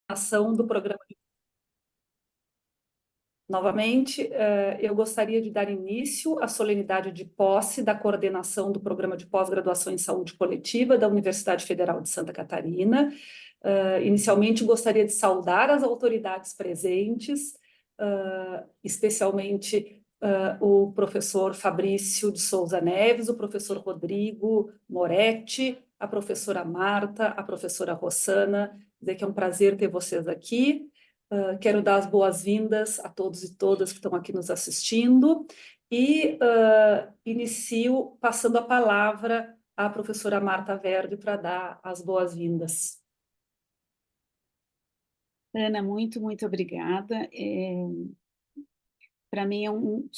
ação do programa. Novamente, eu gostaria de dar início à solenidade de posse da coordenação do Programa de Pós-Graduação em Saúde Coletiva da Universidade Federal de Santa Catarina. Inicialmente, gostaria de saudar as autoridades presentes, especialmente o professor Fabrício de Souza Neves, o professor Rodrigo Moretti, a professora Marta, a professora Rossana. Dizer que é um prazer ter vocês aqui. Quero dar as boas-vindas a todos e todas que estão aqui nos assistindo e inicio passando a palavra à professora Marta Verde para dar as boas-vindas. Ana, muito obrigada. Para mim é um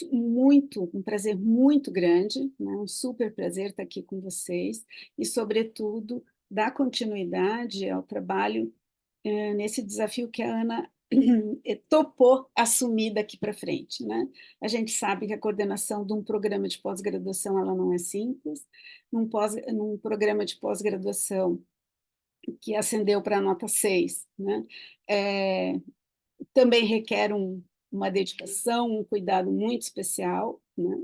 prazer muito grande, né? Um super prazer estar aqui com vocês e, sobretudo, dar continuidade ao trabalho nesse desafio que a Ana topou assumir daqui para frente, né? A gente sabe que a coordenação de um programa de pós-graduação ela não é simples. Num programa de pós-graduação que ascendeu para a nota 6, né? Também requer uma dedicação, um cuidado muito especial, né?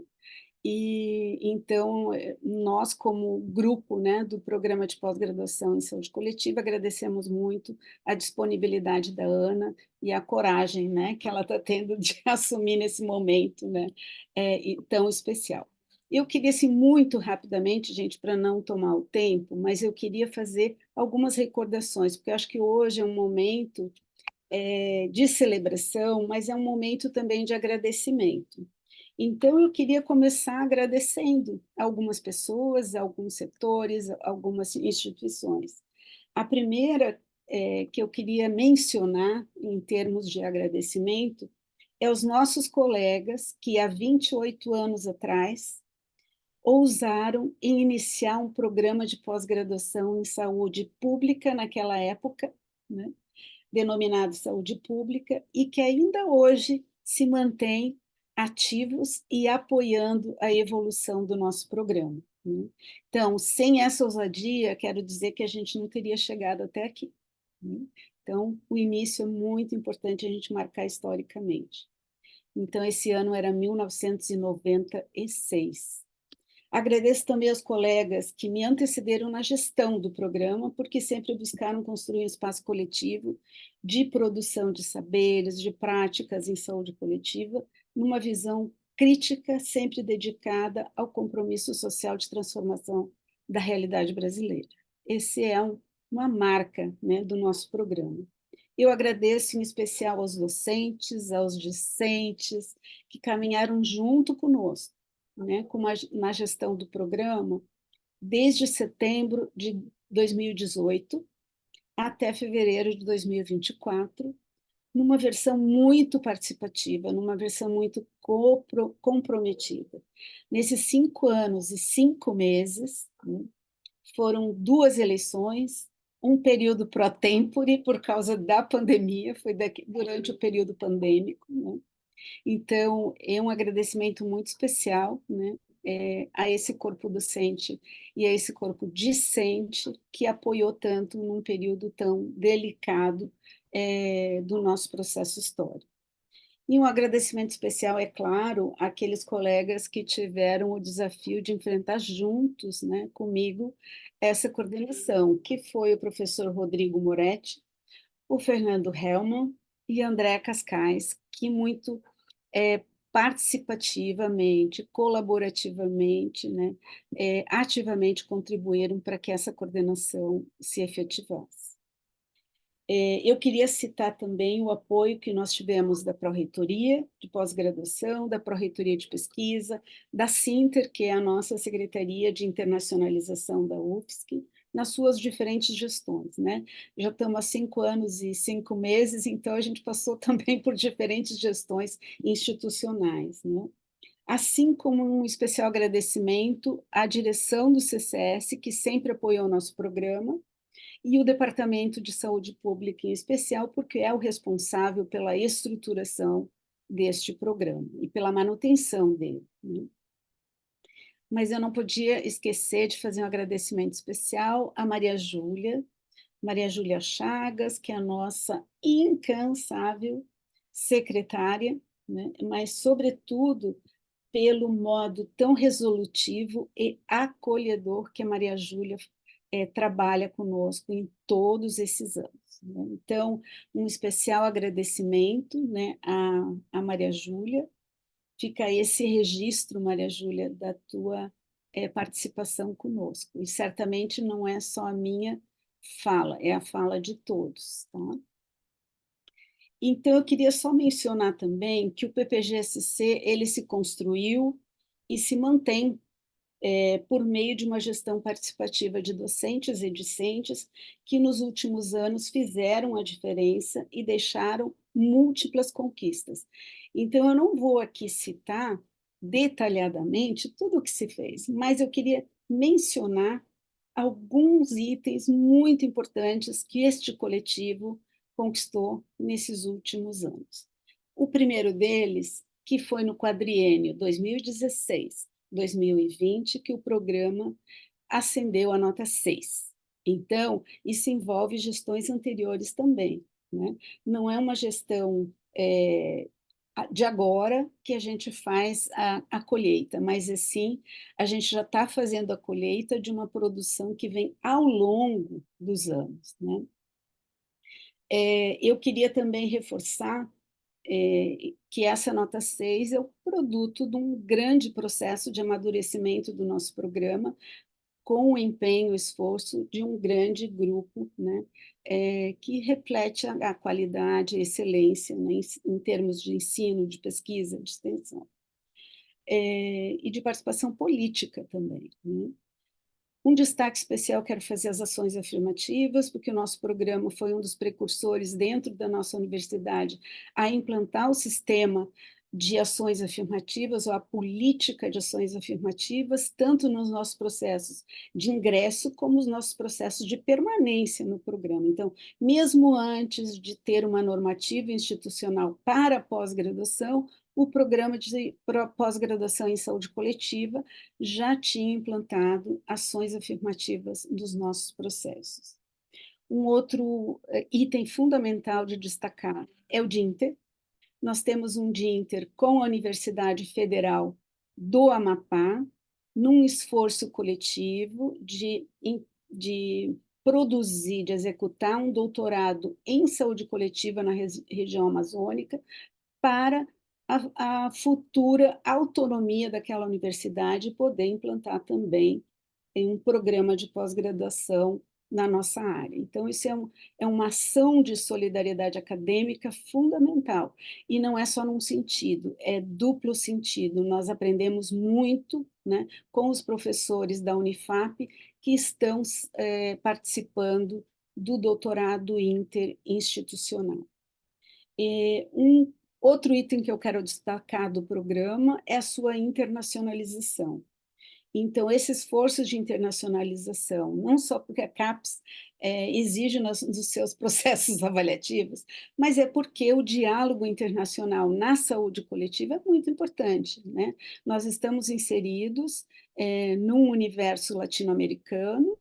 E então nós, como grupo, né, do programa de pós-graduação em saúde coletiva, agradecemos muito a disponibilidade da Ana e a coragem, né, que ela está tendo de assumir nesse momento, né, tão especial. Eu queria, assim, muito rapidamente, gente, para não tomar o tempo, mas eu queria fazer algumas recordações, porque eu acho que hoje é um momento de celebração, mas é um momento também de agradecimento. Então, eu queria começar agradecendo algumas pessoas, alguns setores, algumas instituições. A primeira que eu queria mencionar, em termos de agradecimento, é os nossos colegas que, há 28 anos atrás, ousaram em iniciar um programa de pós-graduação em saúde pública naquela época, né? Denominado saúde pública, e que ainda hoje se mantém ativos e apoiando a evolução do nosso programa, né? Então, sem essa ousadia, quero dizer que a gente não teria chegado até aqui, né? Então, o início é muito importante a gente marcar historicamente. Então, esse ano era 1996. Agradeço também aos colegas que me antecederam na gestão do programa, porque sempre buscaram construir um espaço coletivo de produção de saberes, de práticas em saúde coletiva, numa visão crítica, sempre dedicada ao compromisso social de transformação da realidade brasileira. Esse é uma marca, né, do nosso programa. Eu agradeço em especial aos docentes, aos discentes, que caminharam junto conosco, né, na gestão do programa, desde setembro de 2018 até fevereiro de 2024, numa versão muito participativa, numa versão muito comprometida. Nesses 5 anos e 5 meses, né, foram 2 eleições, um período pro tempore, por causa da pandemia, foi durante o período pandêmico, né? Então, é um agradecimento muito especial, né, a esse corpo docente e a esse corpo discente que apoiou tanto num período tão delicado do nosso processo histórico. E um agradecimento especial, é claro, àqueles colegas que tiveram o desafio de enfrentar juntos, né, comigo, essa coordenação, que foi o professor Rodrigo Moretti, o Fernando Hellmann e André Cascais, que muito participativamente, colaborativamente, né, ativamente contribuíram para que essa coordenação se efetivasse. Eu queria citar também o apoio que nós tivemos da Pró-Reitoria de Pós-Graduação, da Pró-Reitoria de Pesquisa, da Sinter, que é a nossa Secretaria de Internacionalização da UFSC, nas suas diferentes gestões, né? Já estamos há 5 anos e 5 meses, então a gente passou também por diferentes gestões institucionais, né? Assim como um especial agradecimento à direção do CCS, que sempre apoiou o nosso programa, e o Departamento de Saúde Pública em especial, porque é o responsável pela estruturação deste programa e pela manutenção dele, né? Mas eu não podia esquecer de fazer um agradecimento especial à Maria Júlia, Maria Júlia Chagas, que é a nossa incansável secretária, né? Mas, sobretudo, pelo modo tão resolutivo e acolhedor que a Maria Júlia trabalha conosco em todos esses anos, né? Então, um especial agradecimento, né, à Maria Júlia. Fica esse registro, Maria Júlia, da tua participação conosco. E certamente não é só a minha fala, é a fala de todos, tá? Então, eu queria só mencionar também que o PPGSC ele se construiu e se mantém por meio de uma gestão participativa de docentes e discentes que nos últimos anos fizeram a diferença e deixaram múltiplas conquistas. Então, eu não vou aqui citar detalhadamente tudo o que se fez, mas eu queria mencionar alguns itens muito importantes que este coletivo conquistou nesses últimos anos. O primeiro deles, que foi no quadriênio 2016-2020, que o programa ascendeu a nota 6. Então, isso envolve gestões anteriores também, né? Não é uma gestão de agora que a gente faz a colheita, mas assim, a gente já está fazendo a colheita de uma produção que vem ao longo dos anos, né? Eu queria também reforçar que essa nota 6 é o produto de um grande processo de amadurecimento do nosso programa, com o empenho e esforço de um grande grupo, né, que reflete a qualidade e excelência, né, em termos de ensino, de pesquisa, de extensão, e de participação política também, né? Um destaque especial quero fazer às ações afirmativas, porque o nosso programa foi um dos precursores dentro da nossa universidade a implantar o sistema de ações afirmativas, ou a política de ações afirmativas, tanto nos nossos processos de ingresso, como nos nossos processos de permanência no programa. Então, mesmo antes de ter uma normativa institucional para a pós-graduação, o programa de pós-graduação em saúde coletiva já tinha implantado ações afirmativas dos nossos processos. Um outro item fundamental de destacar é o DINTER. Nós temos um DINTER com a Universidade Federal do Amapá, num esforço coletivo de produzir, de executar um doutorado em saúde coletiva na região amazônica, para a futura autonomia daquela universidade poder implantar também em um programa de pós-graduação na nossa área. Então, isso é uma ação de solidariedade acadêmica fundamental, e não é só num sentido, é duplo sentido. Nós aprendemos muito, né, com os professores da Unifap que estão participando do doutorado interinstitucional. Um outro item que eu quero destacar do programa é a sua internacionalização. Então, esse esforço de internacionalização, não só porque a CAPES exige nos seus processos avaliativos, mas é porque o diálogo internacional na saúde coletiva é muito importante, né? Nós estamos inseridos num universo latino-americano,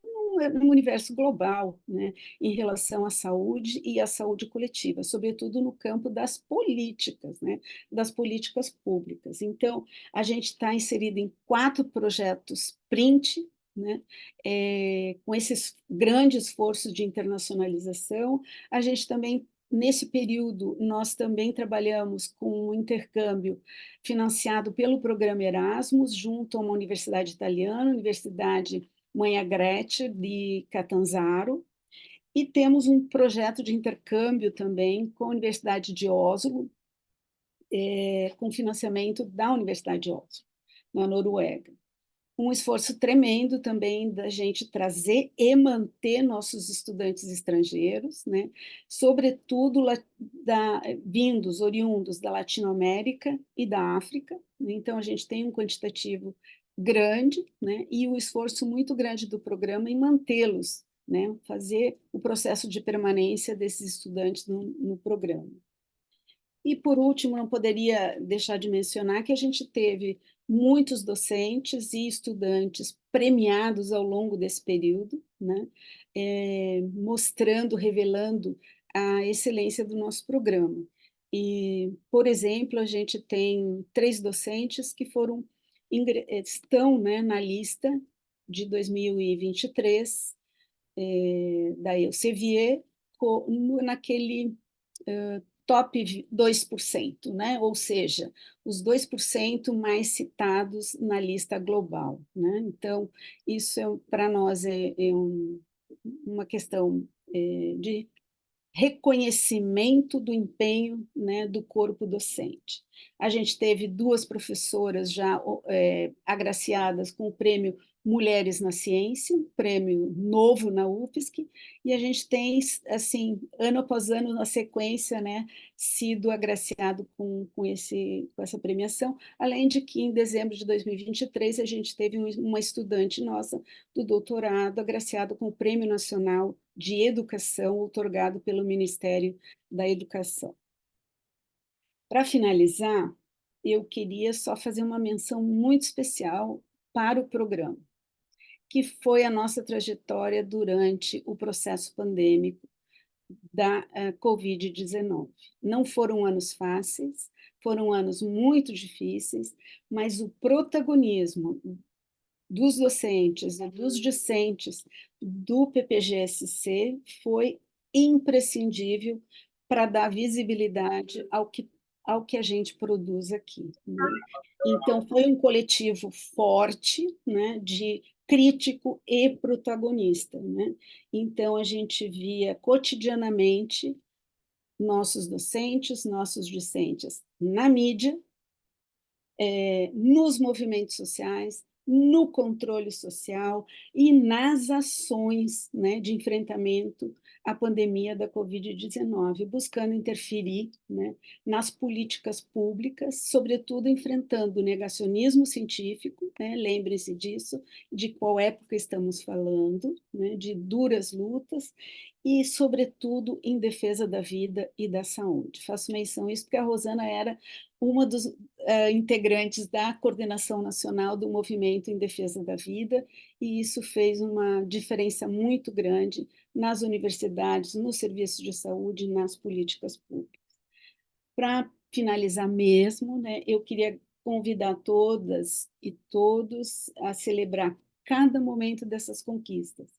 num universo global, né, em relação à saúde e à saúde coletiva, sobretudo no campo das políticas, né, das políticas públicas. Então, a gente está inserido em 4 projetos PRINT, né, com esses grandes esforços de internacionalização. A gente também, nesse período, nós também trabalhamos com um intercâmbio financiado pelo programa Erasmus, junto a uma universidade italiana, Universidade Mãe Agrete, de Catanzaro, e temos um projeto de intercâmbio também com a Universidade de Oslo, com financiamento da Universidade de Oslo, na Noruega. Um esforço tremendo também da gente trazer e manter nossos estudantes estrangeiros, né? Sobretudo vindos, oriundos da Latinoamérica e da África. Então, a gente tem um quantitativo grande, né? E um esforço muito grande do programa em mantê-los, né? Fazer o processo de permanência desses estudantes no programa. E, por último, não poderia deixar de mencionar que a gente teve muitos docentes e estudantes premiados ao longo desse período, né? Mostrando, revelando a excelência do nosso programa. E, por exemplo, a gente tem 3 docentes que estão, né, na lista de 2023, da Elsevier, naquele top 2%, né? Ou seja, os 2% mais citados na lista global, né? Então, isso para nós uma questão de reconhecimento do empenho, né, do corpo docente. A gente teve 2 professoras já agraciadas com o prêmio Mulheres na Ciência, um prêmio novo na UFSC, e a gente tem, assim, ano após ano, na sequência, né, sido agraciado com essa premiação, além de que, em dezembro de 2023, a gente teve uma estudante nossa do doutorado agraciada com o Prêmio Nacional de Educação, outorgado pelo Ministério da Educação. Para finalizar, eu queria só fazer uma menção muito especial para o programa, que foi a nossa trajetória durante o processo pandêmico da Covid-19. Não foram anos fáceis, foram anos muito difíceis, mas o protagonismo dos docentes e dos discentes do PPGSC foi imprescindível para dar visibilidade ao que a gente produz aqui, né? Então, foi um coletivo forte, né, de crítico e protagonista, né? Então, a gente via cotidianamente nossos docentes, nossos discentes na mídia, nos movimentos sociais, no controle social e nas ações, né, de enfrentamento à pandemia da Covid-19, buscando interferir, né, nas políticas públicas, sobretudo enfrentando o negacionismo científico, né, lembrem-se disso, de qual época estamos falando, né, de duras lutas, e, sobretudo, em defesa da vida e da saúde. Faço menção a isso porque a Rosana era uma dos integrantes da coordenação nacional do movimento em defesa da vida, e isso fez uma diferença muito grande nas universidades, nos serviços de saúde, nas políticas públicas. Para finalizar mesmo, né, eu queria convidar todas e todos a celebrar cada momento dessas conquistas,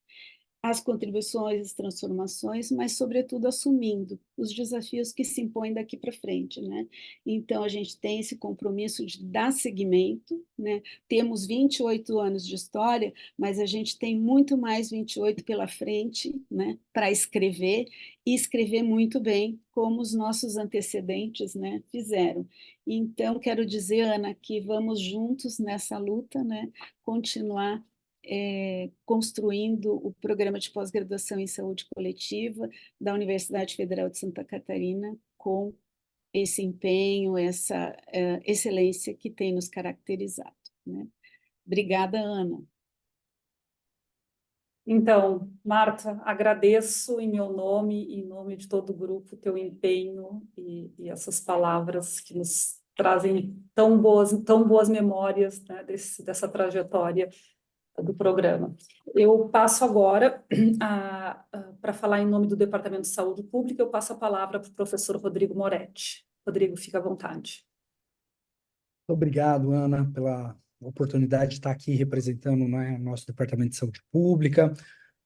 as contribuições, as transformações, mas, sobretudo, assumindo os desafios que se impõem daqui para frente, né? Então, a gente tem esse compromisso de dar seguimento, né? Temos 28 anos de história, mas a gente tem muito mais 28 pela frente, né? Para escrever, e escrever muito bem, como os nossos antecedentes, né, fizeram. Então, quero dizer, Ana, que vamos juntos nessa luta, né? Continuar construindo o programa de pós-graduação em saúde coletiva da Universidade Federal de Santa Catarina, com esse empenho, essa excelência que tem nos caracterizado, né? Obrigada, Ana. Então, Marta, agradeço em meu nome e em nome de todo o grupo o teu empenho e essas palavras que nos trazem tão boas memórias, né, dessa trajetória do programa. Eu passo agora para falar em nome do Departamento de Saúde Pública, eu passo a palavra para o professor Rodrigo Moretti. Rodrigo, fica à vontade. Obrigado, Ana, pela oportunidade de estar aqui representando, né, nosso Departamento de Saúde Pública.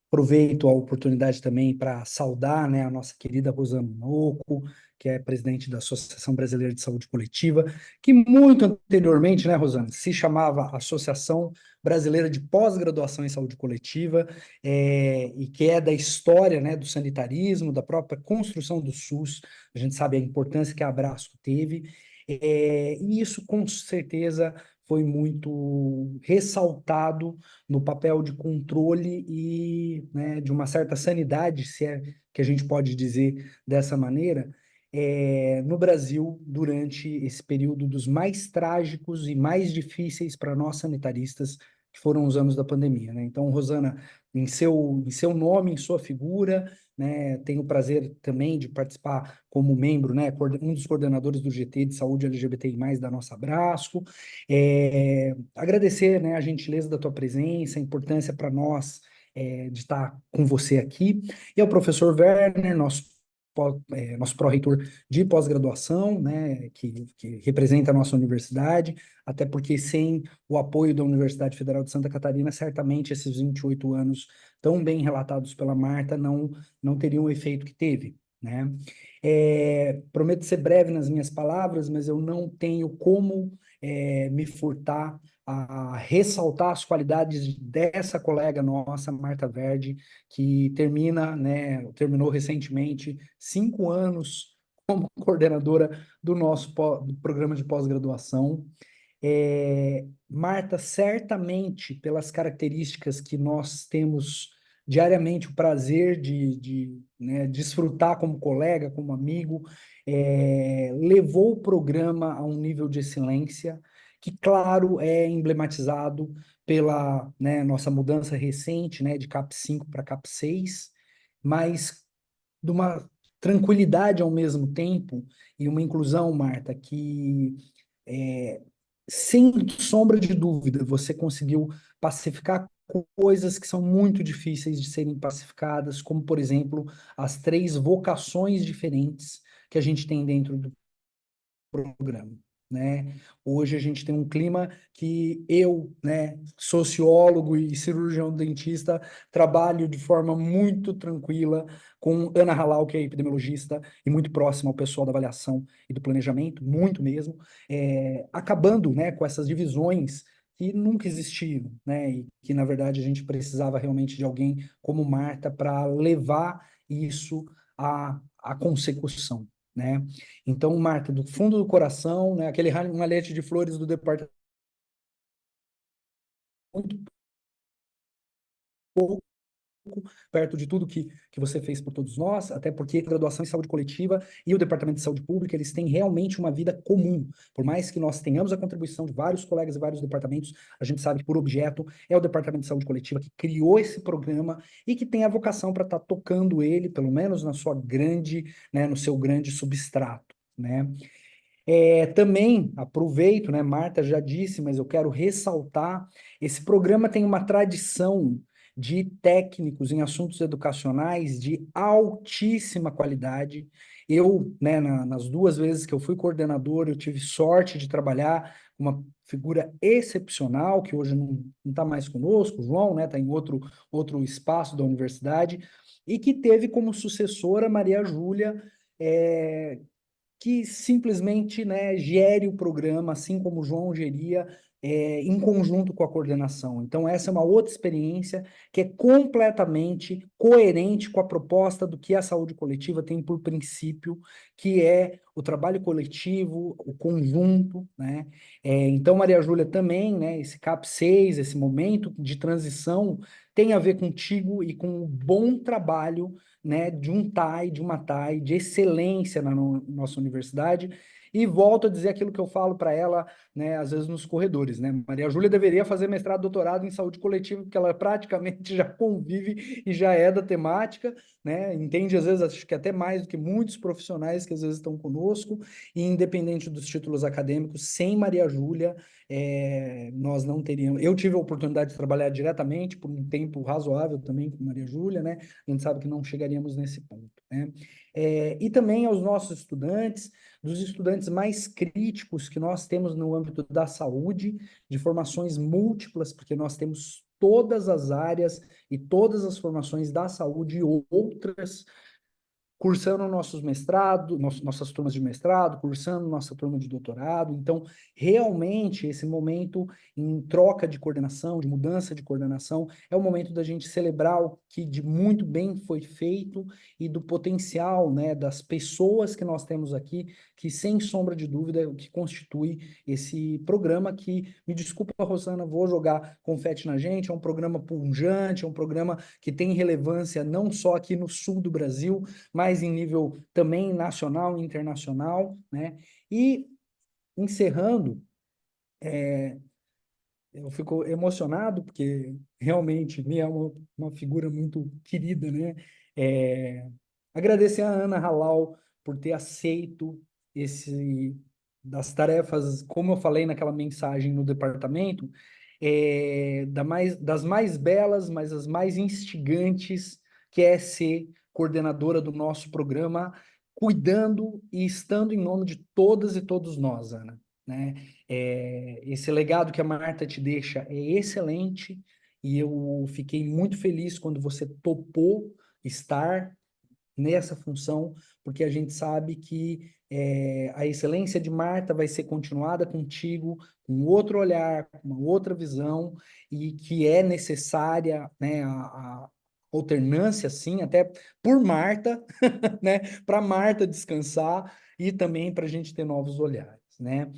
Aproveito a oportunidade também para saudar, né, a nossa querida Rosana Noco, que é presidente da Associação Brasileira de Saúde Coletiva, que muito anteriormente, né, Rosana, se chamava Associação Brasileira de Pós-Graduação em Saúde Coletiva, e que é da história, né, do sanitarismo, da própria construção do SUS. A gente sabe a importância que a Abrasco teve, e isso com certeza foi muito ressaltado no papel de controle e, né, de uma certa sanidade, se é que a gente pode dizer dessa maneira, no Brasil, durante esse período dos mais trágicos e mais difíceis para nós sanitaristas, que foram os anos da pandemia, né? Então, Rosana, em seu nome, em sua figura, né? Tenho o prazer também de participar como membro, né? Um dos coordenadores do GT de Saúde LGBTI+, da nossa Abrasco. Agradecer, né, a gentileza da tua presença, a importância para nós de estar com você aqui. E ao professor Werner, nosso pró-reitor de pós-graduação, né, que representa a nossa universidade, até porque sem o apoio da Universidade Federal de Santa Catarina, certamente esses 28 anos tão bem relatados pela Marta não teriam o efeito que teve, né? Prometo ser breve nas minhas palavras, mas eu não tenho como me furtar a ressaltar as qualidades dessa colega nossa, Marta Verde, que terminou recentemente 5 anos como coordenadora do nosso do programa de pós-graduação. Marta, certamente, pelas características que nós temos diariamente o prazer né, desfrutar como colega, como amigo, levou o programa a um nível de excelência que, claro, é emblematizado pela, né, nossa mudança recente, né, de CAP 5 para CAP 6, mas de uma tranquilidade ao mesmo tempo e uma inclusão, Marta, que é, sem sombra de dúvida, você conseguiu pacificar coisas que são muito difíceis de serem pacificadas, como, por exemplo, as 3 vocações diferentes que a gente tem dentro do programa, né? Hoje a gente tem um clima que eu, né, sociólogo e cirurgião dentista, trabalho de forma muito tranquila com Ana Halal, que é epidemiologista e muito próxima ao pessoal da avaliação e do planejamento, muito mesmo, acabando, né, com essas divisões que nunca existiram, né, e que na verdade a gente precisava realmente de alguém como Marta para levar isso à consecução, né? Então, Marta, do fundo do coração, né, aquele ramalhete de flores do departamento, muito pouco perto de tudo que você fez por todos nós, até porque a graduação em saúde coletiva e o Departamento de Saúde Pública, eles têm realmente uma vida comum. Por mais que nós tenhamos a contribuição de vários colegas e vários departamentos, a gente sabe que por objeto é o Departamento de Saúde Coletiva que criou esse programa e que tem a vocação para estar tocando ele, pelo menos na sua grande, né, no seu grande substrato, né? Também aproveito, né, Marta já disse, mas eu quero ressaltar, esse programa tem uma tradição de técnicos em assuntos educacionais de altíssima qualidade. Eu, né, nas 2 vezes que eu fui coordenador, eu tive sorte de trabalhar com uma figura excepcional, que hoje não está mais conosco, o João, né, está em outro espaço da universidade, e que teve como sucessora Maria Júlia, que simplesmente, né, gere o programa, assim como o João geria, em conjunto com a coordenação. Então, essa é uma outra experiência que é completamente coerente com a proposta do que a saúde coletiva tem por princípio, que é o trabalho coletivo, o conjunto, né? Então, Maria Júlia, também, né, esse CAP 6, esse momento de transição, tem a ver contigo e com o bom trabalho, né, de um TAI, de uma TAI de excelência na nossa universidade. E volto a dizer aquilo que eu falo para ela, né, às vezes nos corredores, né? Maria Júlia deveria fazer mestrado, doutorado em saúde coletiva, porque ela praticamente já convive e já é da temática, né? Entende, às vezes, acho que até mais do que muitos profissionais que às vezes estão conosco, e independente dos títulos acadêmicos, sem Maria Júlia, nós não teríamos. Eu tive a oportunidade de trabalhar diretamente por um tempo razoável também com Maria Júlia, né? A gente sabe que não chegaríamos nesse ponto, né? E também aos nossos estudantes, dos estudantes mais críticos que nós temos no âmbito da saúde, de formações múltiplas, porque nós temos todas as áreas e todas as formações da saúde e outras cursando nossos mestrados, nossas turmas de mestrado, cursando nossa turma de doutorado. Então, realmente, esse momento em troca de coordenação, de mudança de coordenação, é o momento da gente celebrar o que de muito bem foi feito e do potencial, né, das pessoas que nós temos aqui, que, sem sombra de dúvida, é o que constitui esse programa que, me desculpa, Rosana, vou jogar confete na gente, é um programa pujante, é um programa que tem relevância não só aqui no sul do Brasil, mas em nível também nacional e internacional, né? E encerrando, eu fico emocionado, porque realmente me é uma figura muito querida, né? É, agradecer a Ana Halal por ter aceito das tarefas, como eu falei naquela mensagem no departamento, das mais belas, mas as mais instigantes, que é ser coordenadora do nosso programa, cuidando e estando em nome de todas e todos nós, Ana, né? Esse legado que a Marta te deixa é excelente e eu fiquei muito feliz quando você topou estar nessa função, porque a gente sabe que a excelência de Marta vai ser continuada contigo, com outro olhar, com uma outra visão, e que é necessária, né, a alternância, sim, até por Marta, né, para Marta descansar e também para a gente ter novos olhares, né?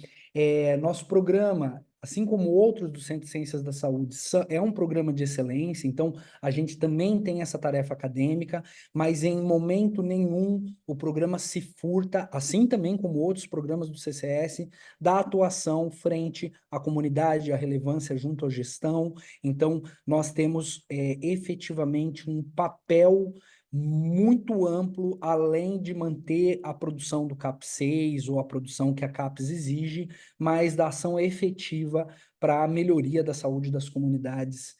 Nosso programa, assim como outros do Centro de Ciências da Saúde, é um programa de excelência, então a gente também tem essa tarefa acadêmica, mas em momento nenhum o programa se furta, assim também como outros programas do CCS, da atuação frente à comunidade, à relevância junto à gestão. Então, nós temos efetivamente um papel muito amplo, além de manter a produção do CAP6 ou a produção que a CAPES exige, mas da ação efetiva para a melhoria da saúde das comunidades,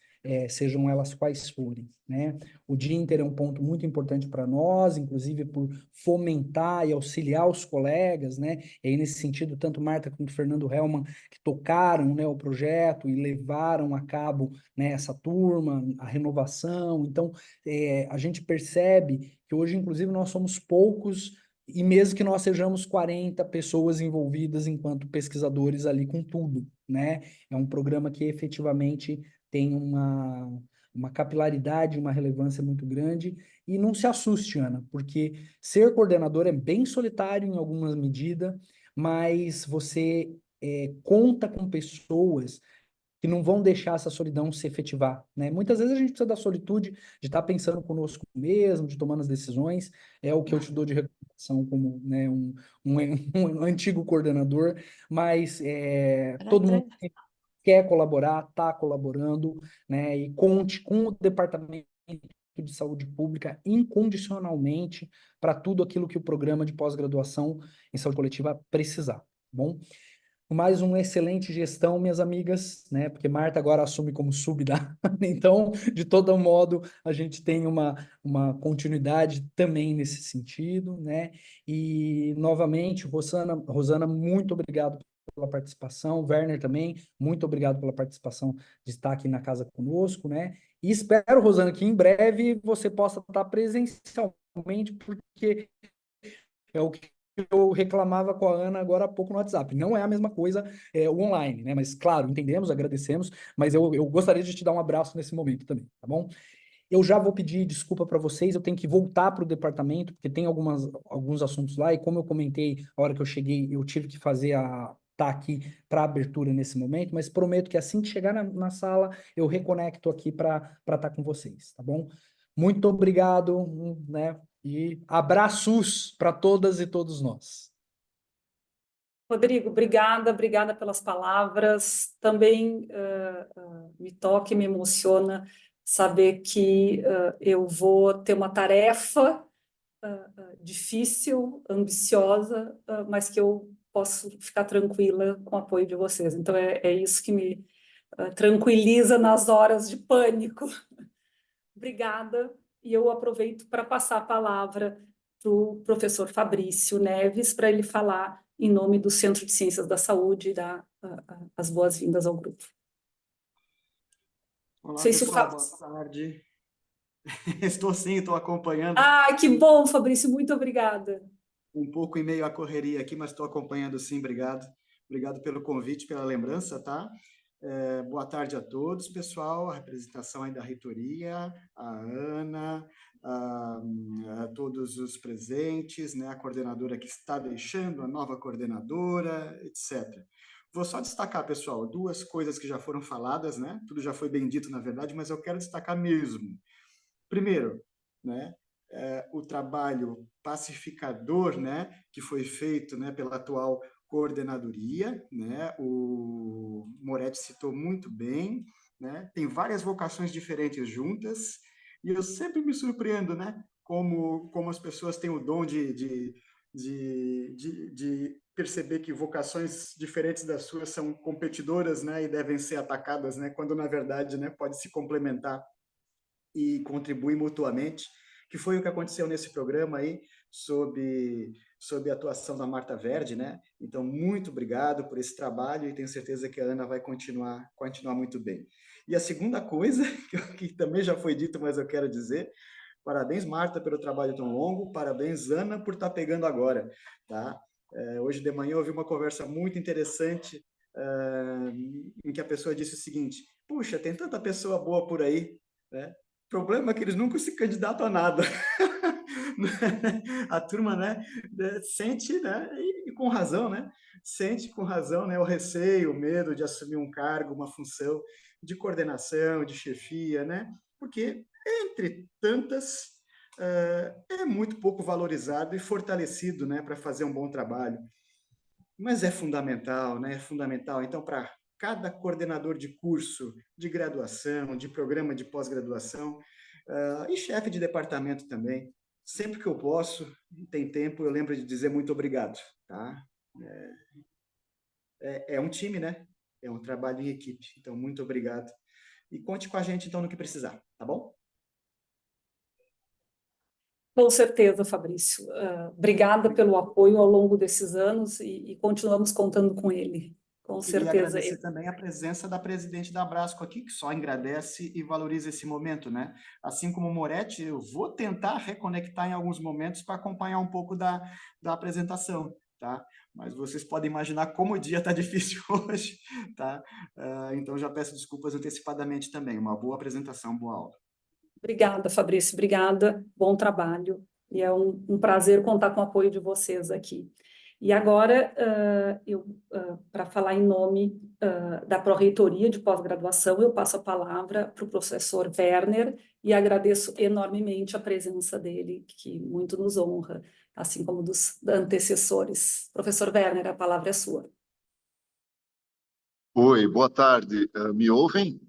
sejam elas quais forem, né? O Dia Inter é um ponto muito importante para nós, inclusive por fomentar e auxiliar os colegas, né? E aí, nesse sentido, tanto Marta quanto Fernando Hellman, que tocaram, né, o projeto e levaram a cabo, né, essa turma, a renovação. Então, a gente percebe que hoje, inclusive, nós somos poucos, e mesmo que nós sejamos 40 pessoas envolvidas enquanto pesquisadores ali com tudo, né? É um programa que efetivamente tem uma capilaridade, uma relevância muito grande, e não se assuste, Ana, porque ser coordenador é bem solitário em alguma medida, mas você conta com pessoas que não vão deixar essa solidão se efetivar, né? Muitas vezes a gente precisa da solitude, de estar pensando conosco mesmo, de tomando as decisões, é o que eu te dou de recomendação como, né, um, um antigo coordenador, mas todo mundo quer colaborar, está colaborando, né? E conte com o Departamento de Saúde Pública incondicionalmente para tudo aquilo que o programa de pós-graduação em saúde coletiva precisar, tá bom? Mais uma excelente gestão, minhas amigas, né? Porque Marta agora assume como sub da então, de todo modo, a gente tem uma continuidade também nesse sentido, né? E, novamente, Rosana, muito obrigado pela participação, Werner também, muito obrigado pela participação de estar aqui na casa conosco, né? E espero, Rosana, que em breve você possa estar presencialmente, porque é o que eu reclamava com a Ana agora há pouco no WhatsApp. Não é a mesma coisa o online, né? Mas, claro, entendemos, agradecemos, mas eu gostaria de te dar um abraço nesse momento também, tá bom? Eu já vou pedir desculpa para vocês, eu tenho que voltar para o departamento, porque tem alguns assuntos lá, e como eu comentei, a hora que eu cheguei, eu tive que tá aqui para abertura nesse momento, mas prometo que assim que chegar na sala, eu reconecto aqui para estar com vocês, tá bom? Muito obrigado, né? E abraços para todas e todos nós. Rodrigo, obrigada pelas palavras. Também me toca e me emociona saber que eu vou ter uma tarefa difícil, ambiciosa, mas que eu posso ficar tranquila com o apoio de vocês. Então, é isso que me tranquiliza nas horas de pânico. Obrigada, e eu aproveito para passar a palavra para o professor Fabrício Neves, para ele falar em nome do Centro de Ciências da Saúde e dar as boas-vindas ao grupo. Olá, pessoal, boa tarde. Estou acompanhando. Ah, que bom, Fabrício, muito obrigada. Um pouco em meio à correria aqui, mas estou acompanhando sim, obrigado. Obrigado pelo convite, pela lembrança, tá? Boa tarde a todos, pessoal, a representação aí da reitoria, a Ana, a todos os presentes, né, a coordenadora que está deixando, a nova coordenadora, etc. Vou só destacar, pessoal, duas coisas que já foram faladas, né? Tudo já foi bem dito, na verdade, mas eu quero destacar mesmo. Primeiro, né, o trabalho pacificador, né, que foi feito, né, pela atual coordenadoria, né? O Moretti citou muito bem, né? Tem várias vocações diferentes juntas, e eu sempre me surpreendo, né? Como as pessoas têm o dom de perceber que vocações diferentes das suas são competidoras, né? E devem ser atacadas, né? Quando, na verdade, né? Pode se complementar e contribuir mutuamente, que foi o que aconteceu nesse programa aí, sob a atuação da Marta Verde, né? Então, muito obrigado por esse trabalho e tenho certeza que a Ana vai continuar muito bem. E a segunda coisa, que também já foi dito, mas eu quero dizer, parabéns, Marta, pelo trabalho tão longo, parabéns, Ana, por estar pegando agora, tá? Hoje de manhã eu ouvi uma conversa muito interessante, em que a pessoa disse o seguinte: puxa, tem tanta pessoa boa por aí, né? O problema é que eles nunca se candidatam a nada. A turma, né, sente, né, e com razão, né, sente com razão, né, o receio, o medo de assumir um cargo, uma função de coordenação, de chefia, né, porque, entre tantas, é muito pouco valorizado e fortalecido, né, para fazer um bom trabalho. Mas é fundamental, né, é fundamental. Então, para cada coordenador de curso, de graduação, de programa de pós-graduação, e chefe de departamento também, sempre que eu posso, tem tempo, eu lembro de dizer muito obrigado, tá? É um time, né? É um trabalho em equipe, então muito obrigado. E conte com a gente, então, no que precisar, tá bom? Com certeza, Fabrício. Obrigada pelo apoio ao longo desses anos e continuamos contando com ele. Com Queria certeza. agradecer também a presença da presidente da Abrasco aqui, que só engrandece e valoriza esse momento, né? Assim como o Moretti, eu vou tentar reconectar em alguns momentos para acompanhar um pouco da apresentação, tá? Mas vocês podem imaginar como o dia está difícil hoje, tá? Então já peço desculpas antecipadamente também. Uma boa apresentação, boa aula. Obrigada, Fabrício. Obrigada. Bom trabalho. E é um prazer contar com o apoio de vocês aqui. E agora, para falar em nome da Pró-Reitoria de Pós-Graduação, eu passo a palavra para o professor Werner e agradeço enormemente a presença dele, que muito nos honra, assim como dos antecessores. Professor Werner, a palavra é sua. Oi, boa tarde. Me ouvem?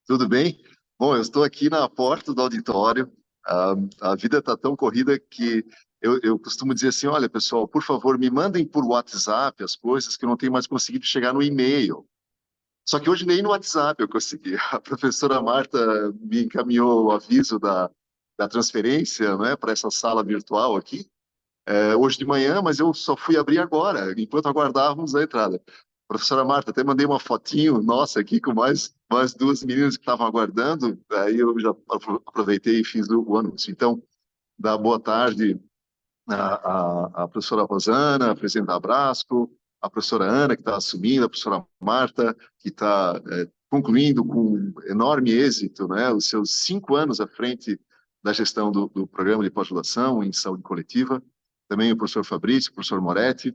Tudo bem? Bom, eu estou aqui na porta do auditório. A vida está tão corrida que eu costumo dizer assim: olha, pessoal, por favor, me mandem por WhatsApp as coisas que eu não tenho mais conseguido chegar no e-mail. Só que hoje nem no WhatsApp eu consegui. A professora Marta me encaminhou o aviso da transferência, né, para essa sala virtual aqui, hoje de manhã, mas eu só fui abrir agora, enquanto aguardávamos a entrada. Professora Marta, até mandei uma fotinho nossa aqui com mais duas meninas que estavam aguardando, aí eu já aproveitei e fiz o anúncio. Então, dá boa tarde à professora Rosana, a presidente da Abrasco, a professora Ana, que está assumindo, a professora Marta, que está concluindo com enorme êxito, né, os seus 5 anos à frente da gestão do programa de pós-graduação em saúde coletiva. Também o professor Fabrício, o professor Moretti,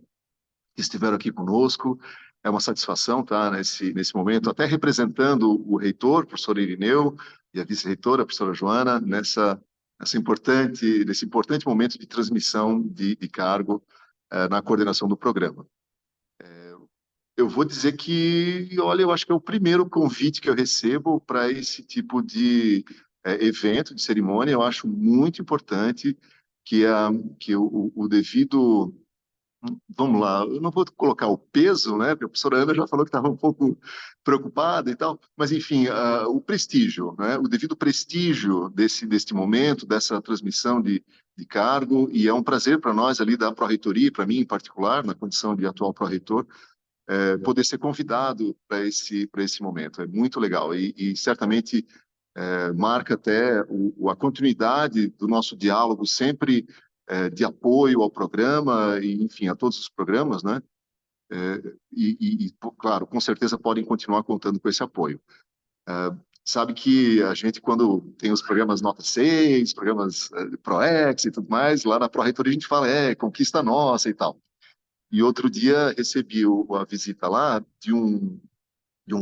que estiveram aqui conosco. É uma satisfação estar nesse momento, até representando o reitor, o professor Irineu, e a vice-reitora, a professora Joana, nesse importante momento de transmissão de cargo na coordenação do programa. Eu vou dizer que, olha, eu acho que é o primeiro convite que eu recebo para esse tipo de evento, de cerimônia. Eu acho muito importante que o devido... Vamos lá, eu não vou colocar o peso, né? Porque a professora Ana já falou que estava um pouco preocupada e tal, mas enfim, o prestígio, né? O devido prestígio deste momento, dessa transmissão de cargo, e é um prazer para nós ali da Pró-Reitoria, para mim em particular, na condição de atual Pró-Reitor, poder ser convidado para esse momento. É muito legal e certamente marca até a continuidade do nosso diálogo sempre de apoio ao programa e, enfim, a todos os programas, né? Claro, com certeza podem continuar contando com esse apoio. Sabe que a gente, quando tem os programas Nota 6, programas ProEx e tudo mais, lá na Pró-Reitoria a gente fala, conquista nossa e tal. E outro dia recebi a visita lá de um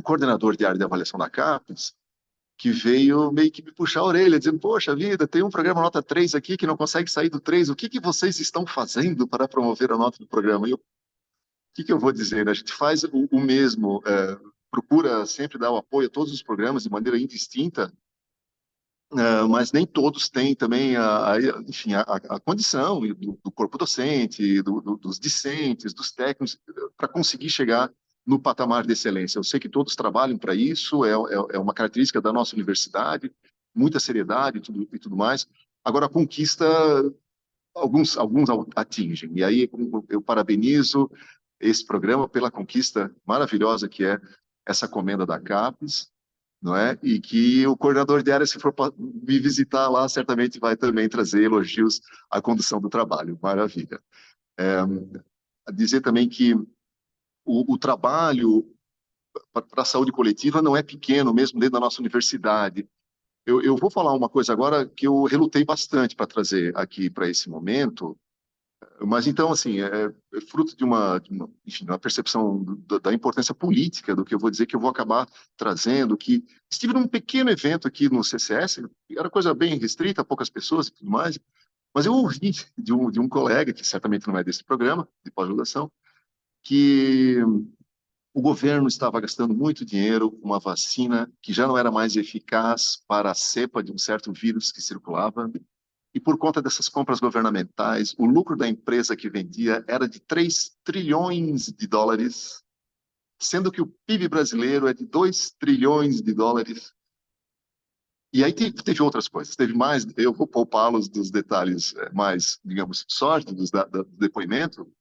coordenador de área de avaliação da CAPES, que veio meio que me puxar a orelha, dizendo, poxa vida, tem um programa nota 3 aqui que não consegue sair do 3, o que vocês estão fazendo para promover a nota do programa? E eu, que eu vou dizer? A gente faz o mesmo, procura sempre dar o apoio a todos os programas de maneira indistinta, mas nem todos têm também enfim, a condição do corpo docente, dos discentes, dos técnicos, para conseguir chegar no patamar de excelência. Eu sei que todos trabalham para isso, é uma característica da nossa universidade, muita seriedade e tudo mais. Agora, a conquista, alguns atingem. E aí eu parabenizo esse programa pela conquista maravilhosa que é essa comenda da CAPES, não é? E que o coordenador de área, se for me visitar lá, certamente vai também trazer elogios à condução do trabalho. Maravilha. Dizer também que o trabalho para a saúde coletiva não é pequeno, mesmo dentro da nossa universidade. Eu vou falar uma coisa agora que eu relutei bastante para trazer aqui para esse momento, mas então, assim, é fruto enfim, uma percepção da importância política do que eu vou dizer, que eu vou acabar trazendo, que estive num pequeno evento aqui no CCS, era coisa bem restrita, poucas pessoas e tudo mais, mas eu ouvi de um colega, que certamente não é desse programa, de pós-graduação, que o governo estava gastando muito dinheiro com uma vacina que já não era mais eficaz para a cepa de um certo vírus que circulava, e por conta dessas compras governamentais, o lucro da empresa que vendia era de 3 trilhões de dólares, sendo que o PIB brasileiro é de 2 trilhões de dólares. E aí teve outras coisas, teve mais, eu vou poupá-los dos detalhes mais, digamos, sórdidos do depoimento,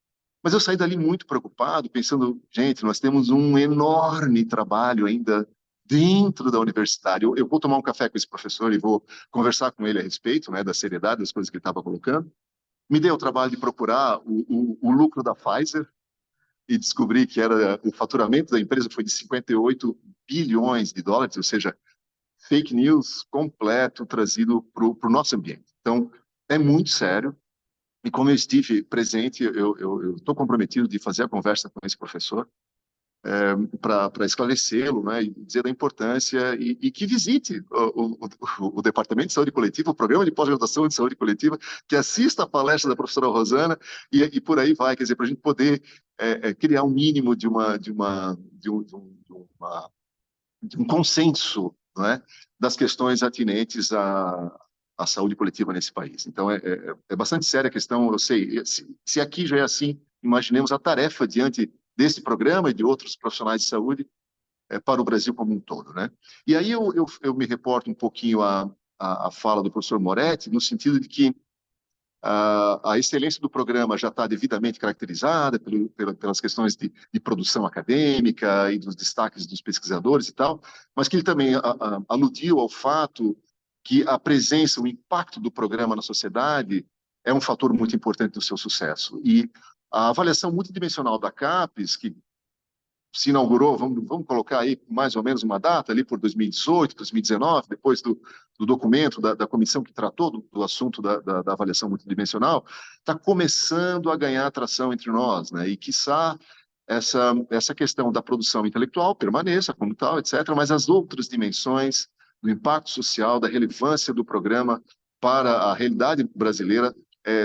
mas eu saí dali muito preocupado, pensando, gente, nós temos um enorme trabalho ainda dentro da universidade. Eu vou tomar um café com esse professor e vou conversar com ele a respeito, né, da seriedade das coisas que ele estava colocando. Me dei o trabalho de procurar o lucro da Pfizer e descobri que o faturamento da empresa foi de 58 bilhões de dólares, ou seja, fake news completo trazido para o nosso ambiente. Então, é muito sério. E como eu estive presente, eu estou comprometido de fazer a conversa com esse professor para esclarecê-lo, né, e dizer da importância e que visite o Departamento de Saúde Coletiva, o Programa de Pós-Graduação de Saúde Coletiva, que assista a palestra da professora Rosana e por aí vai, quer dizer, para a gente poder criar um mínimo de um consenso, não é, das questões atinentes à saúde coletiva nesse país. Então, é bastante séria a questão, eu sei, se aqui já é assim, imaginemos a tarefa diante desse programa e de outros profissionais de saúde para o Brasil como um todo, né? E aí eu me reporto um pouquinho à fala do professor Moretti, no sentido de que a excelência do programa já está devidamente caracterizada pelas questões de produção acadêmica e dos destaques dos pesquisadores e tal, mas que ele também aludiu ao fato que a presença, o impacto do programa na sociedade é um fator muito importante do seu sucesso. E a avaliação multidimensional da CAPES, que se inaugurou, vamos colocar aí mais ou menos uma data, ali por 2018, 2019, depois do documento da comissão que tratou do assunto da avaliação multidimensional, está começando a ganhar atração entre nós, né? E, quiçá, essa questão da produção intelectual permaneça como tal, etc., mas as outras dimensões do impacto social, da relevância do programa para a realidade brasileira,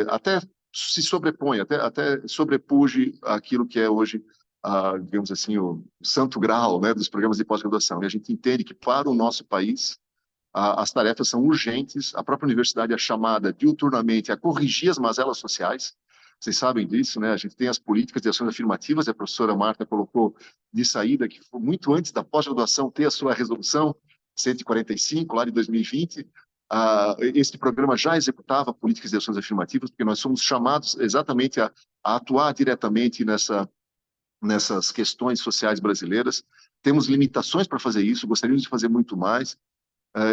até se sobrepõe, até sobrepuje aquilo que é hoje digamos assim, o santo grau, né, dos programas de pós-graduação. E a gente entende que, para o nosso país, as tarefas são urgentes. A própria universidade é chamada diuturnamente a corrigir as mazelas sociais. Vocês sabem disso, né? A gente tem as políticas de ações afirmativas, a professora Marta colocou de saída, que foi muito antes da pós-graduação ter a sua resolução 145, lá de 2020. Este programa já executava políticas de ações afirmativas, porque nós somos chamados exatamente a atuar diretamente nessas questões sociais brasileiras. Temos limitações para fazer isso, gostaríamos de fazer muito mais,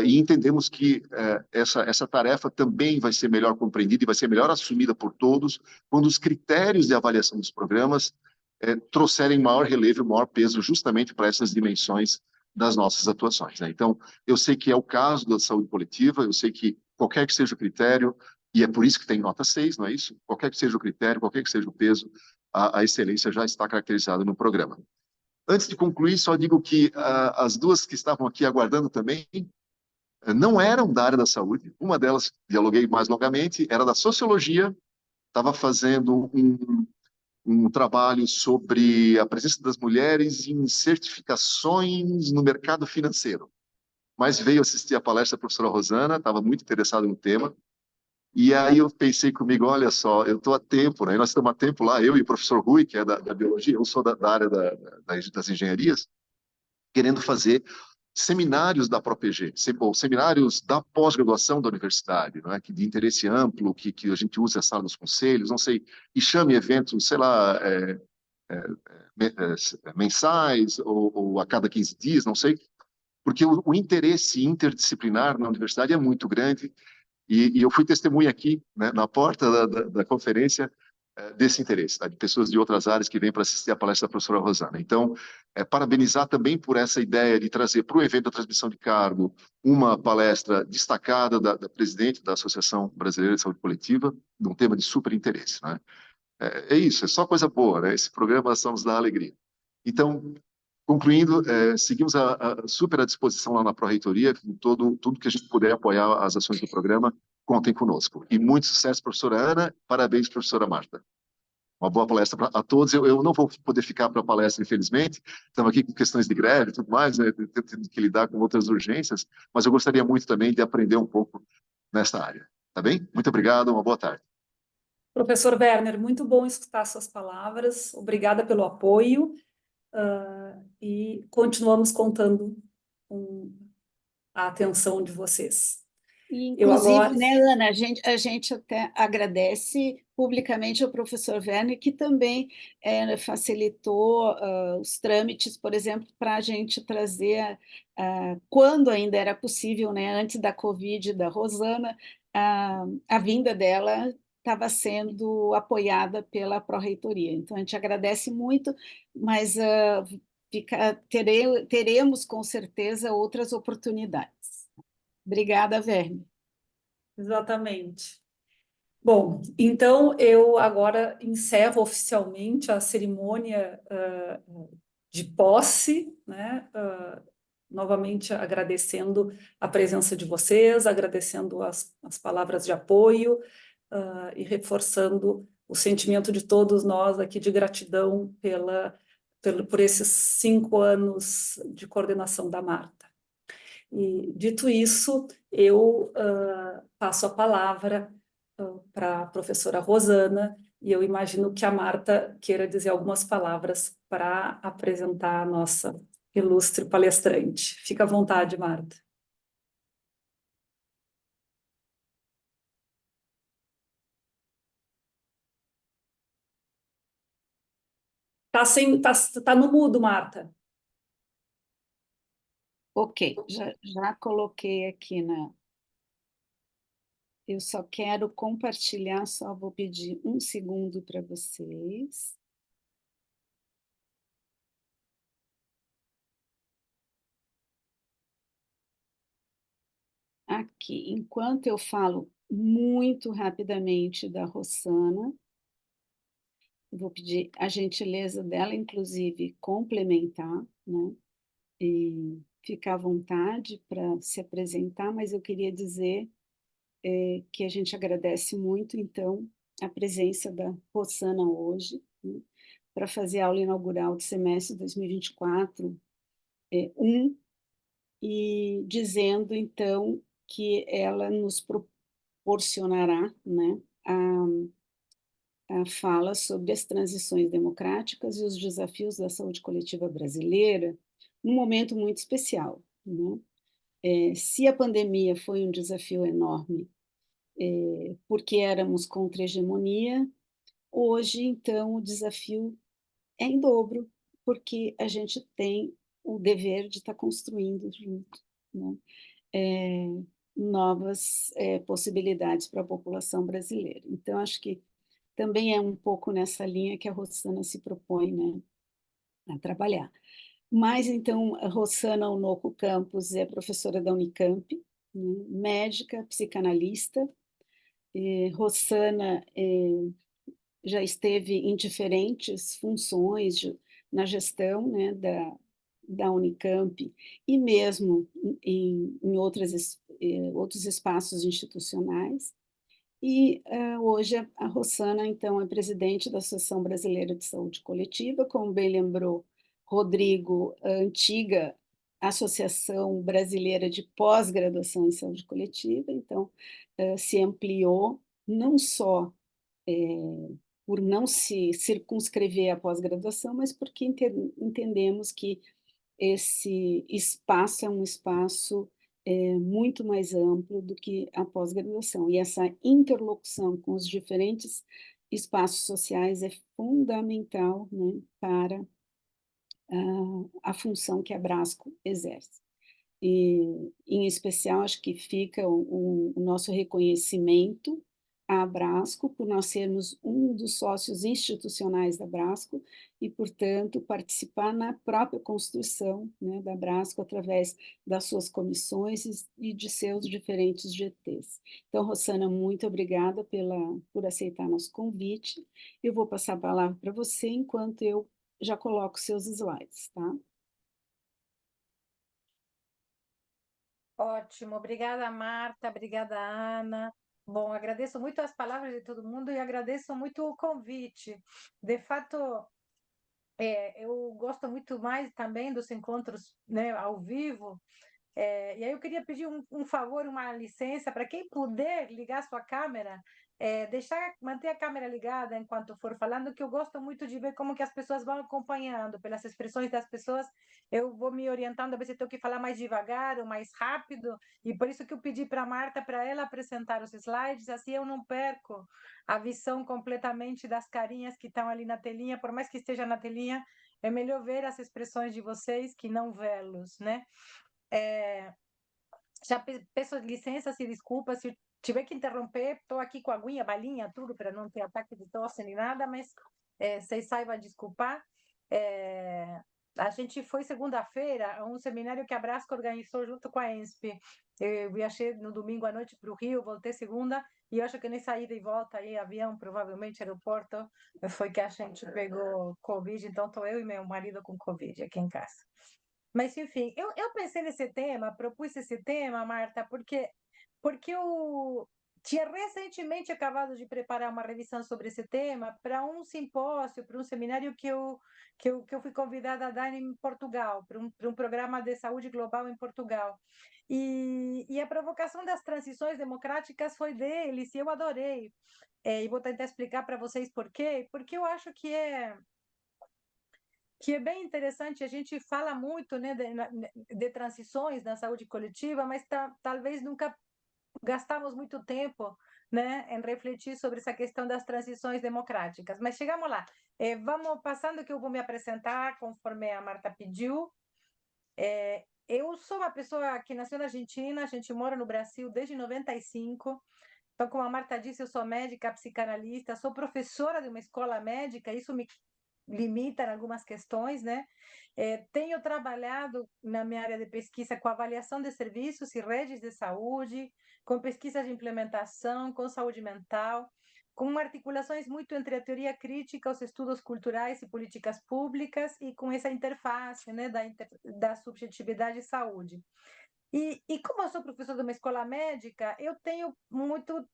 e entendemos que essa tarefa também vai ser melhor compreendida e vai ser melhor assumida por todos quando os critérios de avaliação dos programas trouxerem maior relevo, maior peso justamente para essas dimensões das nossas atuações, né? Então, eu sei que é o caso da saúde coletiva, eu sei que qualquer que seja o critério, e é por isso que tem nota 6, não é isso? Qualquer que seja o critério, qualquer que seja o peso, a excelência já está caracterizada no programa. Antes de concluir, só digo que as duas que estavam aqui aguardando também não eram da área da saúde. Uma delas, dialoguei mais longamente, era da sociologia, estava fazendo um trabalho sobre a presença das mulheres em certificações no mercado financeiro. Mas veio assistir a palestra da professora Rosana, estava muito interessado no tema, e aí eu pensei comigo, olha só, eu estou há tempo, né? Nós estamos há tempo lá, eu e o professor Rui, que é da biologia, eu sou da área das engenharias, querendo fazer seminários da ProPG, ou seminários da pós-graduação da universidade, não é? Que de interesse amplo, que a gente use a sala dos conselhos, não sei, e chame eventos, sei lá, mensais ou a cada 15 dias, não sei, porque o interesse interdisciplinar na universidade é muito grande e eu fui testemunha aqui, né, na porta da conferência, desse interesse, tá? De pessoas de outras áreas que vêm para assistir a palestra da professora Rosana. Então, parabenizar também por essa ideia de trazer para o evento da transmissão de cargo uma palestra destacada da presidente da Associação Brasileira de Saúde Coletiva, de um tema de super interesse, né? É isso, é só coisa boa, né? Esse programa só nos dá alegria. Então, concluindo, seguimos super à disposição lá na Pró-Reitoria, tudo que a gente puder apoiar as ações do programa, contem conosco. E muito sucesso, professora Ana, parabéns, professora Marta. Uma boa palestra a todos. Eu não vou poder ficar para a palestra, infelizmente, estamos aqui com questões de greve e tudo mais, né? Tendo que lidar com outras urgências, mas eu gostaria muito também de aprender um pouco nessa área. Tá bem? Muito obrigado, uma boa tarde. Professor Werner, muito bom escutar suas palavras, obrigada pelo apoio, e continuamos contando com a atenção de vocês. E, Eu inclusive, agora... né, Ana, a gente até agradece publicamente ao professor Werner, que também facilitou os trâmites, por exemplo, para a gente trazer, quando ainda era possível, né, antes da Covid da Rosana, a vinda dela estava sendo apoiada pela Pró-Reitoria. Então, a gente agradece muito, mas teremos, com certeza, outras oportunidades. Obrigada, Werner. Exatamente. Bom, então eu agora encerro oficialmente a cerimônia de posse, né? Novamente agradecendo a presença de vocês, agradecendo as palavras de apoio e reforçando o sentimento de todos nós aqui de gratidão por esses 5 anos de coordenação da Marta. E, dito isso, eu passo a palavra para a professora Rosana, e eu imagino que a Marta queira dizer algumas palavras para apresentar a nossa ilustre palestrante. Fica à vontade, Marta. Tá no mudo, Marta. Ok, já coloquei aqui na... Eu só quero compartilhar, só vou pedir um segundo para vocês. Aqui, enquanto eu falo muito rapidamente da Rossana, vou pedir a gentileza dela, inclusive, complementar, né? E ficar à vontade para se apresentar, mas eu queria dizer que a gente agradece muito, então, a presença da Rossana hoje, né, para fazer a aula inaugural do semestre 2024, e dizendo, então, que ela nos proporcionará, né, a fala sobre as transições democráticas e os desafios da saúde coletiva brasileira, num momento muito especial, né? Se a pandemia foi um desafio enorme, porque éramos contra a hegemonia, hoje, então, o desafio é em dobro, porque a gente tem o dever de estar construindo junto, né? Novas possibilidades para a população brasileira. Então, acho que também é um pouco nessa linha que a Rossana se propõe, né, a trabalhar. Mas, então, a Rossana Onoco Campos é professora da Unicamp, né, médica, psicanalista. Rossana já esteve em diferentes funções na gestão, né, da Unicamp e mesmo em outros espaços institucionais. E hoje a Rossana, então, é presidente da Associação Brasileira de Saúde Coletiva, como bem lembrou Rodrigo, a antiga Associação Brasileira de Pós-Graduação em Saúde Coletiva, então se ampliou não só por não se circunscrever à pós-graduação, mas porque entendemos que esse espaço é um espaço muito mais amplo do que a pós-graduação. E essa interlocução com os diferentes espaços sociais é fundamental, né, para a função que a Brasco exerce. E, em especial, acho que fica o nosso reconhecimento à Brasco, por nós sermos um dos sócios institucionais da Brasco e, portanto, participar na própria construção, né, da Brasco através das suas comissões e de seus diferentes GTs. Então, Rossana, muito obrigada por aceitar nosso convite. Eu vou passar a palavra para você enquanto eu já coloco seus slides, tá? Ótimo, obrigada Marta, obrigada Ana. Bom, agradeço muito as palavras de todo mundo e agradeço muito o convite. De fato, eu gosto muito mais também dos encontros, né, ao vivo. E aí eu queria pedir um favor, uma licença, para quem puder ligar sua câmera, manter a câmera ligada enquanto for falando, que eu gosto muito de ver como que as pessoas vão acompanhando, pelas expressões das pessoas, eu vou me orientando a ver se tenho que falar mais devagar ou mais rápido, e por isso que eu pedi para a Marta, para ela apresentar os slides, assim eu não perco a visão completamente das carinhas que estão ali na telinha, por mais que esteja na telinha, é melhor ver as expressões de vocês que não vê-los, né? Já peço licença e desculpa se tiver que interromper, estou aqui com a aguinha, balinha, tudo, para não ter ataque de tosse nem nada, mas vocês saibam desculpar. A gente foi segunda-feira a um seminário que a Brasco organizou junto com a ENSP. Eu viajei no domingo à noite para o Rio, voltei segunda, e eu acho que nessa ida e volta aí, avião, provavelmente aeroporto, foi que a gente pegou Covid, então estou eu e meu marido com Covid aqui em casa. Mas, enfim, eu pensei nesse tema, propus esse tema, Marta, porque eu tinha recentemente acabado de preparar uma revisão sobre esse tema para um simpósio, para um seminário que eu fui convidada a dar em Portugal, para um programa de saúde global em Portugal. E a provocação das transições democráticas foi deles, e eu adorei. E vou tentar explicar para vocês por quê, porque eu acho que é bem interessante. A gente fala muito, né, de transições na saúde coletiva, mas talvez nunca gastamos muito tempo, né, em refletir sobre essa questão das transições democráticas. Mas chegamos lá. Vamos passando, que eu vou me apresentar conforme a Marta pediu. Eu sou uma pessoa que nasceu na Argentina, a gente mora no Brasil desde 95. Então, como a Marta disse, eu sou médica, psicanalista, sou professora de uma escola médica, isso me limita em algumas questões, né? Tenho trabalhado na minha área de pesquisa com avaliação de serviços e redes de saúde, com pesquisa de implementação, com saúde mental, com articulações muito entre a teoria crítica, os estudos culturais e políticas públicas, e com essa interface, né, da subjetividade e saúde. E como eu sou professora de uma escola médica, eu tenho muito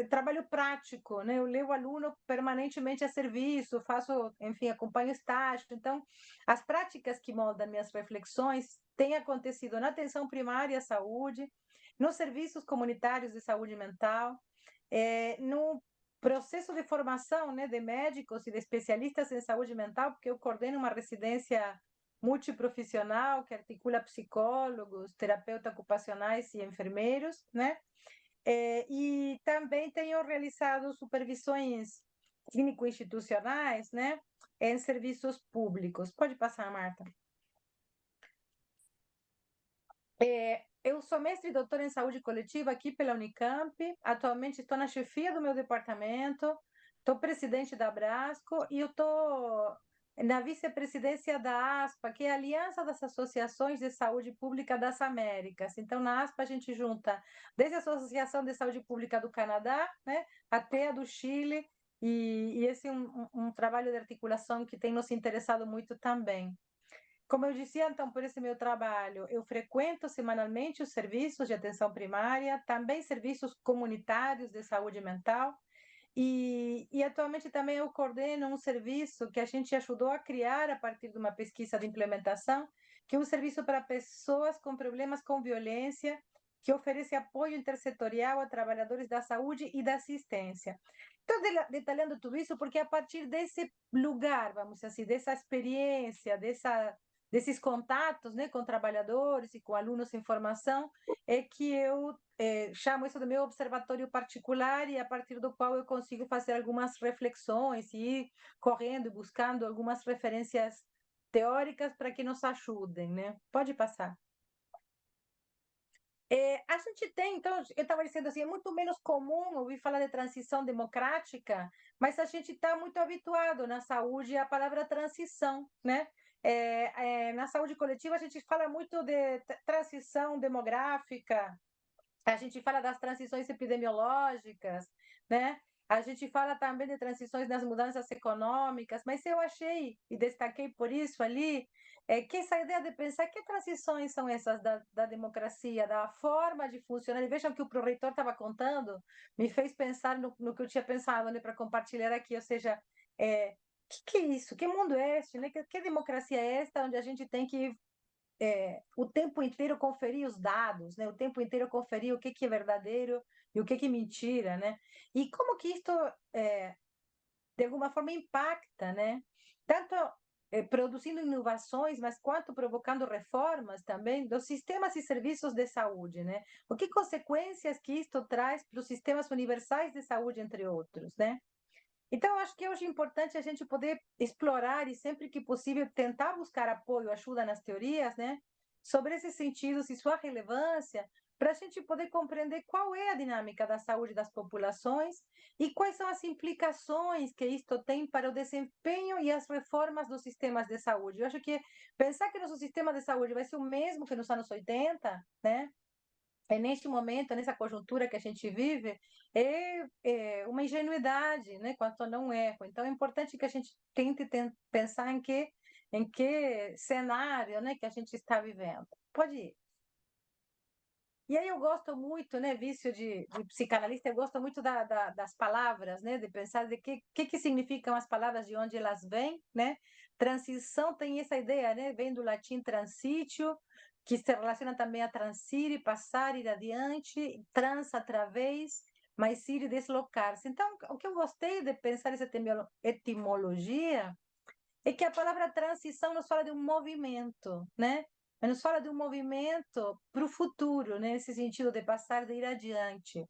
trabalho prático, né? Eu levo aluno permanentemente a serviço, faço, enfim, acompanho estágio. Então, as práticas que moldam minhas reflexões têm acontecido na atenção primária à saúde, nos serviços comunitários de saúde mental, no processo de formação, né, de médicos e de especialistas em saúde mental, porque eu coordeno uma residência multiprofissional que articula psicólogos, terapeutas ocupacionais e enfermeiros, né? E também tenho realizado supervisões clínico-institucionais, né, em serviços públicos. Pode passar, Marta. Eu sou mestre e doutora em saúde coletiva aqui pela Unicamp. Atualmente estou na chefia do meu departamento, estou presidente da Brasco e eu estou na vice-presidência da ASPA, que é a Aliança das Associações de Saúde Pública das Américas. Então, na ASPA, a gente junta desde a Associação de Saúde Pública do Canadá, né, até a do Chile, e esse é um trabalho de articulação que tem nos interessado muito também. Como eu disse, então, por esse meu trabalho, eu frequento semanalmente os serviços de atenção primária, também serviços comunitários de saúde mental, e atualmente também eu coordeno um serviço que a gente ajudou a criar a partir de uma pesquisa de implementação, que é um serviço para pessoas com problemas com violência, que oferece apoio intersetorial a trabalhadores da saúde e da assistência. Estou detalhando tudo isso porque a partir desse lugar, vamos dizer assim, dessa experiência, desses contatos, né, com trabalhadores e com alunos em formação, é que eu chamo isso do meu observatório particular e a partir do qual eu consigo fazer algumas reflexões e ir correndo e buscando algumas referências teóricas para que nos ajudem, né? Pode passar. A gente tem, então, eu estava dizendo assim, é muito menos comum ouvir falar de transição democrática, mas a gente está muito habituado na saúde à palavra transição, né? Na saúde coletiva, a gente fala muito de transição demográfica, a gente fala das transições epidemiológicas, né? A gente fala também de transições nas mudanças econômicas, mas eu achei, e destaquei por isso ali, que essa ideia de pensar que transições são essas da democracia, da forma de funcionar, e vejam que o proreitor estava contando, me fez pensar no que eu tinha pensado, né, para compartilhar aqui, ou seja, que é isso? Que mundo é este? Né? Que democracia é esta onde a gente tem que o tempo inteiro conferir os dados, né? O tempo inteiro conferir o que é verdadeiro e o que é mentira, né? E como que isto, de alguma forma, impacta, né? Tanto produzindo inovações, mas quanto provocando reformas também dos sistemas e serviços de saúde, né? O que consequências que isto traz para os sistemas universais de saúde, entre outros, né? Então, eu acho que hoje é importante a gente poder explorar e, sempre que possível, tentar buscar apoio, ajuda nas teorias, né? Sobre esses sentidos e sua relevância, para a gente poder compreender qual é a dinâmica da saúde das populações e quais são as implicações que isto tem para o desempenho e as reformas dos sistemas de saúde. Eu acho que pensar que nosso sistema de saúde vai ser o mesmo que nos anos 80, né? Neste momento, nessa conjuntura que a gente vive, é uma ingenuidade, né, quanto não erro. Então, é importante que a gente tente pensar em que cenário, né, que a gente está vivendo. Pode ir. E aí eu gosto muito, né, vício de psicanalista, eu gosto muito das palavras, né, de pensar de que significam as palavras, de onde elas vêm, né? Transição tem essa ideia, né, vem do latim transitio, que se relaciona também a transire, passar, ir adiante, trans, através, mas ir e deslocar-se. Então, o que eu gostei de pensar essa etimologia é que a palavra transição nos fala de um movimento, né? Nos fala de um movimento para o futuro, né? Nesse sentido de passar, de ir adiante.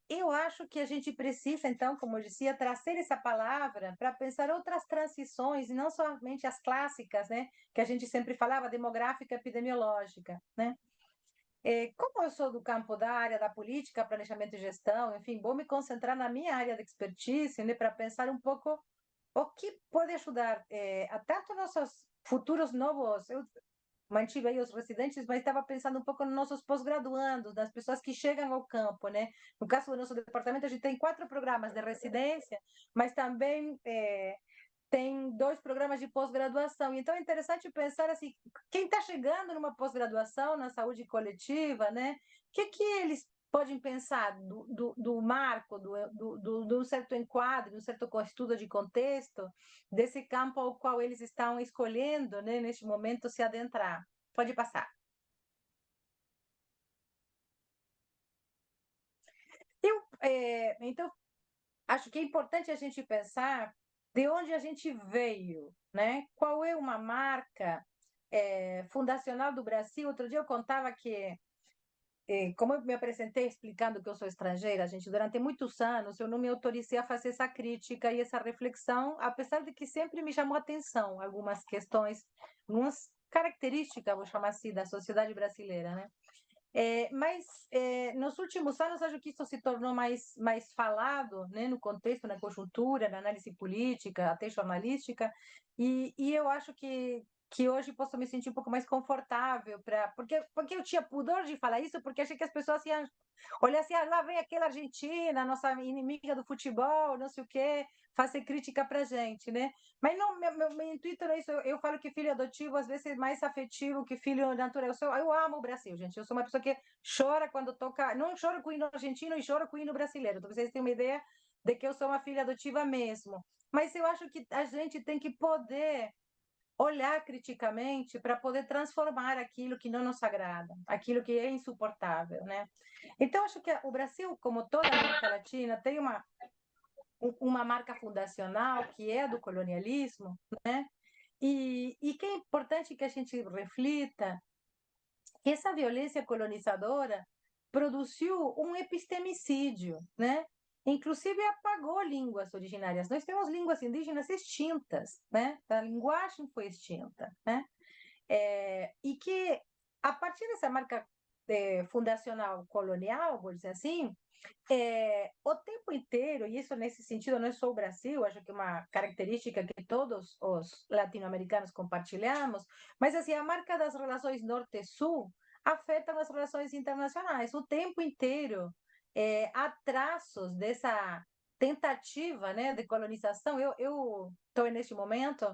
Eu acho que a gente precisa, então, como eu dizia, trazer essa palavra para pensar outras transições, e não somente as clássicas, né? Que a gente sempre falava, demográfica, epidemiológica, né? Como eu sou do campo da área da política, planejamento e gestão, enfim, vou me concentrar na minha área de expertise, né? Para pensar um pouco o que pode ajudar a tanto nossos futuros novos. Eu mantive aí os residentes, mas estava pensando um pouco nos nossos pós-graduandos, das pessoas que chegam ao campo, né? No caso do nosso departamento, a gente tem 4 programas de residência, mas também tem 2 programas de pós-graduação. Então, é interessante pensar assim, quem está chegando numa pós-graduação na saúde coletiva, né? O que eles podem pensar do marco, de um certo enquadro, de um certo estudo de contexto, desse campo ao qual eles estão escolhendo, né, neste momento, se adentrar. Pode passar. Então, acho que é importante a gente pensar de onde a gente veio, né? Qual é uma marca fundacional do Brasil? Outro dia eu contava que, como eu me apresentei explicando que eu sou estrangeira, gente, durante muitos anos eu não me autorizei a fazer essa crítica e essa reflexão, apesar de que sempre me chamou a atenção algumas questões, algumas características, vou chamar assim, da sociedade brasileira, né? Mas nos últimos anos acho que isso se tornou mais falado, né, no contexto, na conjuntura, na análise política, até jornalística, e eu acho que que hoje posso me sentir um pouco mais confortável porque eu tinha pudor de falar isso, porque achei que as pessoas iam olhar assim, lá vem aquela Argentina, nossa inimiga do futebol, não sei o quê, fazer crítica pra gente, né? Mas não, meu intuito não é isso. Eu falo que filho adotivo às vezes é mais afetivo que filho natural. Eu amo o Brasil, gente. Eu sou uma pessoa que chora quando toca, não choro com o hino argentino e choro com o hino brasileiro. Então vocês têm uma ideia de que eu sou uma filha adotiva mesmo. Mas eu acho que a gente tem que poder olhar criticamente para poder transformar aquilo que não nos agrada, aquilo que é insuportável, né? Então, acho que o Brasil, como toda a América Latina, tem uma marca fundacional que é a do colonialismo, né? E que é importante que a gente reflita que essa violência colonizadora produziu um epistemicídio, né? Inclusive apagou línguas originárias. Nós temos línguas indígenas extintas, né? A linguagem foi extinta, né? E que a partir dessa marca fundacional colonial, vou dizer assim, o tempo inteiro, e isso nesse sentido não é só o Brasil, acho que é uma característica que todos os latino-americanos compartilhamos, mas assim, a marca das relações norte-sul afetam as relações internacionais. O tempo inteiro há traços dessa tentativa, né, de colonização. Eu estou neste momento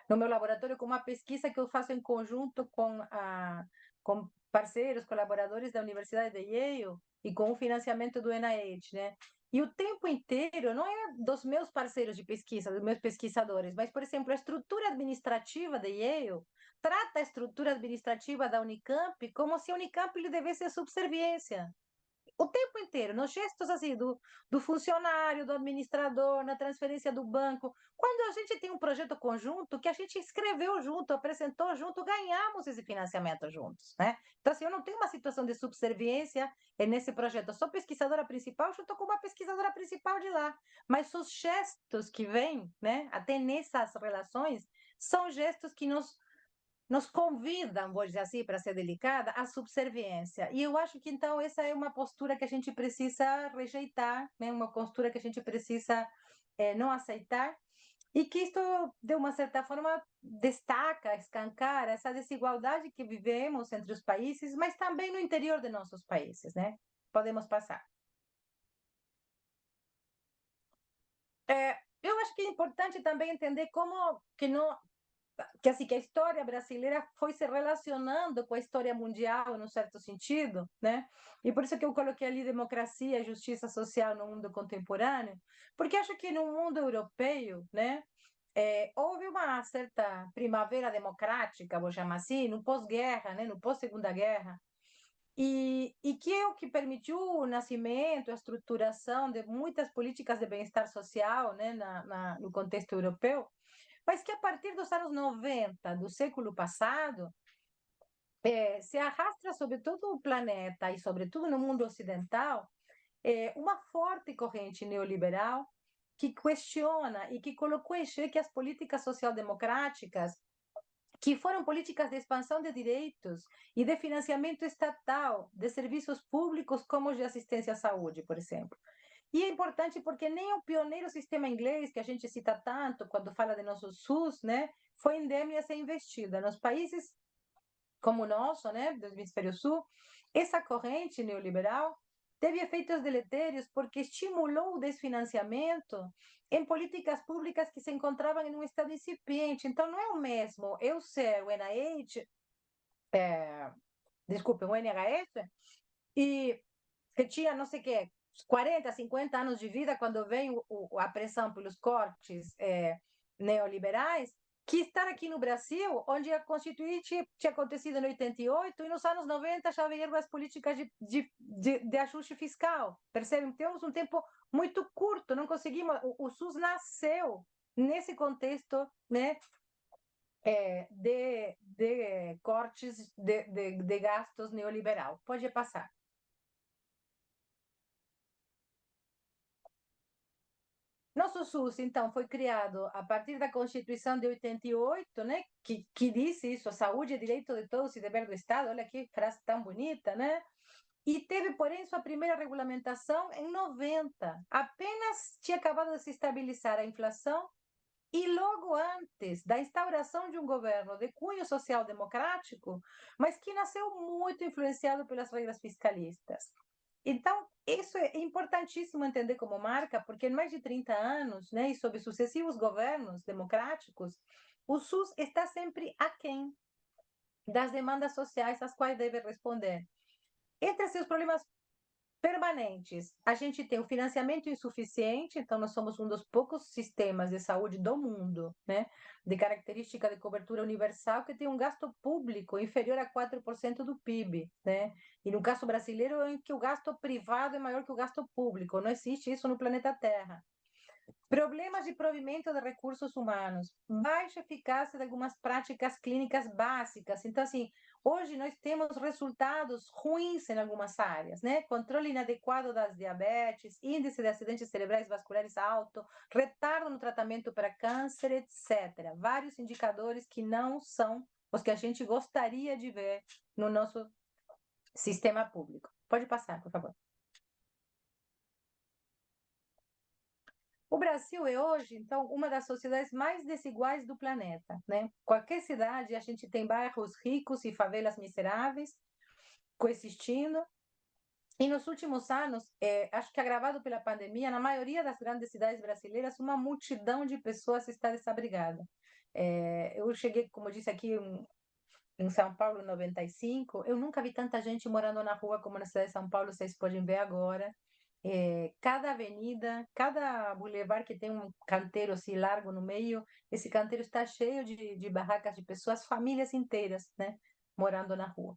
no meu laboratório com uma pesquisa que eu faço em conjunto com parceiros, colaboradores da Universidade de Yale e com o financiamento do NIH, né? E o tempo inteiro, não é dos meus parceiros de pesquisa, dos meus pesquisadores, mas, por exemplo, a estrutura administrativa de Yale trata a estrutura administrativa da Unicamp como se a Unicamp lhe devesse subserviência. O tempo inteiro, nos gestos assim do funcionário, do administrador, na transferência do banco. Quando a gente tem um projeto conjunto que a gente escreveu junto, apresentou junto, ganhamos esse financiamento juntos, né? Então, assim, eu não tenho uma situação de subserviência nesse projeto. Eu sou pesquisadora principal, junto com uma pesquisadora principal de lá. Mas os gestos que vêm, né, até nessas relações, são gestos que nos convidam, vou dizer assim, para ser delicada, à subserviência. E eu acho que, então, essa é uma postura que a gente precisa rejeitar, né? Uma postura que a gente precisa não aceitar, e que isto, de uma certa forma, destaca, escancara essa desigualdade que vivemos entre os países, mas também no interior de nossos países, né? Podemos passar. Eu acho que é importante também entender como que não que assim que a história brasileira foi se relacionando com a história mundial, num certo sentido, né? E por isso que eu coloquei ali democracia e justiça social no mundo contemporâneo, porque acho que no mundo europeu, né, houve uma certa primavera democrática, vou chamar assim, no pós-guerra, né, no pós-segunda guerra, e que é o que permitiu o nascimento, a estruturação de muitas políticas de bem-estar social, né, no contexto europeu, mas que a partir dos anos 90 do século passado, se arrasta sobre todo o planeta e sobretudo no mundo ocidental, uma forte corrente neoliberal que questiona e que colocou em xeque as políticas social-democráticas, que foram políticas de expansão de direitos e de financiamento estatal de serviços públicos como os de assistência à saúde, por exemplo. E é importante porque nem o pioneiro sistema inglês, que a gente cita tanto quando fala de nosso SUS, né, foi endêmica a ser investida. Nos países como o nosso, né, do hemisfério sul, essa corrente neoliberal teve efeitos deletérios porque estimulou o desfinanciamento em políticas públicas que se encontravam em um estado incipiente. Então, não é o mesmo eu ser o NIH, desculpe, o NHS, e que tinha, não sei o quê, 40, 50 anos de vida, quando vem a pressão pelos cortes neoliberais, que estar aqui no Brasil, onde a Constituinte tinha acontecido em 88 e nos anos 90 já vieram as políticas de ajuste fiscal, percebem? Temos um tempo muito curto, não conseguimos, o SUS nasceu nesse contexto, né, de cortes de gastos neoliberal. Pode passar. Nosso SUS, então, foi criado a partir da Constituição de 88, né, que disse isso, a saúde é direito de todos e dever do Estado, olha que frase tão bonita, né? E teve, porém, sua primeira regulamentação em 90. Apenas tinha acabado de se estabilizar a inflação e logo antes da instauração de um governo de cunho social-democrático, mas que nasceu muito influenciado pelas regras fiscalistas. Então, isso é importantíssimo entender como marca, porque em mais de 30 anos, né, e sob sucessivos governos democráticos, o SUS está sempre aquém das demandas sociais às quais deve responder. Entre seus problemas permanentes, a gente tem o financiamento insuficiente, então nós somos um dos poucos sistemas de saúde do mundo, né, de característica de cobertura universal, que tem um gasto público inferior a 4% do PIB, né, e no caso brasileiro, em que o gasto privado é maior que o gasto público, não existe isso no planeta Terra. Problemas de provimento de recursos humanos, baixa eficácia de algumas práticas clínicas básicas. Então, assim, hoje nós temos resultados ruins em algumas áreas, né? Controle inadequado das diabetes, índice de acidentes cerebrais vasculares alto, retardo no tratamento para câncer, etc. Vários indicadores que não são os que a gente gostaria de ver no nosso sistema público. Pode passar, por favor. O Brasil é hoje, então, uma das sociedades mais desiguais do planeta, né? Qualquer cidade, a gente tem bairros ricos e favelas miseráveis coexistindo. E nos últimos anos, acho que agravado pela pandemia, na maioria das grandes cidades brasileiras, uma multidão de pessoas está desabrigada. Eu cheguei, como eu disse aqui, em São Paulo, em 95, eu nunca vi tanta gente morando na rua como na cidade de São Paulo, vocês podem ver agora. Cada avenida, cada bulevar que tem um canteiro assim largo no meio, esse canteiro está cheio de barracas de pessoas, famílias inteiras, né, morando na rua.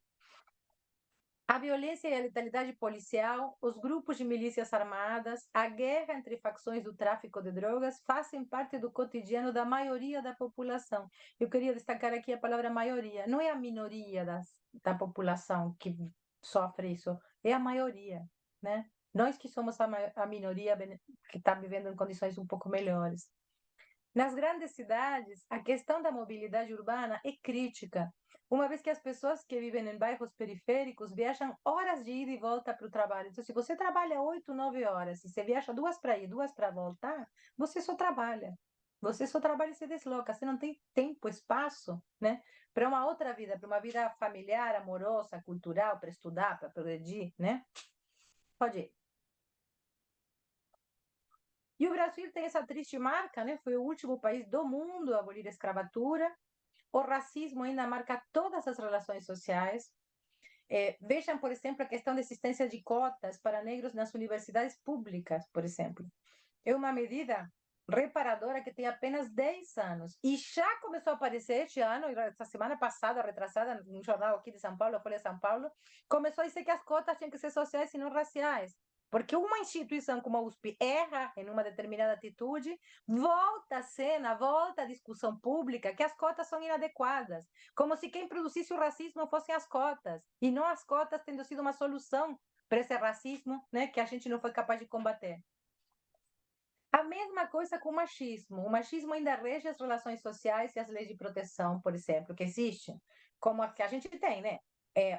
A violência e a letalidade policial, os grupos de milícias armadas, a guerra entre facções do tráfico de drogas fazem parte do cotidiano da maioria da população. Eu queria destacar aqui a palavra maioria. Não é a minoria da população que sofre isso, é a maioria, né? Nós que somos a minoria que está vivendo em condições um pouco melhores. Nas grandes cidades, a questão da mobilidade urbana é crítica, uma vez que as pessoas que vivem em bairros periféricos viajam horas de ida e volta para o trabalho. Então, se você trabalha 8, 9 horas e você viaja 2 para ir, 2 para voltar, você só trabalha. Você só trabalha e se desloca. Você não tem tempo, espaço, né, para uma outra vida, para uma vida familiar, amorosa, cultural, para estudar, para progredir, né? Pode ir. E o Brasil tem essa triste marca, né? Foi o último país do mundo a abolir a escravatura. O racismo ainda marca todas as relações sociais. Vejam, por exemplo, a questão da existência de cotas para negros nas universidades públicas, por exemplo. É uma medida reparadora que tem apenas 10 anos. E já começou a aparecer este ano, essa semana passada, retrasada, no jornal aqui de São Paulo, Folha de São Paulo, começou a dizer que as cotas tinham que ser sociais e não raciais. Porque uma instituição como a USP erra em uma determinada atitude, volta à cena, volta à discussão pública que as cotas são inadequadas, como se quem produzisse o racismo fossem as cotas, e não as cotas tendo sido uma solução para esse racismo, né, que a gente não foi capaz de combater. A mesma coisa com o machismo. O machismo ainda rege as relações sociais e as leis de proteção, por exemplo, que existem, como a que a gente tem, né?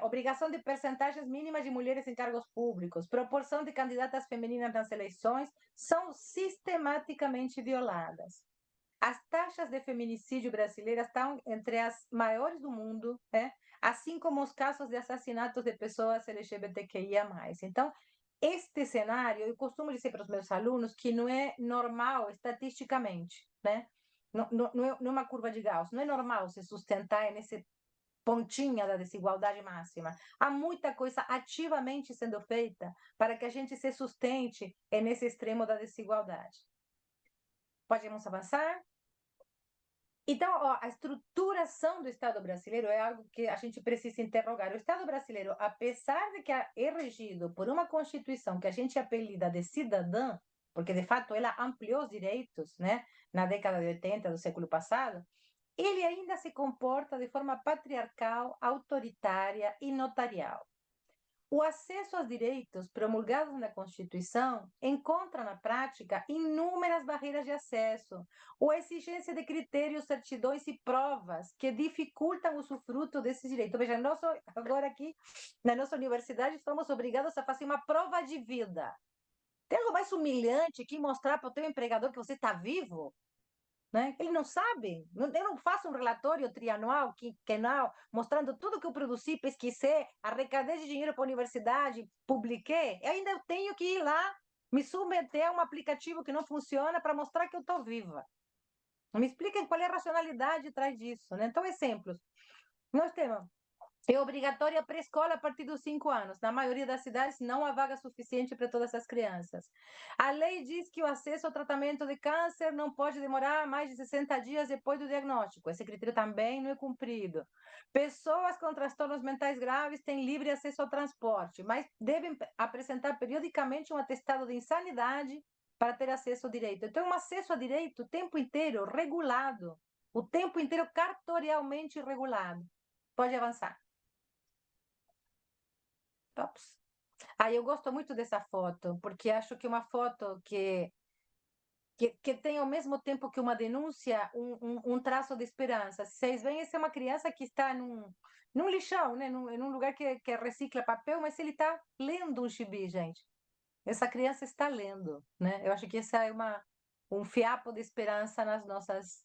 Obrigação de percentagens mínimas de mulheres em cargos públicos, proporção de candidatas femininas nas eleições, são sistematicamente violadas. As taxas de feminicídio brasileiras estão entre as maiores do mundo, né? Assim como os casos de assassinatos de pessoas LGBTQIA+. Então, este cenário, eu costumo dizer para os meus alunos que não é normal estatisticamente, né? Não é uma curva de Gauss, não é normal se sustentar nesse pontinha da desigualdade máxima. Há muita coisa ativamente sendo feita para que a gente se sustente nesse extremo da desigualdade. Podemos avançar? Então, a estruturação do Estado brasileiro é algo que a gente precisa interrogar. O Estado brasileiro, apesar de que é regido por uma Constituição que a gente apelida de cidadã, porque de fato ela ampliou os direitos, né, na década de 80 do século passado, ele ainda se comporta de forma patriarcal, autoritária e notarial. O acesso aos direitos promulgados na Constituição encontra na prática inúmeras barreiras de acesso, ou a exigência de critérios, certidões e provas que dificultam o usufruto desses direitos. Veja, agora aqui na nossa universidade estamos obrigados a fazer uma prova de vida. Tem algo mais humilhante que mostrar para o teu empregador que você está vivo? né? Ele não sabe. Eu não faço um relatório trianual, quinquenal, mostrando tudo que eu produzi, pesquisei, arrecadei de dinheiro para a universidade, publiquei. Eu ainda tenho que ir lá me submeter a um aplicativo que não funciona para mostrar que eu estou viva. Me expliquem qual é a racionalidade atrás disso, né? Então, exemplos. Nós temos é obrigatória a pré-escola a partir dos 5 anos. Na maioria das cidades, não há vaga suficiente para todas as crianças. A lei diz que o acesso ao tratamento de câncer não pode demorar mais de 60 dias depois do diagnóstico. Esse critério também não é cumprido. Pessoas com transtornos mentais graves têm livre acesso ao transporte, mas devem apresentar periodicamente um atestado de insanidade para ter acesso ao direito. Então, um acesso a direito o tempo inteiro regulado, o tempo inteiro cartorialmente regulado. Pode avançar. Ops. Eu gosto muito dessa foto, porque acho que é uma foto que tem ao mesmo tempo que uma denúncia, um traço de esperança. Vocês veem, essa é uma criança que está num lixão, né? Num lugar que recicla papel, mas ele está lendo um gibi, gente. Essa criança está lendo, né? Eu acho que essa é um fiapo de esperança nas nossas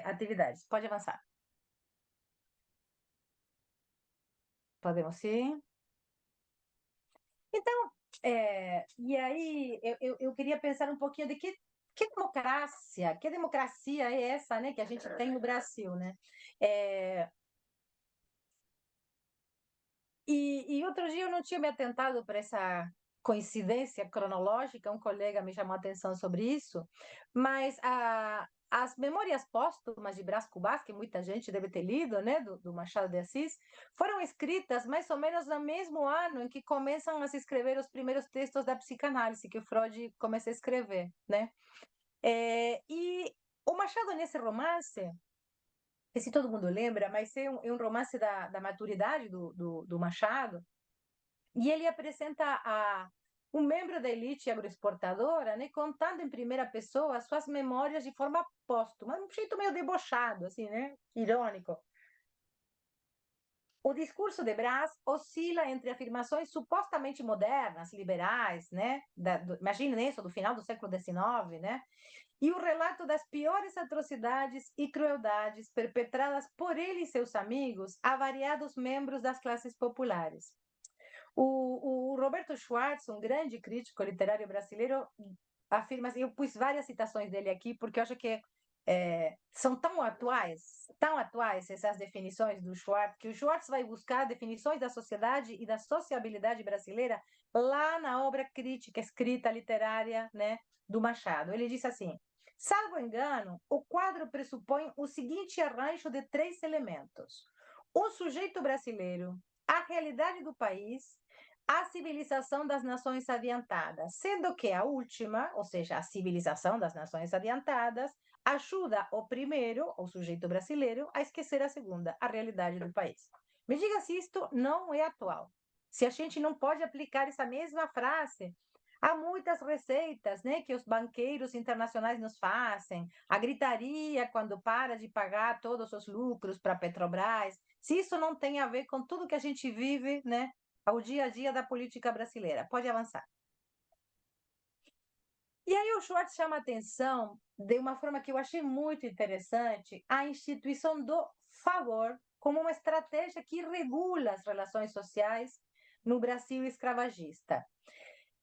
atividades. Pode avançar. Podemos sim. Então, e aí eu queria pensar um pouquinho de que democracia é essa, né, que a gente tem no Brasil, né? E outro dia eu não tinha me atentado para essa coincidência cronológica, um colega me chamou a atenção sobre isso, mas as memórias póstumas de Brás Cubas, que muita gente deve ter lido, né, do Machado de Assis, foram escritas mais ou menos no mesmo ano em que começam a se escrever os primeiros textos da psicanálise, que o Freud começa a escrever, né? E o Machado, nesse romance, não sei se todo mundo lembra, mas é um romance da maturidade do Machado, e ele apresenta um membro da elite agroexportadora, né, contando em primeira pessoa suas memórias de forma póstuma, de um jeito meio debochado, assim, né, irônico. O discurso de Brás oscila entre afirmações supostamente modernas, liberais, né, imagina isso, do final do século XIX, né, e o relato das piores atrocidades e crueldades perpetradas por ele e seus amigos a variados membros das classes populares. O Roberto Schwartz, um grande crítico literário brasileiro, afirma assim, eu pus várias citações dele aqui, porque eu acho que são tão atuais essas definições do Schwartz, que o Schwartz vai buscar definições da sociedade e da sociabilidade brasileira lá na obra crítica, escrita, literária, né, do Machado. Ele diz assim: salvo engano, o quadro pressupõe o seguinte arranjo de 3 elementos: o sujeito brasileiro, a realidade do país, a civilização das nações adiantadas, sendo que a última, ou seja, a civilização das nações adiantadas, ajuda o primeiro, o sujeito brasileiro, a esquecer a segunda, a realidade do país. Me diga se isto não é atual. Se a gente não pode aplicar essa mesma frase há muitas receitas, né, que os banqueiros internacionais nos fazem, a gritaria quando para de pagar todos os lucros para a Petrobras, se isso não tem a ver com tudo que a gente vive, né, ao dia a dia da política brasileira. Pode avançar. E aí o Schwartz chama a atenção de uma forma que eu achei muito interessante, a instituição do favor como uma estratégia que regula as relações sociais no Brasil escravagista.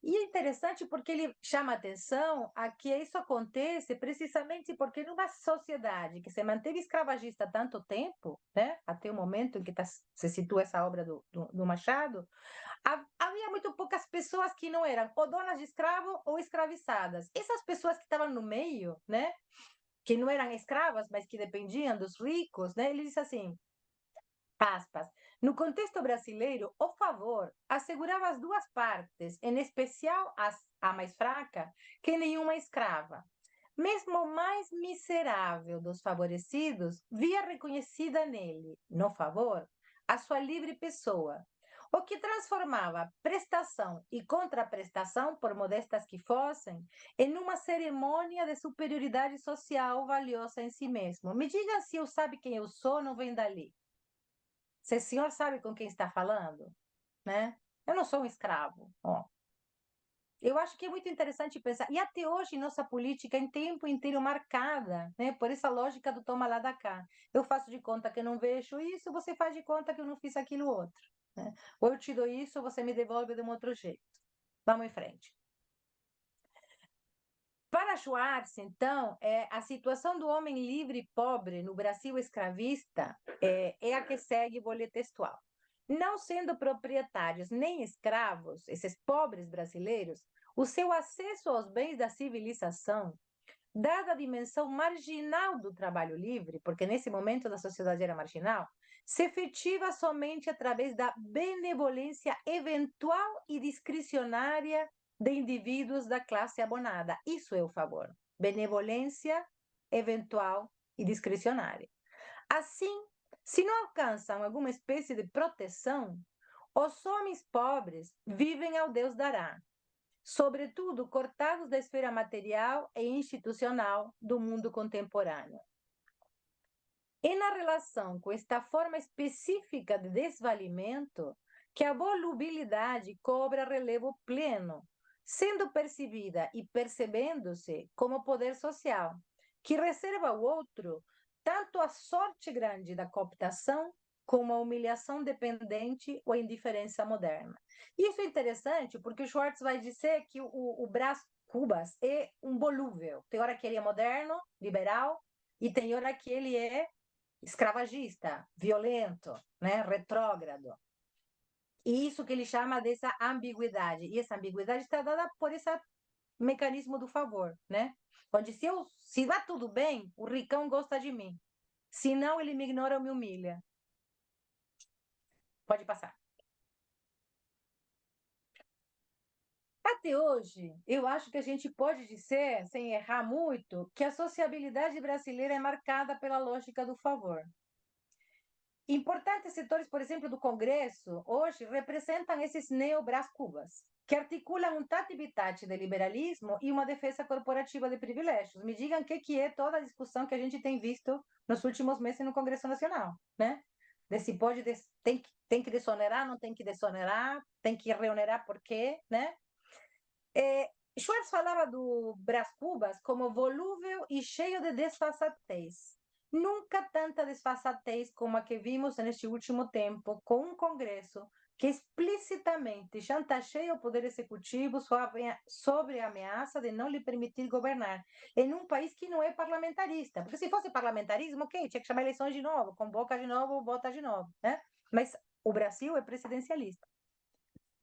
E é interessante porque ele chama a atenção a que isso acontece precisamente porque numa sociedade que se manteve escravagista há tanto tempo, né, até o momento em que se situa essa obra do Machado, havia muito poucas pessoas que não eram ou donas de escravo ou escravizadas. Essas pessoas que estavam no meio, né, que não eram escravas, mas que dependiam dos ricos, né, ele diz assim, aspas, no contexto brasileiro, o favor assegurava as duas partes, em especial a mais fraca, que nenhuma escrava. Mesmo o mais miserável dos favorecidos via reconhecida nele, no favor, a sua livre pessoa, o que transformava prestação e contraprestação, por modestas que fossem, em uma cerimônia de superioridade social valiosa em si mesmo. Me diga se eu sabe quem eu sou, não vem dali. Se o senhor sabe com quem está falando, né? Eu não sou um escravo. Ó. Eu acho que é muito interessante pensar. E até hoje, nossa política é em tempo inteiro marcada, né, por essa lógica do toma lá da cá. Eu faço de conta que eu não vejo isso, você faz de conta que eu não fiz aquilo outro. Né? Ou eu te dou isso, você me devolve de um outro jeito. Vamos em frente. Para Schwartz, então, a situação do homem livre e pobre no Brasil escravista é a que segue o bolha textual. Não sendo proprietários nem escravos, esses pobres brasileiros, o seu acesso aos bens da civilização, dada a dimensão marginal do trabalho livre, porque nesse momento a sociedade era marginal, se efetiva somente através da benevolência eventual e discricionária de indivíduos da classe abonada. Isso é o favor. Benevolência eventual e discricionária. Assim, se não alcançam alguma espécie de proteção, os homens pobres vivem ao Deus dará, sobretudo cortados da esfera material e institucional do mundo contemporâneo. É na relação com esta forma específica de desvalimento que a volubilidade cobra relevo pleno, sendo percebida e percebendo-se como poder social, que reserva ao outro tanto a sorte grande da cooptação como a humilhação dependente ou a indiferença moderna. Isso é interessante porque o Schwartz vai dizer que o Brás Cubas é um volúvel. Tem hora que ele é moderno, liberal, e tem hora que ele é escravagista, violento, né, retrógrado. E isso que ele chama dessa ambiguidade. E essa ambiguidade está dada por esse mecanismo do favor, né? Onde se vai tudo bem, o ricão gosta de mim. Se não, ele me ignora ou me humilha. Pode passar. Até hoje, eu acho que a gente pode dizer, sem errar muito, que a sociabilidade brasileira é marcada pela lógica do favor. Importantes setores, por exemplo, do Congresso, hoje, representam esses neo-Brás Cubas, que articulam um tati-bitate de liberalismo e uma defesa corporativa de privilégios. Me digam o que é toda a discussão que a gente tem visto nos últimos meses no Congresso Nacional, né? De se pode, tem que desonerar, não tem que desonerar, tem que reonerar por quê, né? Schwartz falava do Brás Cubas como volúvel e cheio de desfaçatez. Nunca tanta desfaçatez como a que vimos neste último tempo, com um Congresso que explicitamente chantageia o Poder Executivo sobre a ameaça de não lhe permitir governar, em um país que não é parlamentarista. Porque se fosse parlamentarismo, ok, tinha que chamar eleições de novo, convoca de novo, vota de novo. Né? Mas o Brasil é presidencialista.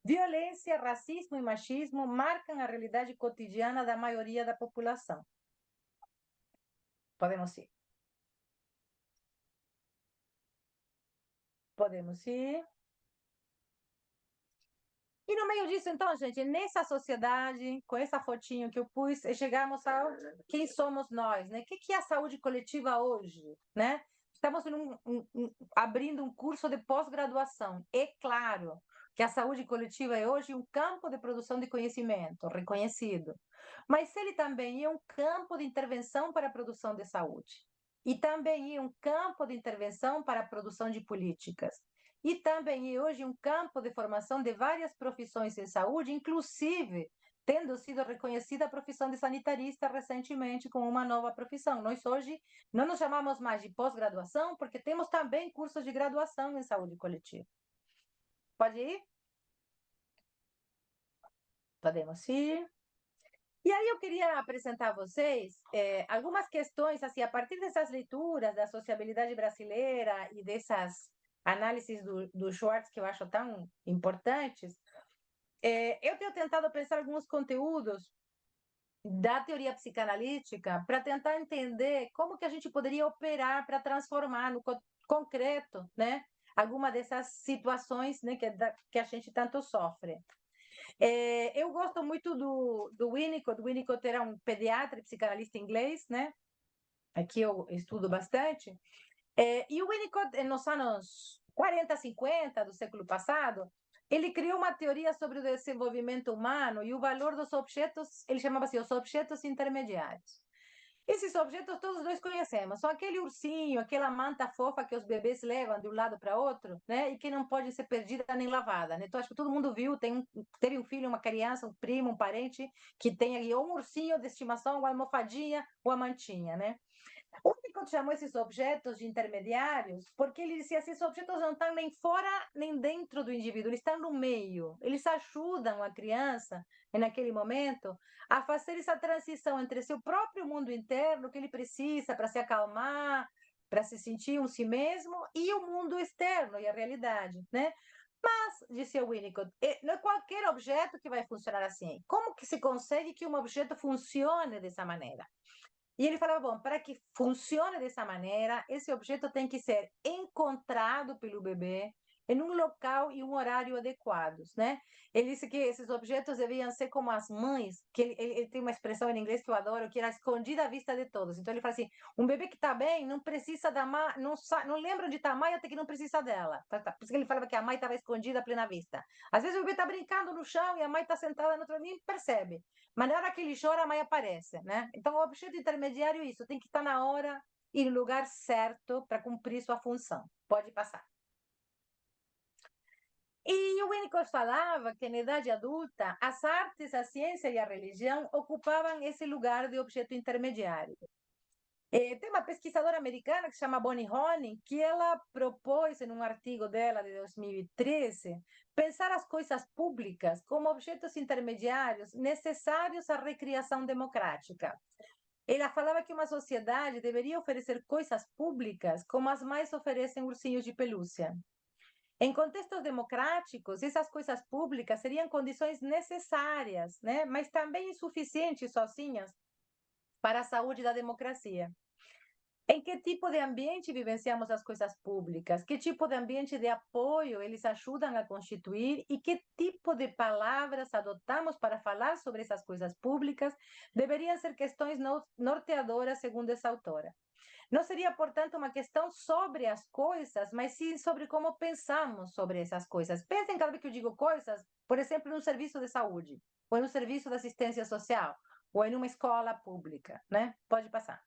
Violência, racismo e machismo marcam a realidade cotidiana da maioria da população. Podemos ir. Podemos ir. E no meio disso, então, gente, nessa sociedade, com essa fotinho que eu pus, chegamos a quem somos nós, né? O que é a saúde coletiva hoje, né? Estamos abrindo um curso de pós-graduação. É claro que a saúde coletiva é hoje um campo de produção de conhecimento, reconhecido. Mas ele também é um campo de intervenção para a produção de saúde. E também é um campo de intervenção para a produção de políticas. E também é hoje um campo de formação de várias profissões em saúde, inclusive tendo sido reconhecida a profissão de sanitarista recentemente como uma nova profissão. Nós hoje não nos chamamos mais de pós-graduação, porque temos também cursos de graduação em saúde coletiva. Pode ir? Podemos ir. E aí eu queria apresentar a vocês algumas questões, assim, a partir dessas leituras da sociabilidade brasileira e dessas análises do Schwartz, que eu acho tão importantes, eu tenho tentado pensar alguns conteúdos da teoria psicanalítica para tentar entender como que a gente poderia operar para transformar no concreto, né, alguma dessas situações, né, que a gente tanto sofre. Eu gosto muito do Winnicott. Winnicott era um pediatra e psicanalista inglês, né? Aqui eu estudo bastante. E o Winnicott, nos anos 40, 50 do século passado, ele criou uma teoria sobre o desenvolvimento humano e o valor dos objetos, ele chamava assim, os objetos intermediários. Esses objetos todos nós conhecemos, são aquele ursinho, aquela manta fofa que os bebês levam de um lado para outro, né? E que não pode ser perdida nem lavada, né? Então, acho que todo mundo viu, teve um filho, uma criança, um primo, um parente, que tem ali ou um ursinho de estimação, uma almofadinha ou a mantinha, né? O Winnicott chamou esses objetos de intermediários porque ele dizia que esses objetos não estão nem fora nem dentro do indivíduo, eles estão no meio. Eles ajudam a criança, naquele momento, a fazer essa transição entre seu próprio mundo interno, que ele precisa para se acalmar, para se sentir um si mesmo, e o mundo externo e a realidade, né? Mas, disse o Winnicott, não é qualquer objeto que vai funcionar assim. Como que se consegue que um objeto funcione dessa maneira? E ele falava, bom, para que funcione dessa maneira, esse objeto tem que ser encontrado pelo bebê em um local e um horário adequados, né? Ele disse que esses objetos deviam ser como as mães, que ele tem uma expressão em inglês que eu adoro, que era escondida à vista de todos. Então ele fala assim, um bebê que está bem não precisa da mãe, não lembra onde está a mãe até que não precisa dela. Por isso que ele falava que a mãe estava escondida à plena vista. Às vezes o bebê está brincando no chão e a mãe está sentada no outro, nem percebe. Mas na hora que ele chora, a mãe aparece, né? Então, o objeto intermediário é isso, tem que estar na hora e no lugar certo para cumprir sua função. Pode passar. E o Winnicott falava que na idade adulta, as artes, a ciência e a religião ocupavam esse lugar de objeto intermediário. Tem uma pesquisadora americana que se chama Bonnie Honig, que ela propôs, em um artigo dela de 2013, pensar as coisas públicas como objetos intermediários necessários à recriação democrática. Ela falava que uma sociedade deveria oferecer coisas públicas como as mães oferecem ursinhos de pelúcia. Em contextos democráticos, essas coisas públicas seriam condições necessárias, né? Mas também insuficientes sozinhas para a saúde da democracia. Em que tipo de ambiente vivenciamos as coisas públicas? Que tipo de ambiente de apoio eles ajudam a constituir? E que tipo de palavras adotamos para falar sobre essas coisas públicas? Deveriam ser questões norteadoras, segundo essa autora. Não seria, portanto, uma questão sobre as coisas, mas sim sobre como pensamos sobre essas coisas. Pensem cada vez que eu digo coisas, por exemplo, no serviço de saúde, ou no serviço de assistência social, ou em uma escola pública, né? Pode passar.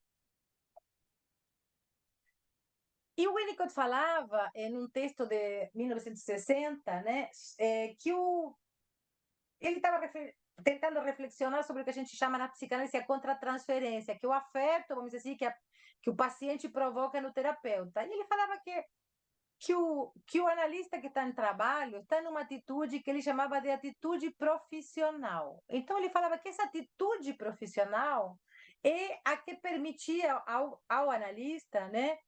E o Winnicott falava, em um texto de 1960, né, que ele estava tentando reflexionar sobre o que a gente chama na psicanálise a contratransferência, que é o afeto, vamos dizer assim, que o paciente provoca no terapeuta. E ele falava que o analista que está em trabalho está numa atitude que ele chamava de atitude profissional. Então, ele falava que essa atitude profissional é a que permitia ao analista, né,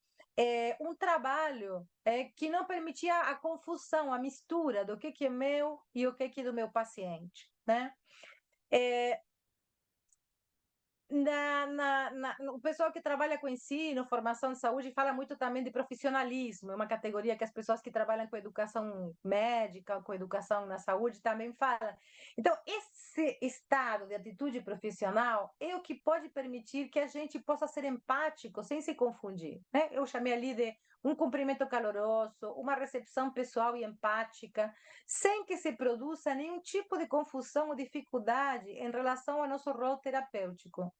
um trabalho que não permitia a confusão, a mistura do que é meu e o que é do meu paciente, né? O pessoal que trabalha com ensino, formação de saúde, fala muito também de profissionalismo, é uma categoria que as pessoas que trabalham com educação médica, com educação na saúde, também falam. Então, esse estado de atitude profissional é o que pode permitir que a gente possa ser empático sem se confundir, né? Eu chamei ali de um cumprimento caloroso, uma recepção pessoal e empática, sem que se produza nenhum tipo de confusão ou dificuldade em relação ao nosso rol terapêutico.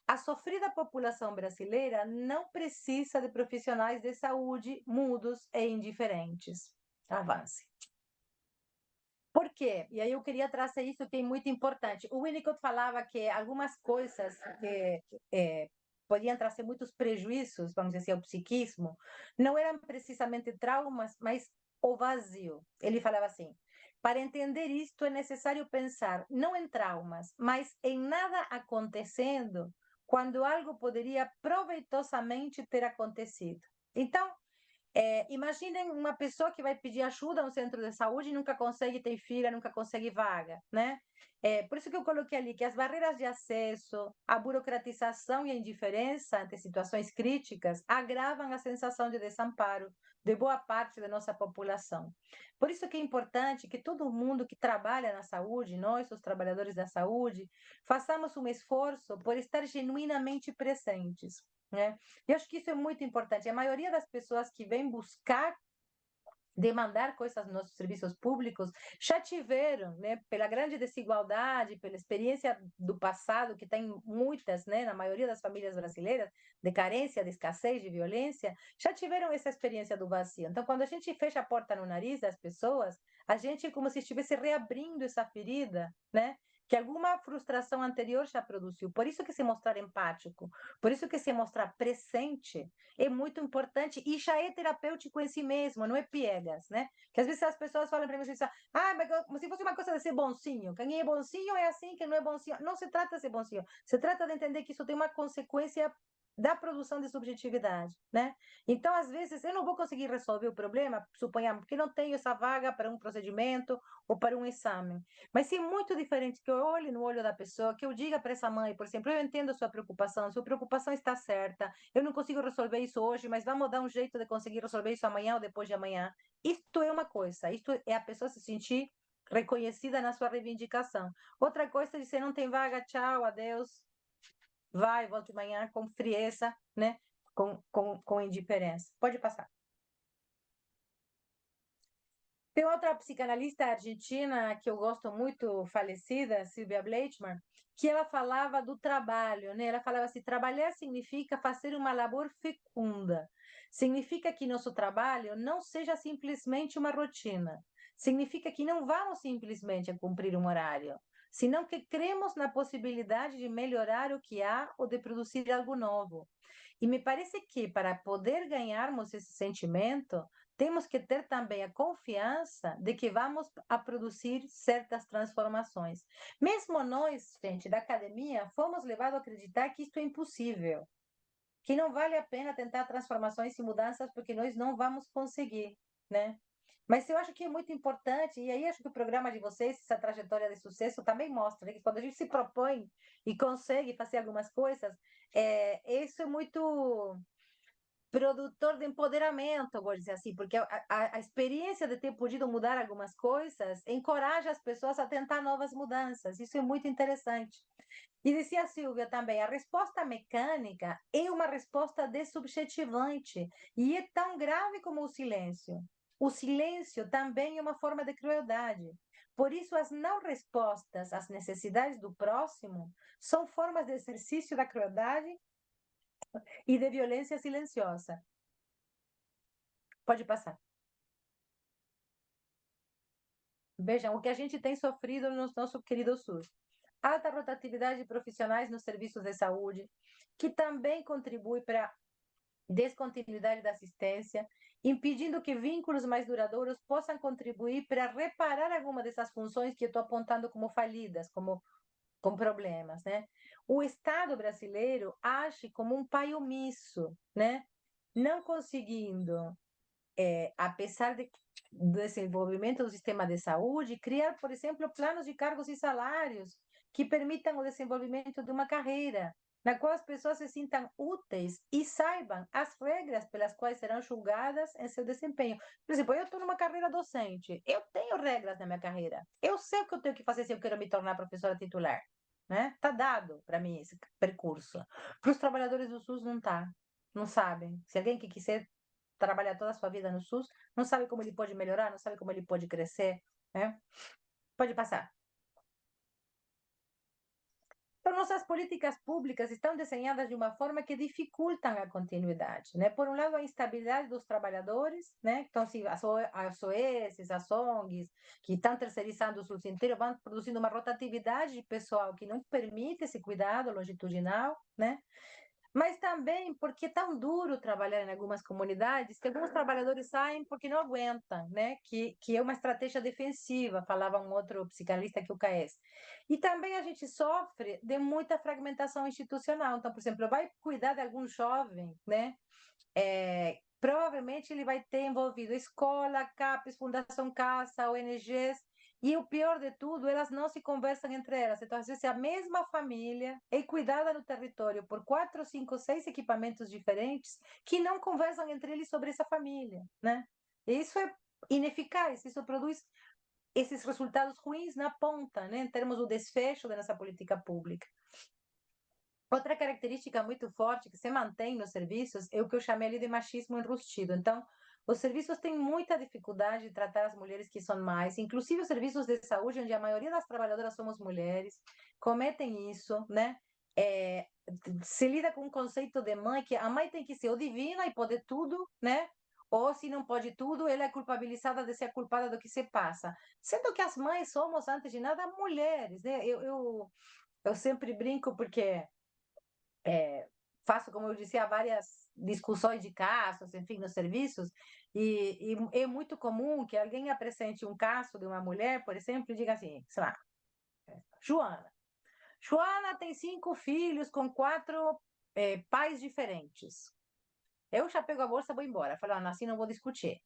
A sofrida população brasileira não precisa de profissionais de saúde mudos e indiferentes. Avance. Por quê? E aí eu queria trazer isso que é muito importante. O Winnicott falava que algumas coisas que podiam trazer muitos prejuízos, vamos dizer assim, ao psiquismo, não eram precisamente traumas, mas o vazio. Ele falava assim, para entender isto é necessário pensar não em traumas, mas em nada acontecendo quando algo poderia proveitosamente ter acontecido. Então, imaginem uma pessoa que vai pedir ajuda a um centro de saúde e nunca consegue ter fila, nunca consegue vaga, né? Por isso que eu coloquei ali que as barreiras de acesso, a burocratização e a indiferença ante situações críticas agravam a sensação de desamparo de boa parte da nossa população. Por isso que é importante que todo mundo que trabalha na saúde, nós, os trabalhadores da saúde, façamos um esforço por estar genuinamente presentes, né? E acho que isso é muito importante. A maioria das pessoas que vem buscar demandar coisas nos nossos serviços públicos, já tiveram, né, pela grande desigualdade, pela experiência do passado, que tem muitas, né, na maioria das famílias brasileiras, de carência, de escassez, de violência, já tiveram essa experiência do vazio. Então, quando a gente fecha a porta no nariz das pessoas, a gente é como se estivesse reabrindo essa ferida, né? Que alguma frustração anterior já produziu. Por isso que se mostrar empático, por isso que se mostrar presente é muito importante e já é terapêutico em si mesmo, não é piegas, né? Que às vezes as pessoas falam para mim assim, mas como se fosse uma coisa de ser bonzinho. Quem é bonzinho é assim, quem não é bonzinho. Não se trata de ser bonzinho, se trata de entender que isso tem uma consequência da produção de subjetividade, né? Então, às vezes, eu não vou conseguir resolver o problema, suponhamos, porque não tenho essa vaga para um procedimento ou para um exame. Mas se é muito diferente que eu olhe no olho da pessoa, que eu diga para essa mãe, por exemplo, eu entendo a sua preocupação está certa, eu não consigo resolver isso hoje, mas vamos dar um jeito de conseguir resolver isso amanhã ou depois de amanhã. Isto é uma coisa, isto é a pessoa se sentir reconhecida na sua reivindicação. Outra coisa é dizer, não tem vaga, tchau, adeus, vai, volta amanhã com frieza, né? Com indiferença. Pode passar. Tem outra psicanalista argentina que eu gosto muito, falecida, Silvia Bleichmann, que ela falava do trabalho, né? Ela falava assim, trabalhar significa fazer uma labor fecunda. Significa que nosso trabalho não seja simplesmente uma rotina. Significa que não vamos simplesmente a cumprir um horário, senão que cremos na possibilidade de melhorar o que há ou de produzir algo novo. E me parece que para poder ganharmos esse sentimento, temos que ter também a confiança de que vamos a produzir certas transformações. Mesmo nós, gente, da academia, fomos levados a acreditar que isto é impossível, que não vale a pena tentar transformações e mudanças porque nós não vamos conseguir, né? Mas eu acho que é muito importante, e aí acho que o programa de vocês, essa trajetória de sucesso, também mostra, né, que quando a gente se propõe e consegue fazer algumas coisas, isso é muito produtor de empoderamento, vou dizer assim, porque a experiência de ter podido mudar algumas coisas encoraja as pessoas a tentar novas mudanças. Isso é muito interessante. E dizia a Silvia também, a resposta mecânica é uma resposta desubjetivante e é tão grave como o silêncio. O silêncio também é uma forma de crueldade. Por isso, as não respostas às necessidades do próximo são formas de exercício da crueldade e de violência silenciosa. Pode passar. Vejam, o que a gente tem sofrido no nosso querido SUS. Alta rotatividade de profissionais nos serviços de saúde, que também contribui para a descontinuidade da assistência, impedindo que vínculos mais duradouros possam contribuir para reparar alguma dessas funções que eu estou apontando como falidas, como com problemas, né? O Estado brasileiro age como um pai omisso, né? Não conseguindo apesar do desenvolvimento do sistema de saúde, criar, por exemplo, planos de cargos e salários que permitam o desenvolvimento de uma carreira, na qual as pessoas se sintam úteis e saibam as regras pelas quais serão julgadas em seu desempenho. Por exemplo, eu estou numa carreira docente, eu tenho regras na minha carreira, eu sei o que eu tenho que fazer se eu quero me tornar professora titular. Né? Tá dado para mim esse percurso. Para os trabalhadores do SUS não tá, não sabem. Se alguém que quiser trabalhar toda a sua vida no SUS, não sabe como ele pode melhorar, não sabe como ele pode crescer, né? Pode passar. Então, nossas políticas públicas estão desenhadas de uma forma que dificultam a continuidade, né? Por um lado, a instabilidade dos trabalhadores, né? Então, se as OS, as ONGs, que estão terceirizando o SUS inteiro, vão produzindo uma rotatividade de pessoal que não permite esse cuidado longitudinal, né? Mas também porque é tão duro trabalhar em algumas comunidades que alguns trabalhadores saem porque não aguentam, né? Que é uma estratégia defensiva, falava um outro psicanalista que o Caes. E também a gente sofre de muita fragmentação institucional. Então, por exemplo, vai cuidar de algum jovem, né? Provavelmente ele vai ter envolvido escola, CAPES, Fundação Casa, ONGs, e o pior de tudo, elas não se conversam entre elas. Então, às vezes, a mesma família é cuidada no território por 4, 5, 6 equipamentos diferentes que não conversam entre eles sobre essa família, né? E isso é ineficaz, isso produz esses resultados ruins na ponta, né? Em termos do desfecho da nossa política pública. Outra característica muito forte que se mantém nos serviços é o que eu chamei ali de machismo enrustido. Então, Os serviços têm muita dificuldade de tratar as mulheres que são mais, inclusive os serviços de saúde, onde a maioria das trabalhadoras somos mulheres, cometem isso, né? Se lida com um conceito de mãe, que a mãe tem que ser ou divina e poder tudo, né? Ou se não pode tudo, ela é culpabilizada de ser culpada do que se passa. Sendo que as mães somos, antes de nada, mulheres, né? Eu sempre brinco porque faço, como eu disse, há várias discussões de casos, enfim, nos serviços, e é muito comum que alguém apresente um caso de uma mulher, por exemplo, e diga assim, sei lá, Joana. Joana tem 5 filhos com 4 pais diferentes. Eu já pego a bolsa e vou embora. Falo, assim não vou discutir.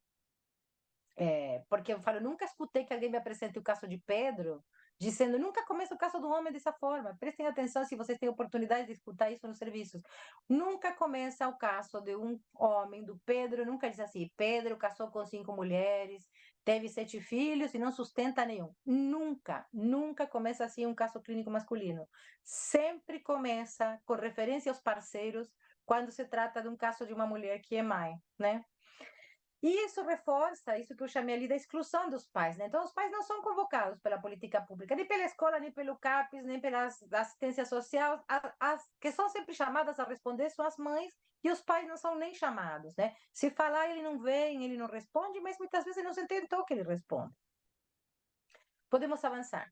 Porque eu falo, nunca escutei que alguém me apresente o caso de Pedro, dizendo, nunca começa o caso do homem dessa forma. Prestem atenção se vocês têm oportunidade de escutar isso nos serviços. Nunca começa o caso de um homem, do Pedro, nunca diz assim, Pedro casou com 5 mulheres, teve 7 filhos e não sustenta nenhum. Nunca, nunca começa assim um caso clínico masculino. Sempre começa com referência aos parceiros, quando se trata de um caso de uma mulher que é mãe, né? E isso reforça isso que eu chamei ali da exclusão dos pais, né? Então, os pais não são convocados pela política pública, nem pela escola, nem pelo CAPES, nem pela assistência social. As que são sempre chamadas a responder são as mães, e os pais não são nem chamados, né? Se falar, ele não vem, ele não responde, mas muitas vezes não se tentou que ele responda. Podemos avançar.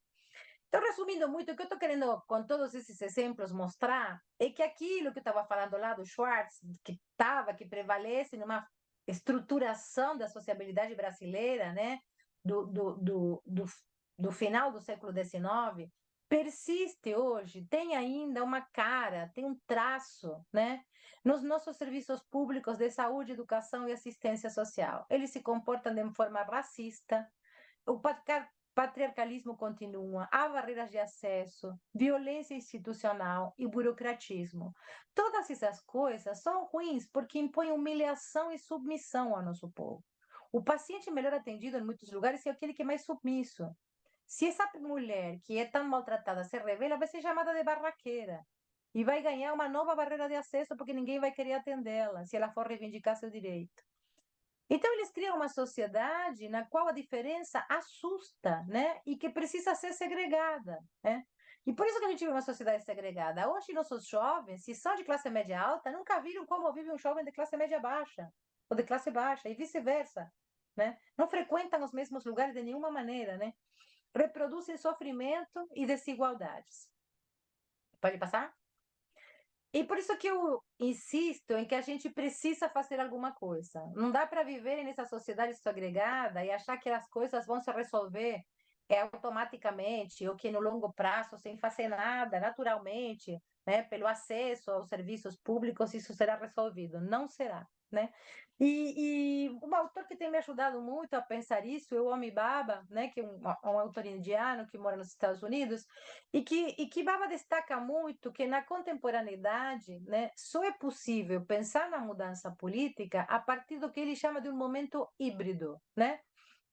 Então, resumindo muito, o que eu estou querendo, com todos esses exemplos, mostrar é que aquilo que eu estava falando lá do Schwartz, que prevalece numa estruturação da sociabilidade brasileira, né, do final do século XIX, persiste hoje, tem ainda uma cara, tem um traço, né, nos nossos serviços públicos de saúde, educação e assistência social. Eles se comportam de forma racista, o patriarcalismo continua, há barreiras de acesso, violência institucional e burocratismo. Todas essas coisas são ruins porque impõem humilhação e submissão ao nosso povo. O paciente melhor atendido em muitos lugares é aquele que é mais submisso. Se essa mulher que é tão maltratada se revela, vai ser chamada de barraqueira e vai ganhar uma nova barreira de acesso porque ninguém vai querer atendê-la se ela for reivindicar seu direito. Então, eles criam uma sociedade na qual a diferença assusta, né? E que precisa ser segregada, né? E por isso que a gente vive uma sociedade segregada. Hoje, nossos jovens, se são de classe média alta, nunca viram como vive um jovem de classe média baixa, ou de classe baixa, e vice-versa, né? Não frequentam os mesmos lugares de nenhuma maneira, né? Reproduzem sofrimento e desigualdades. Pode passar? E por isso que eu insisto em que a gente precisa fazer alguma coisa. Não dá para viver nessa sociedade segregada e achar que as coisas vão se resolver automaticamente ou que no longo prazo, sem fazer nada, naturalmente, né, pelo acesso aos serviços públicos, isso será resolvido. Não será, né? E um autor que tem me ajudado muito a pensar isso é o Homi Bhabha, né, que é um autor indiano que mora nos Estados Unidos, e que Bhabha destaca muito que na contemporaneidade, né, só é possível pensar na mudança política a partir do que ele chama de um momento híbrido, né,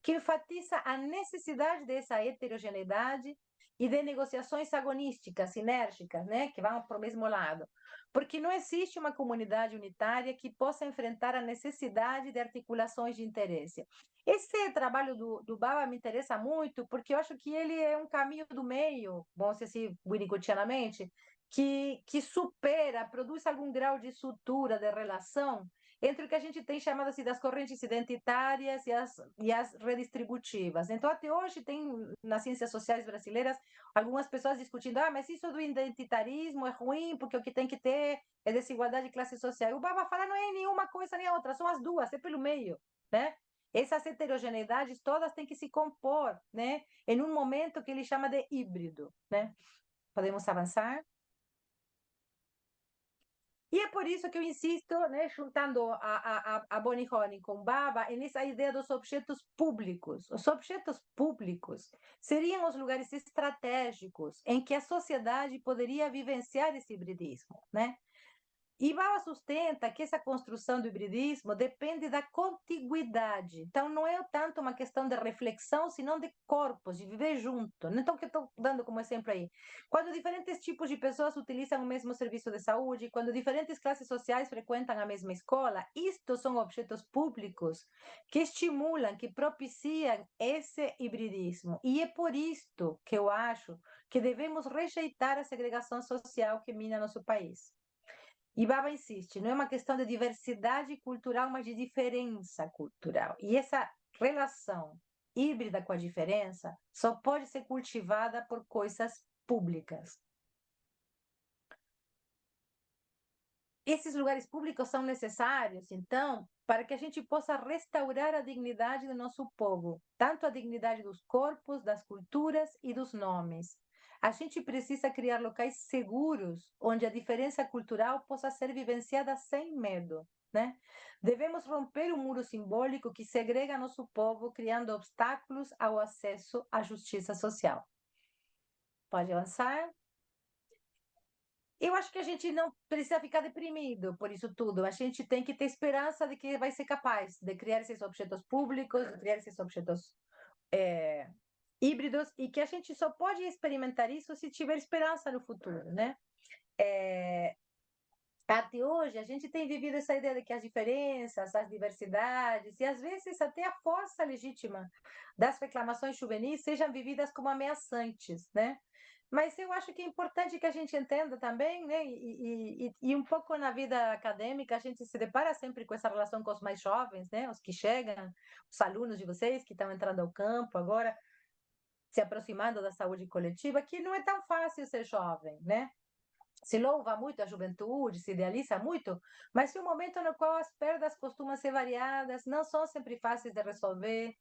que enfatiza a necessidade dessa heterogeneidade e de negociações agonísticas, sinérgicas, né, que vão para o mesmo lado. Porque não existe uma comunidade unitária que possa enfrentar a necessidade de articulações de interesse. Esse trabalho do Bhabha me interessa muito, porque eu acho que ele é um caminho do meio, vamos dizer assim, winnicottianamente, que supera, produz algum grau de sutura, de relação, entre o que a gente tem chamado assim, das correntes identitárias e as redistributivas. Então, até hoje, tem nas ciências sociais brasileiras algumas pessoas discutindo, mas isso do identitarismo é ruim, porque o que tem que ter é desigualdade de classe social. E o Bhabha fala, não é nenhuma coisa nem a outra, são as duas, é pelo meio, né? Essas heterogeneidades todas têm que se compor, né? Em um momento que ele chama de híbrido, né? Podemos avançar? E é por isso que eu insisto, né, juntando a Bonnie Honey com Bhabha, nessa ideia dos objetos públicos. Os objetos públicos seriam os lugares estratégicos em que a sociedade poderia vivenciar esse hibridismo, né? Ibaba sustenta que essa construção do hibridismo depende da contiguidade. Então, não é tanto uma questão de reflexão, senão de corpos, de viver junto. Então, o que eu estou dando como exemplo aí? Quando diferentes tipos de pessoas utilizam o mesmo serviço de saúde, quando diferentes classes sociais frequentam a mesma escola, estes são objetos públicos que estimulam, que propiciam esse hibridismo. E é por isto que eu acho que devemos rejeitar a segregação social que mina nosso país. E Baba insiste, não é uma questão de diversidade cultural, mas de diferença cultural. E essa relação híbrida com a diferença só pode ser cultivada por coisas públicas. Esses lugares públicos são necessários, então, para que a gente possa restaurar a dignidade do nosso povo, tanto a dignidade dos corpos, das culturas e dos nomes. A gente precisa criar locais seguros, onde a diferença cultural possa ser vivenciada sem medo, né? Devemos romper o muro simbólico que segrega nosso povo, criando obstáculos ao acesso à justiça social. Pode avançar? Eu acho que a gente não precisa ficar deprimido por isso tudo. A gente tem que ter esperança de que vai ser capaz de criar esses objetos públicos, de criar esses objetos híbridos, e que a gente só pode experimentar isso se tiver esperança no futuro, né? Até hoje, a gente tem vivido essa ideia de que as diferenças, as diversidades, e às vezes até a força legítima das reclamações juvenis sejam vividas como ameaçantes, né? Mas eu acho que é importante que a gente entenda também, né? E um pouco na vida acadêmica, a gente se depara sempre com essa relação com os mais jovens, né? Os que chegam, os alunos de vocês que estão entrando ao campo agora, se aproximando da saúde coletiva, que não é tão fácil ser jovem, né? Se louva muito a juventude, se idealiza muito, mas é um momento no qual as perdas costumam ser variadas, não são sempre fáceis de resolver,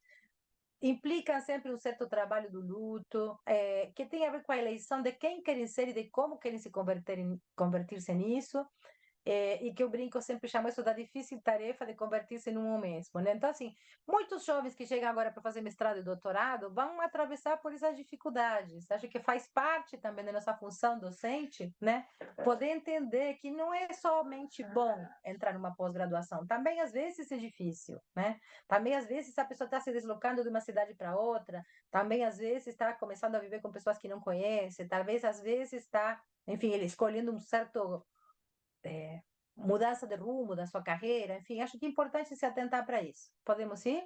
implicam sempre um certo trabalho do luto, que tem a ver com a eleição de quem querem ser e de como querem se convertir-se nisso. E que eu brinco, eu sempre chamo isso da difícil tarefa de convertir-se num mesmo, né? Então, assim, muitos jovens que chegam agora para fazer mestrado e doutorado vão atravessar por essas dificuldades. Acho que faz parte também da nossa função docente, né? Poder entender que não é somente bom entrar numa pós-graduação, também às vezes é difícil, né? Também às vezes a pessoa está se deslocando de uma cidade para outra, também às vezes está começando a viver com pessoas que não conhece, talvez às vezes está, enfim, ele escolhendo um certo mudança de rumo da sua carreira, enfim, acho que é importante se atentar para isso. Podemos ir?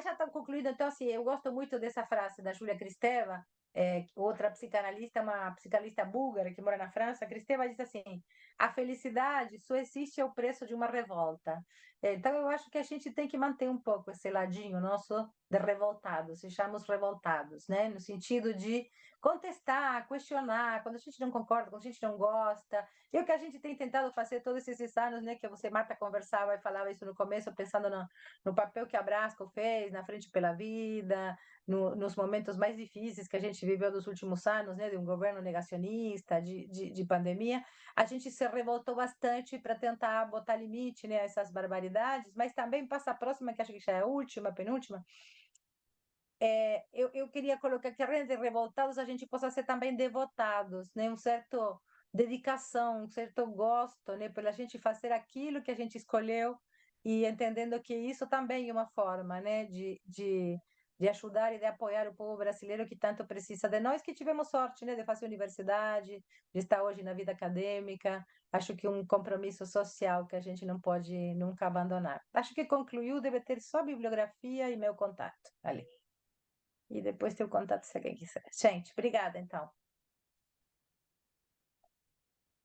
Já está concluído, então, assim, eu gosto muito dessa frase da Júlia Kristeva, outra psicanalista, uma psicanalista búlgara que mora na França. Kristeva diz assim: a felicidade só existe ao preço de uma revolta. Então, eu acho que a gente tem que manter um pouco esse ladinho nosso de revoltados, sejamos revoltados, né? No sentido de contestar, questionar, quando a gente não concorda, quando a gente não gosta. E o que a gente tem tentado fazer todos esses anos, né? Que você, Marta, conversava e falava isso no começo, pensando no papel que a Brasco fez na Frente pela Vida, nos momentos mais difíceis que a gente viveu nos últimos anos, né, de um governo negacionista, de pandemia, a gente se revoltou bastante para tentar botar limite, né, a essas barbaridades, mas também passa a próxima, que acho que já é a última, penúltima. Eu queria colocar que, além de revoltados, a gente possa ser também devotados, né, um certo dedicação, um certo gosto, né, pela gente fazer aquilo que a gente escolheu, e entendendo que isso também é uma forma, né, de ajudar e de apoiar o povo brasileiro que tanto precisa de nós, que tivemos sorte, né, de fazer universidade, de estar hoje na vida acadêmica. Acho que um compromisso social que a gente não pode nunca abandonar. Acho que concluiu, deve ter só bibliografia e meu contato ali. E depois ter o contato se alguém quiser. Gente, obrigada, então.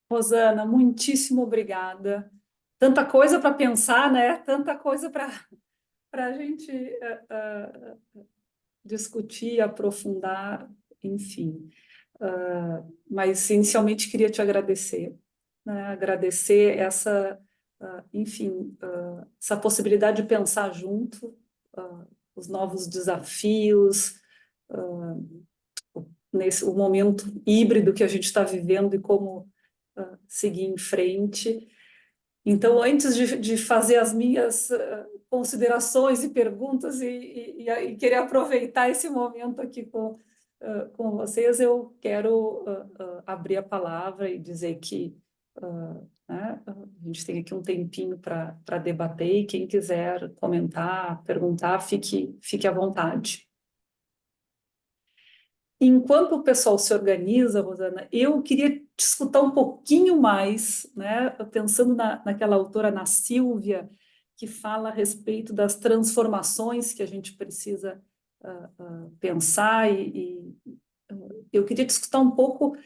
Rosana, muitíssimo obrigada. Tanta coisa para pensar, né? Tanta coisa para a gente discutir, aprofundar, enfim. Mas inicialmente queria te agradecer, né? Agradecer essa, enfim, essa possibilidade de pensar junto, os novos desafios, nesse o momento híbrido que a gente está vivendo e como seguir em frente. Então, antes de fazer as minhas considerações e perguntas e querer aproveitar esse momento aqui com vocês, eu quero abrir a palavra e dizer que né, a gente tem aqui um tempinho para debater, e quem quiser comentar, perguntar, fique à vontade. Enquanto o pessoal se organiza, Rosana, eu queria te escutar um pouquinho mais, né, pensando naquela autora, na Sílvia, que fala a respeito das transformações que a gente precisa pensar, eu queria te escutar um pouco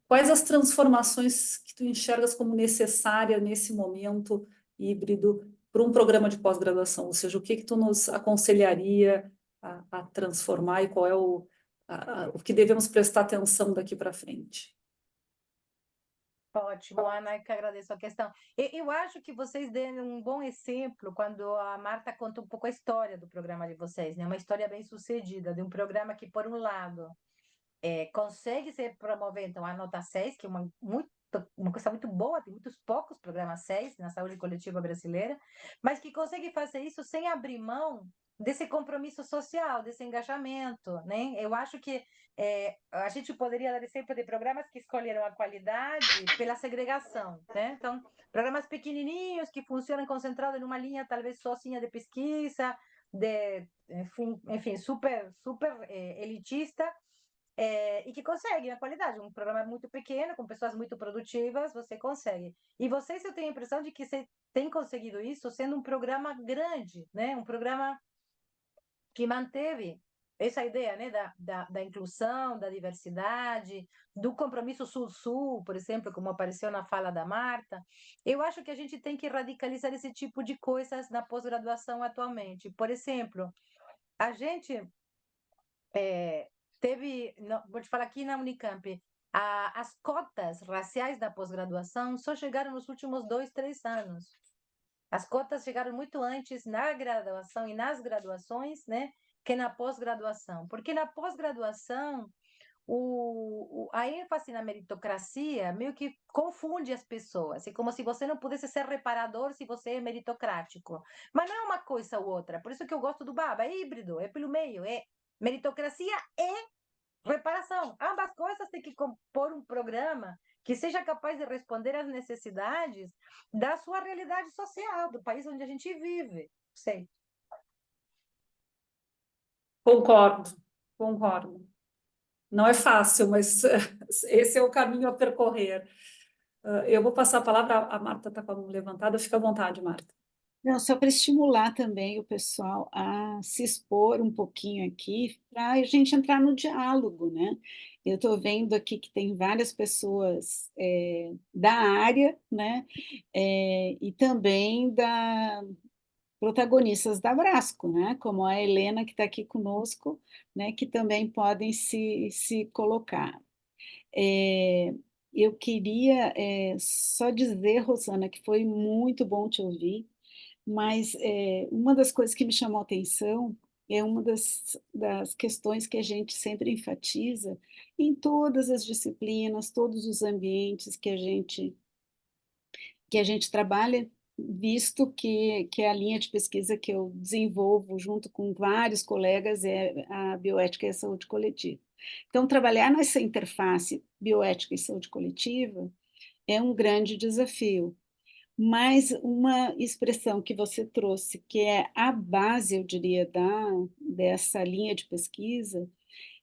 quais as transformações que tu enxergas como necessárias nesse momento híbrido para um programa de pós-graduação, ou seja, o que tu nos aconselharia a transformar e qual é o que devemos prestar atenção daqui para frente. Ótimo, Ana, eu que agradeço a questão. Eu acho que vocês deram um bom exemplo quando a Marta conta um pouco a história do programa de vocês, né? Uma história bem sucedida, de um programa que, por um lado, consegue se promover, então, a nota 6, que é uma coisa muito boa, tem muitos poucos programas 6 na saúde coletiva brasileira, mas que consegue fazer isso sem abrir mão desse compromisso social, desse engajamento, né? Eu acho que a gente poderia dar exemplo de programas que escolheram a qualidade pela segregação, né? Então, programas pequenininhos que funcionam concentrados em uma linha talvez sozinha de pesquisa, enfim, super elitista, e que conseguem a qualidade. Um programa muito pequeno, com pessoas muito produtivas, você consegue. E vocês, eu tenho a impressão de que você tem conseguido isso sendo um programa grande, né? Um programa que manteve essa ideia, né, da inclusão, da diversidade, do compromisso Sul-Sul, por exemplo, como apareceu na fala da Marta. Eu acho que a gente tem que radicalizar esse tipo de coisas na pós-graduação atualmente. Por exemplo, a gente vou te falar aqui na Unicamp, as cotas raciais da pós-graduação só chegaram nos últimos 2, 3 anos. As cotas chegaram muito antes na graduação e nas graduações, né, que na pós-graduação. Porque na pós-graduação, a ênfase na meritocracia meio que confunde as pessoas. É como se você não pudesse ser reparador se você é meritocrático. Mas não é uma coisa ou outra. Por isso que eu gosto do Baba. É híbrido, é pelo meio. É meritocracia e reparação. Ambas coisas têm que compor um programa que seja capaz de responder às necessidades da sua realidade social, do país onde a gente vive. Sei. Concordo. Não é fácil, mas esse é o caminho a percorrer. Eu vou passar a palavra, a Marta está com a mão levantada, fica à vontade, Marta. Não, só para estimular também o pessoal a se expor um pouquinho aqui, para a gente entrar no diálogo, né? Eu estou vendo aqui que tem várias pessoas da área, né? E também protagonistas da Brasco, né? Como a Helena, que está aqui conosco, né? Que também podem se colocar. Eu queria só dizer, Rosana, que foi muito bom te ouvir, mas uma das coisas que me chamou a atenção é uma das questões que a gente sempre enfatiza em todas as disciplinas, todos os ambientes que a gente trabalha, visto que a linha de pesquisa que eu desenvolvo junto com vários colegas é a bioética e a saúde coletiva. Então, trabalhar nessa interface bioética e saúde coletiva é um grande desafio. Mas uma expressão que você trouxe, que é a base, eu diria, dessa linha de pesquisa,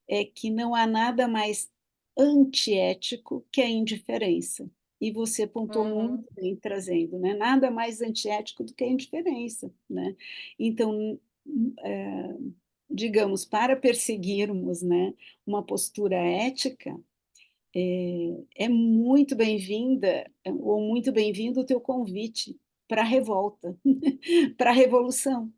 é que não há nada mais antiético que a indiferença. E você pontuou muito bem trazendo, né? Nada mais antiético do que a indiferença, né? Então, digamos, para perseguirmos, né, uma postura ética, é muito bem-vinda, ou muito bem-vindo o teu convite para a revolta, para a revolução,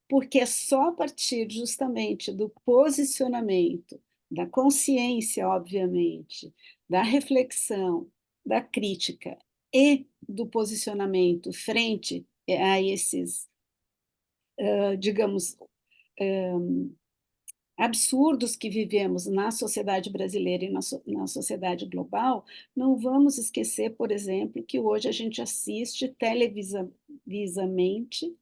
porque é só a partir justamente do posicionamento, da consciência, obviamente, da reflexão, da crítica e do posicionamento frente a esses, digamos, absurdos que vivemos na sociedade brasileira e na sociedade global, não vamos esquecer, por exemplo, que hoje a gente assiste televisivamente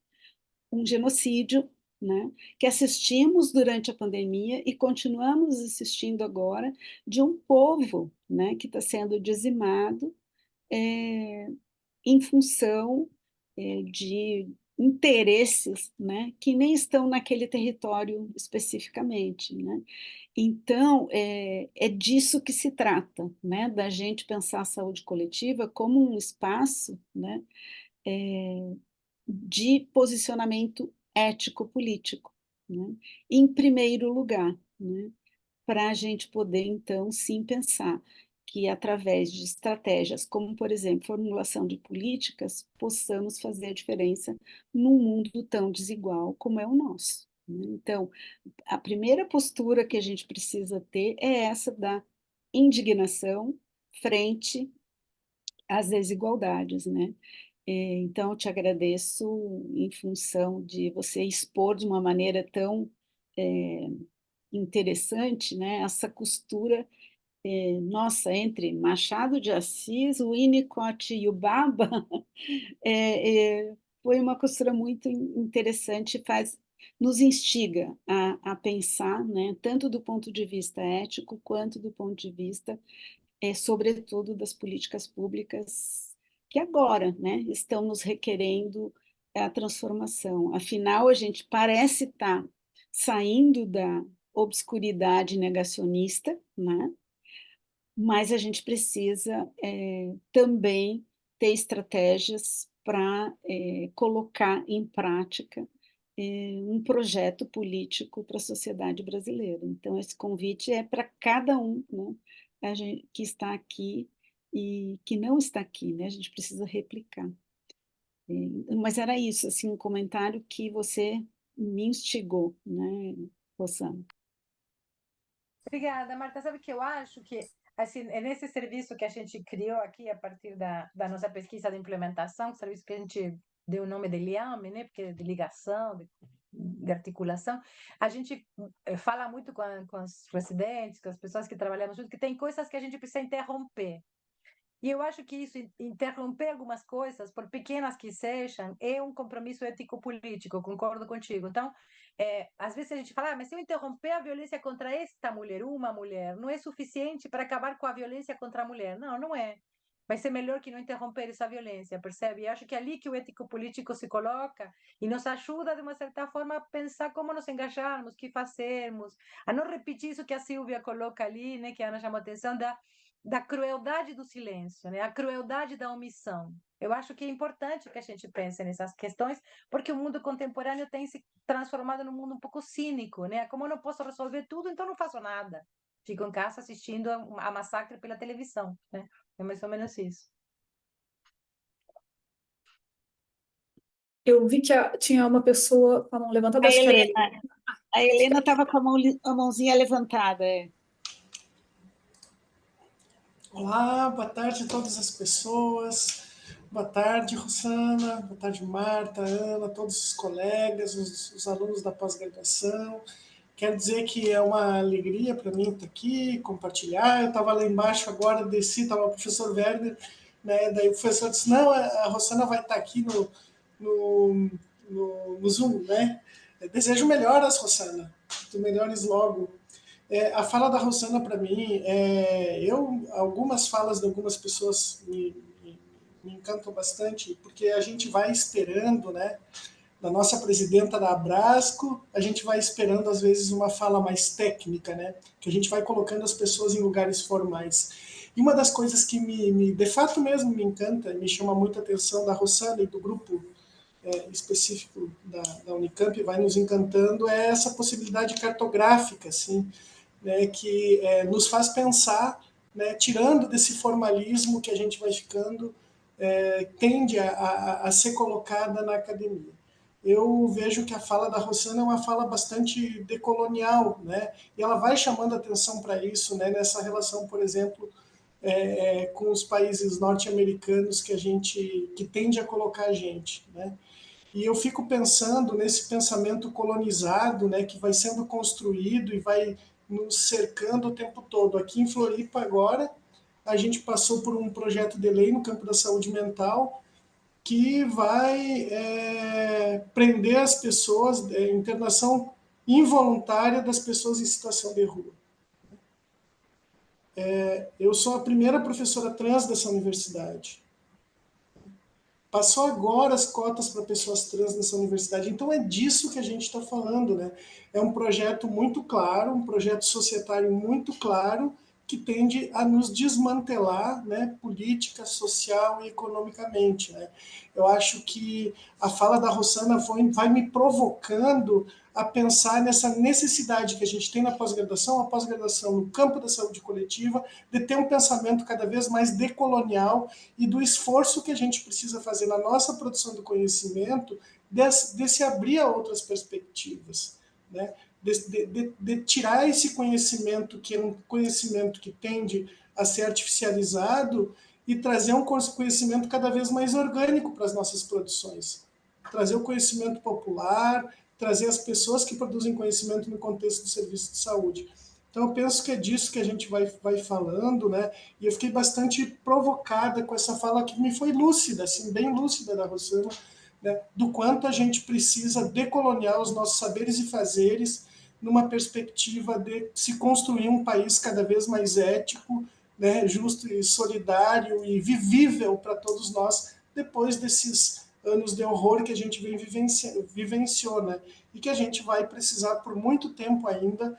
um genocídio né, que assistimos durante a pandemia e continuamos assistindo agora, de um povo, né, que está sendo dizimado em função de interesses, né, que nem estão naquele território especificamente, né. Então, é disso que se trata, né, da gente pensar a saúde coletiva como um espaço, né, de posicionamento ético-político, né, em primeiro lugar, né, para a gente poder, então, sim pensar que, através de estratégias como, por exemplo, formulação de políticas, possamos fazer a diferença num mundo tão desigual como é o nosso, né. Então, a primeira postura que a gente precisa ter é essa da indignação frente às desigualdades, né. Então, eu te agradeço em função de você expor de uma maneira tão interessante, né, essa costura, nossa, entre Machado de Assis, o Winnicott e o Baba, foi uma costura muito interessante, nos instiga a pensar, né, tanto do ponto de vista ético, quanto do ponto de vista, sobretudo, das políticas públicas que agora, né, estão nos requerendo a transformação. Afinal, a gente parece estar saindo da obscuridade negacionista, né? Mas a gente precisa também ter estratégias para colocar em prática um projeto político para a sociedade brasileira. Então, esse convite é para cada um, né, que está aqui e que não está aqui, né? A gente precisa replicar. Mas era isso, assim, um comentário que você me instigou, né, Rosana? Obrigada, Marta. Sabe que eu acho que, assim, é nesse serviço que a gente criou aqui a partir da nossa pesquisa de implementação, serviço que a gente deu o nome de LIAME, né, porque é de ligação, de articulação, a gente fala muito com os residentes, com as pessoas que trabalhamos junto, que tem coisas que a gente precisa interromper. E eu acho que isso, interromper algumas coisas, por pequenas que sejam, é um compromisso ético-político, concordo contigo. Então, às vezes a gente fala, mas se eu interromper a violência contra esta mulher, uma mulher, não é suficiente para acabar com a violência contra a mulher. Não, não é. Vai ser melhor que não interromper essa violência, percebe? E acho que é ali que o ético-político se coloca e nos ajuda, de uma certa forma, a pensar como nos engajarmos, o que fazermos, a não repetir isso que a Silvia coloca ali, né, que a Ana chamou a atenção, da crueldade do silêncio, né? A crueldade da omissão. Eu acho que é importante que a gente pense nessas questões, porque o mundo contemporâneo tem se transformado num mundo um pouco cínico, né? Como eu não posso resolver tudo, então não faço nada. Fico em casa assistindo a massacre pela televisão, né? É mais ou menos isso. Eu vi que tinha uma pessoa com a mão levantada, A acho que era ele. Helena, a Helena estava com a mãozinha levantada. Olá, boa tarde a todas as pessoas. Boa tarde, Rosana. Boa tarde, Marta, Ana, todos os colegas, os alunos da pós-graduação. Quero dizer que é uma alegria para mim estar aqui, compartilhar. Eu estava lá embaixo agora, desci, estava o professor Werner, né? Daí o professor disse, não, a Rosana vai estar aqui no, no Zoom, né? Eu desejo melhoras, Rosana. Tu melhores logo. A fala da Rosana, para mim, algumas falas de algumas pessoas me encantam bastante, porque a gente vai esperando, né, da nossa presidenta da Abrasco, a gente vai esperando, às vezes, uma fala mais técnica, né, que a gente vai colocando as pessoas em lugares formais. E uma das coisas que de fato mesmo me encanta, me chama muita atenção da Rosana e do grupo específico da Unicamp, vai nos encantando, é essa possibilidade cartográfica, assim, né, que nos faz pensar, né, tirando desse formalismo que a gente vai ficando, tende a ser colocada na academia. Eu vejo que a fala da Rosana é uma fala bastante decolonial, né, e ela vai chamando atenção para isso, né, nessa relação, por exemplo, com os países norte-americanos que tende a colocar a gente, né. E eu fico pensando nesse pensamento colonizado, né, que vai sendo construído e vai nos cercando o tempo todo. Aqui em Floripa, agora, a gente passou por um projeto de lei no campo da saúde mental que vai prender as pessoas, internação involuntária das pessoas em situação de rua. Eu sou a primeira professora trans dessa universidade. Passou agora as cotas para pessoas trans nessa universidade. Então é disso que a gente está falando, né? É um projeto muito claro, um projeto societário muito claro, que tende a nos desmantelar, né, política, social e economicamente, né? Eu acho que a fala da Rossana vai me provocando a pensar nessa necessidade que a gente tem na pós-graduação, a pós-graduação no campo da saúde coletiva, de ter um pensamento cada vez mais decolonial e do esforço que a gente precisa fazer na nossa produção do conhecimento de se abrir a outras perspectivas, né? De tirar esse conhecimento, que é um conhecimento que tende a ser artificializado, e trazer um conhecimento cada vez mais orgânico para as nossas produções. Trazer o conhecimento popular, trazer as pessoas que produzem conhecimento no contexto do serviço de saúde. Então, eu penso que é disso que a gente vai falando, né? E eu fiquei bastante provocada com essa fala que me foi lúcida, assim, bem lúcida da Rosana, né? Do quanto a gente precisa decoloniar os nossos saberes e fazeres numa perspectiva de se construir um país cada vez mais ético, né? Justo e solidário e vivível para todos nós, depois desses anos de horror que a gente vivenciou, né? E que a gente vai precisar por muito tempo ainda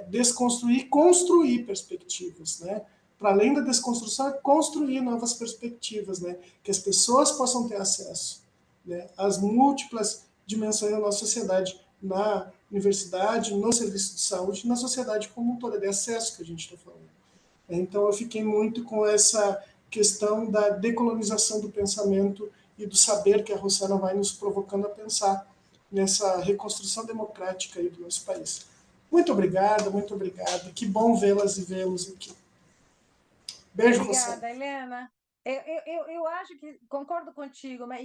desconstruir e construir perspectivas, né? Para além da desconstrução, construir novas perspectivas, né? Que as pessoas possam ter acesso, né, às múltiplas dimensões da nossa sociedade, na universidade, no serviço de saúde, na sociedade como um todo, de acesso que a gente está falando. Então, eu fiquei muito com essa questão da decolonização do pensamento e do saber que a Rossana vai nos provocando a pensar nessa reconstrução democrática aí do nosso país. Muito obrigada, muito obrigada. Que bom vê-las e vê-los aqui. Beijo, Rossana. Obrigada, Helena. Eu acho que concordo contigo, mas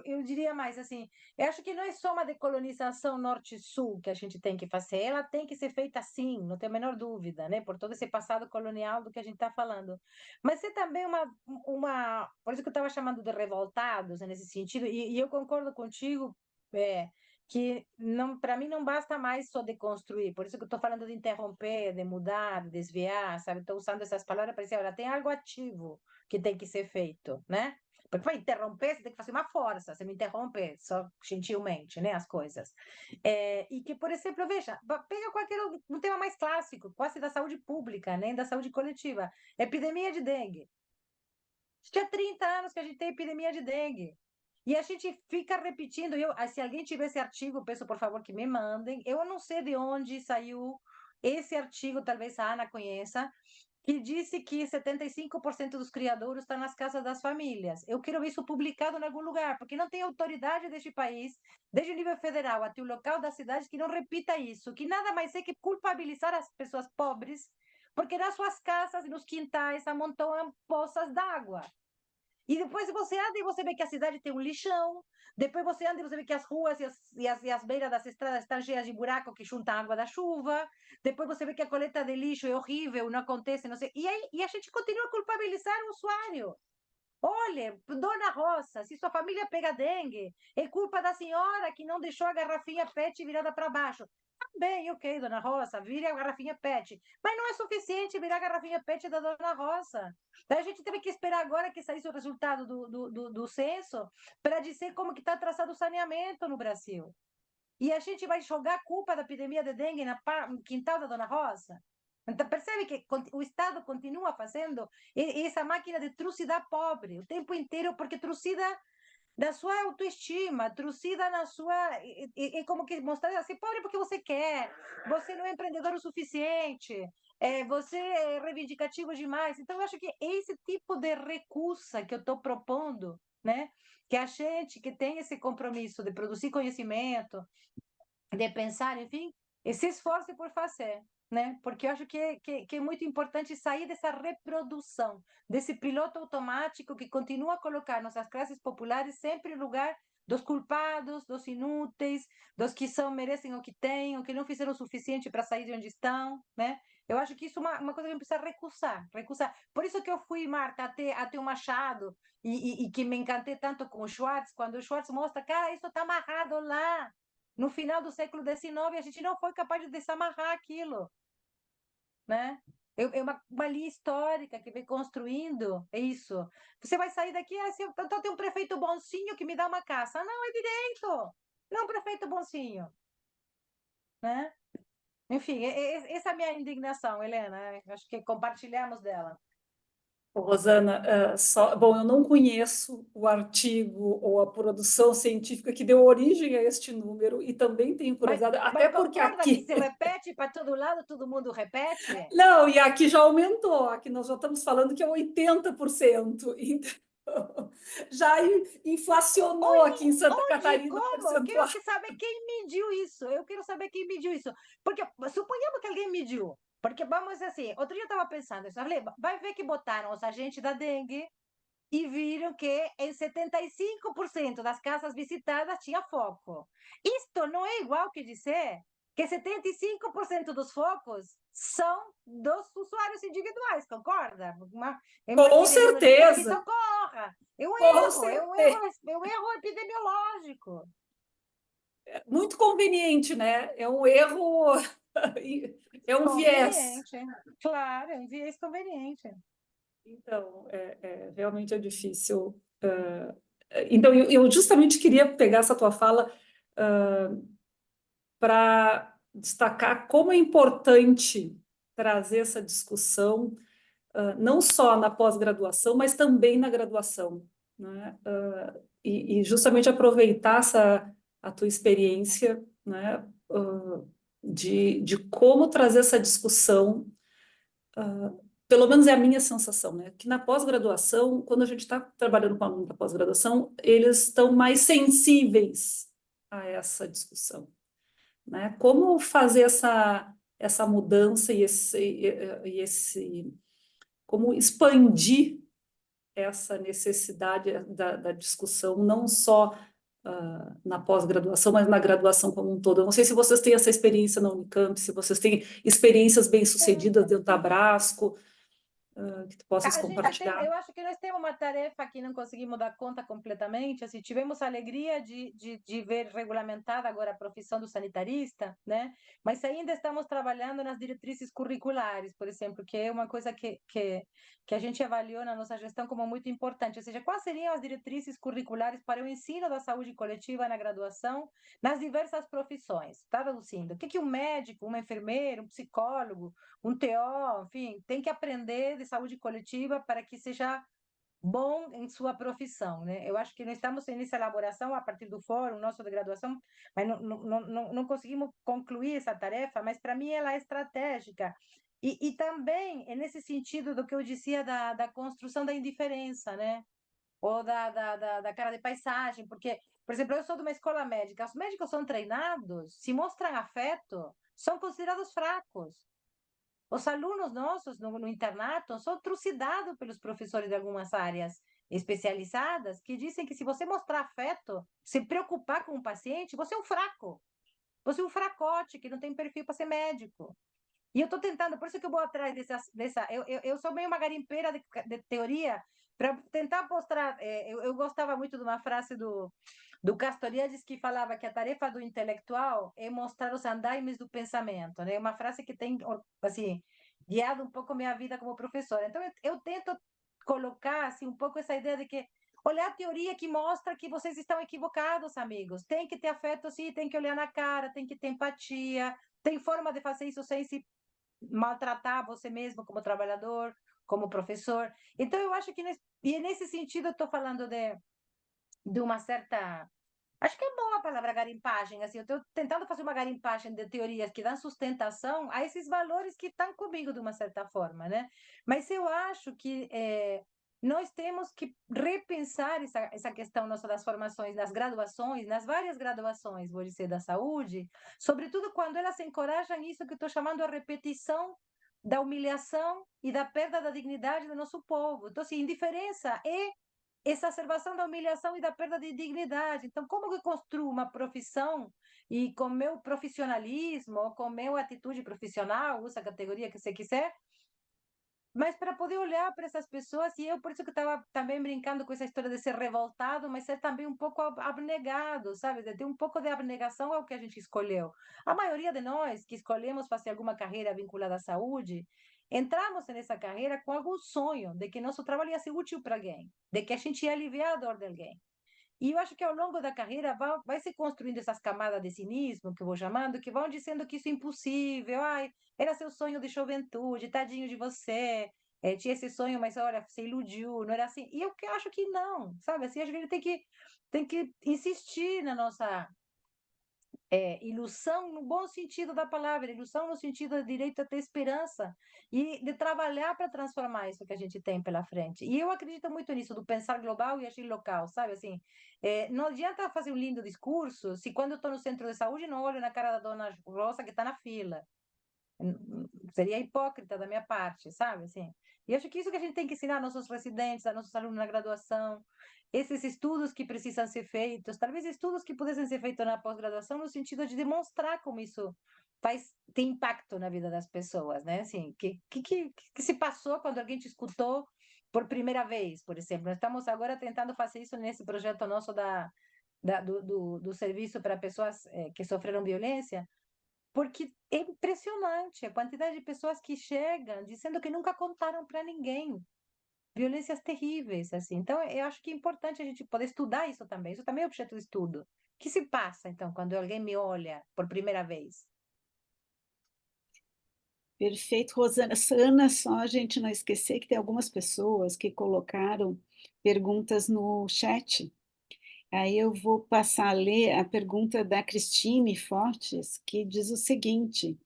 eu diria mais assim, eu acho que não é só uma decolonização norte-sul que a gente tem que fazer, ela tem que ser feita sim, não tem a menor dúvida, né, por todo esse passado colonial do que a gente está falando. Mas é também por isso que eu estava chamando de revoltados nesse sentido, e eu concordo contigo, que não, para mim não basta mais só deconstruir, por isso que eu estou falando de interromper, de mudar, de desviar, sabe? Estou usando essas palavras para dizer, olha, tem algo ativo que tem que ser feito, né? Porque para interromper, você tem que fazer uma força, você não interrompe só gentilmente, né, as coisas. E que, por exemplo, veja, pega qualquer um tema mais clássico, quase da saúde pública, né, da saúde coletiva, epidemia de dengue. Já há 30 anos que a gente tem epidemia de dengue. E a gente fica repetindo. Se alguém tiver esse artigo, peço por favor que me mandem. Eu não sei de onde saiu esse artigo, talvez a Ana conheça, que disse que 75% dos criadouros estão nas casas das famílias. Eu quero ver isso publicado em algum lugar, porque não tem autoridade deste país, desde o nível federal até o local da cidade, que não repita isso, que nada mais é que culpabilizar as pessoas pobres, porque nas suas casas e nos quintais amontoam poças d'água. E depois você anda e você vê que a cidade tem um lixão. Depois você anda e você vê que as ruas e as beiras das estradas estão cheias de buracos que juntam água da chuva. Depois você vê que a coleta de lixo é horrível, não acontece, não sei. E a gente continua a culpabilizar o usuário. Olha, dona Roça, se sua família pega dengue, é culpa da senhora que não deixou a garrafinha PET virada para baixo. Bem, ok, dona Roça, vire a garrafinha PET. Mas não é suficiente virar a garrafinha PET da dona Roça. Então, a gente teve que esperar agora que saísse o resultado do censo para dizer como que está traçado o saneamento no Brasil. E a gente vai jogar a culpa da epidemia de dengue no quintal da dona Roça? Então, percebe que o Estado continua fazendo essa máquina de trucidar pobre o tempo inteiro, porque trucida da sua autoestima, trucida na sua. Como que mostrar assim, pobre porque você quer, você não é empreendedor o suficiente, você é reivindicativo demais. Então, eu acho que esse tipo de recusa que eu estou propondo, né? Que a gente que tem esse compromisso de produzir conhecimento, de pensar, enfim, e se esforce por fazer, né? Porque eu acho que é muito importante sair dessa reprodução, desse piloto automático que continua a colocar nossas classes populares sempre no lugar dos culpados, dos inúteis, dos que merecem o que têm, ou que não fizeram o suficiente para sair de onde estão, né? Eu acho que isso é uma coisa que a gente precisa recusar. Por isso que eu fui, Marta, até o Machado, e que me encantei tanto com o Schwartz, quando o Schwartz mostra, cara, isso está amarrado lá. No final do século XIX, a gente não foi capaz de desamarrar aquilo, né? É uma linha histórica que vem construindo, é isso. Você vai sair daqui, assim, então tem um prefeito bonzinho que me dá uma caça. Não, é direito. Não, prefeito bonzinho, né? Enfim, essa é a minha indignação, Helena. Acho que compartilhamos dela. Ô, Rosana, bom, eu não conheço o artigo ou a produção científica que deu origem a este número e também tenho curiosidade, até Mas porque concorda que aqui... se repete para todo lado, todo mundo repete? Não, e aqui já aumentou, aqui nós já estamos falando que é 80%, então já inflacionou aqui em Santa Onde e Catarina o como? Eu percentual. quero saber quem mediu isso. Eu quero saber quem mediu isso. Porque suponhamos que alguém mediu. Porque vamos assim, outro dia eu estava pensando, eu falei, vai ver que botaram os agentes da dengue e viram que em 75% das casas visitadas tinha foco. Isto não é igual que dizer que 75% dos focos são dos usuários individuais, concorda? Uma Com epidemiologia que certeza, socorra. com É certeza. um erro epidemiológico. Muito conveniente, né? É um erro, é um viés. Conveniente, claro, é um viés conveniente. Então, realmente é difícil. Então, eu justamente queria pegar essa tua fala para destacar como é importante trazer essa discussão, não só na pós-graduação, mas também na graduação, né? E justamente aproveitar a tua experiência, né? De como trazer essa discussão. Pelo menos é a minha sensação, né? Que na pós-graduação, quando a gente está trabalhando com aluno da pós-graduação, eles estão mais sensíveis a essa discussão, né? Como fazer essa mudança como expandir essa necessidade da discussão, não só na pós-graduação, mas na graduação como um todo. Eu não sei se vocês têm essa experiência na Unicamp, se vocês têm experiências bem-sucedidas dentro da Abrasco, que tu possas A gente tem, compartilhar. eu acho que nós temos uma tarefa que não conseguimos dar conta completamente. Assim, tivemos a alegria de ver regulamentada agora a profissão do sanitarista, né? Mas ainda estamos trabalhando nas diretrizes curriculares, por exemplo, que é uma coisa que a gente avaliou na nossa gestão como muito importante. Ou seja, quais seriam as diretrizes curriculares para o ensino da saúde coletiva na graduação, nas diversas profissões? Traduzindo, o que um médico, uma enfermeira, um psicólogo, um TO, enfim, tem que aprender de saúde coletiva para que seja bom em sua profissão, né? Eu acho que nós estamos nessa elaboração a partir do fórum nosso de graduação, mas não conseguimos concluir essa tarefa, mas para mim ela é estratégica. E também é nesse sentido do que eu dizia da construção da indiferença, né? Ou da cara de paisagem, porque, por exemplo, eu sou de uma escola médica, os médicos são treinados, se mostram afeto, são considerados fracos. Os alunos nossos no internato são trucidados pelos professores de algumas áreas especializadas que dizem que se você mostrar afeto, se preocupar com o paciente, você é um fraco. Você é um fracote que não tem perfil para ser médico. E eu estou tentando, por isso que eu vou atrás dessa. Eu sou meio uma garimpeira de teoria para tentar mostrar. Eu gostava muito de uma frase do Castoriadis que falava que a tarefa do intelectual é mostrar os andaimes do pensamento, né? Uma frase que tem, assim, guiado um pouco minha vida como professora. Então, eu tento colocar, assim, um pouco essa ideia de que olhar a teoria que mostra que vocês estão equivocados, amigos. Tem que ter afeto, sim, tem que olhar na cara, tem que ter empatia, tem forma de fazer isso sem se maltratar você mesmo como trabalhador, como professor. Então, eu acho que, e nesse sentido, eu estou falando de uma certa. Acho que é boa a palavra garimpagem. Assim, eu estou tentando fazer uma garimpagem de teorias que dão sustentação a esses valores que estão comigo de uma certa forma, né? Mas eu acho que nós temos que repensar essa questão nossa das formações, das graduações, nas várias graduações, vou dizer, da saúde, sobretudo quando elas encorajam isso que eu estou chamando a repetição da humilhação e da perda da dignidade do nosso povo. Então, assim, indiferença é exacerbação da humilhação e da perda de dignidade. Então, como que eu construo uma profissão e com meu profissionalismo, ou com meu atitude profissional, usa a categoria que você quiser, mas para poder olhar para essas pessoas, e eu por isso que estava também brincando com essa história de ser revoltado, mas ser também um pouco abnegado, sabe? De ter um pouco de abnegação ao que a gente escolheu. A maioria de nós que escolhemos fazer alguma carreira vinculada à saúde, entramos nessa carreira com algum sonho de que nosso trabalho ia ser útil para alguém, de que a gente ia aliviar a dor de alguém. E eu acho que ao longo da carreira vai se construindo essas camadas de cinismo, que eu vou chamando, que vão dizendo que isso é impossível. Ai, era seu sonho de juventude, tadinho de você. Tinha esse sonho, mas olha, você iludiu, não era assim. E eu que acho que não, sabe? Assim, acho que ele tem que insistir na nossa ilusão no bom sentido da palavra, ilusão no sentido de direito a ter esperança e de trabalhar para transformar isso que a gente tem pela frente. E eu acredito muito nisso, do pensar global e agir local, sabe? Assim, não adianta fazer um lindo discurso se quando eu estou no centro de saúde não olho na cara da dona Rosa que está na fila. Seria hipócrita da minha parte, sabe? Assim, e acho que isso que a gente tem que ensinar aos nossos residentes, a nossos alunos na graduação, esses estudos que precisam ser feitos, talvez estudos que pudessem ser feitos na pós-graduação, no sentido de demonstrar como isso tem impacto na vida das pessoas, né? Assim, que se passou quando alguém te escutou por primeira vez, por exemplo. Nós estamos agora tentando fazer isso nesse projeto nosso do serviço para pessoas que sofreram violência, porque é impressionante a quantidade de pessoas que chegam dizendo que nunca contaram para ninguém. Violências terríveis, assim. Então, eu acho que é importante a gente poder estudar isso também. Isso também é objeto de estudo. O que se passa, então, quando alguém me olha por primeira vez? Perfeito, Rosana. Ana, só a gente não esquecer que tem algumas pessoas que colocaram perguntas no chat. Aí eu vou passar a ler a pergunta da Cristine Fortes, que diz o seguinte: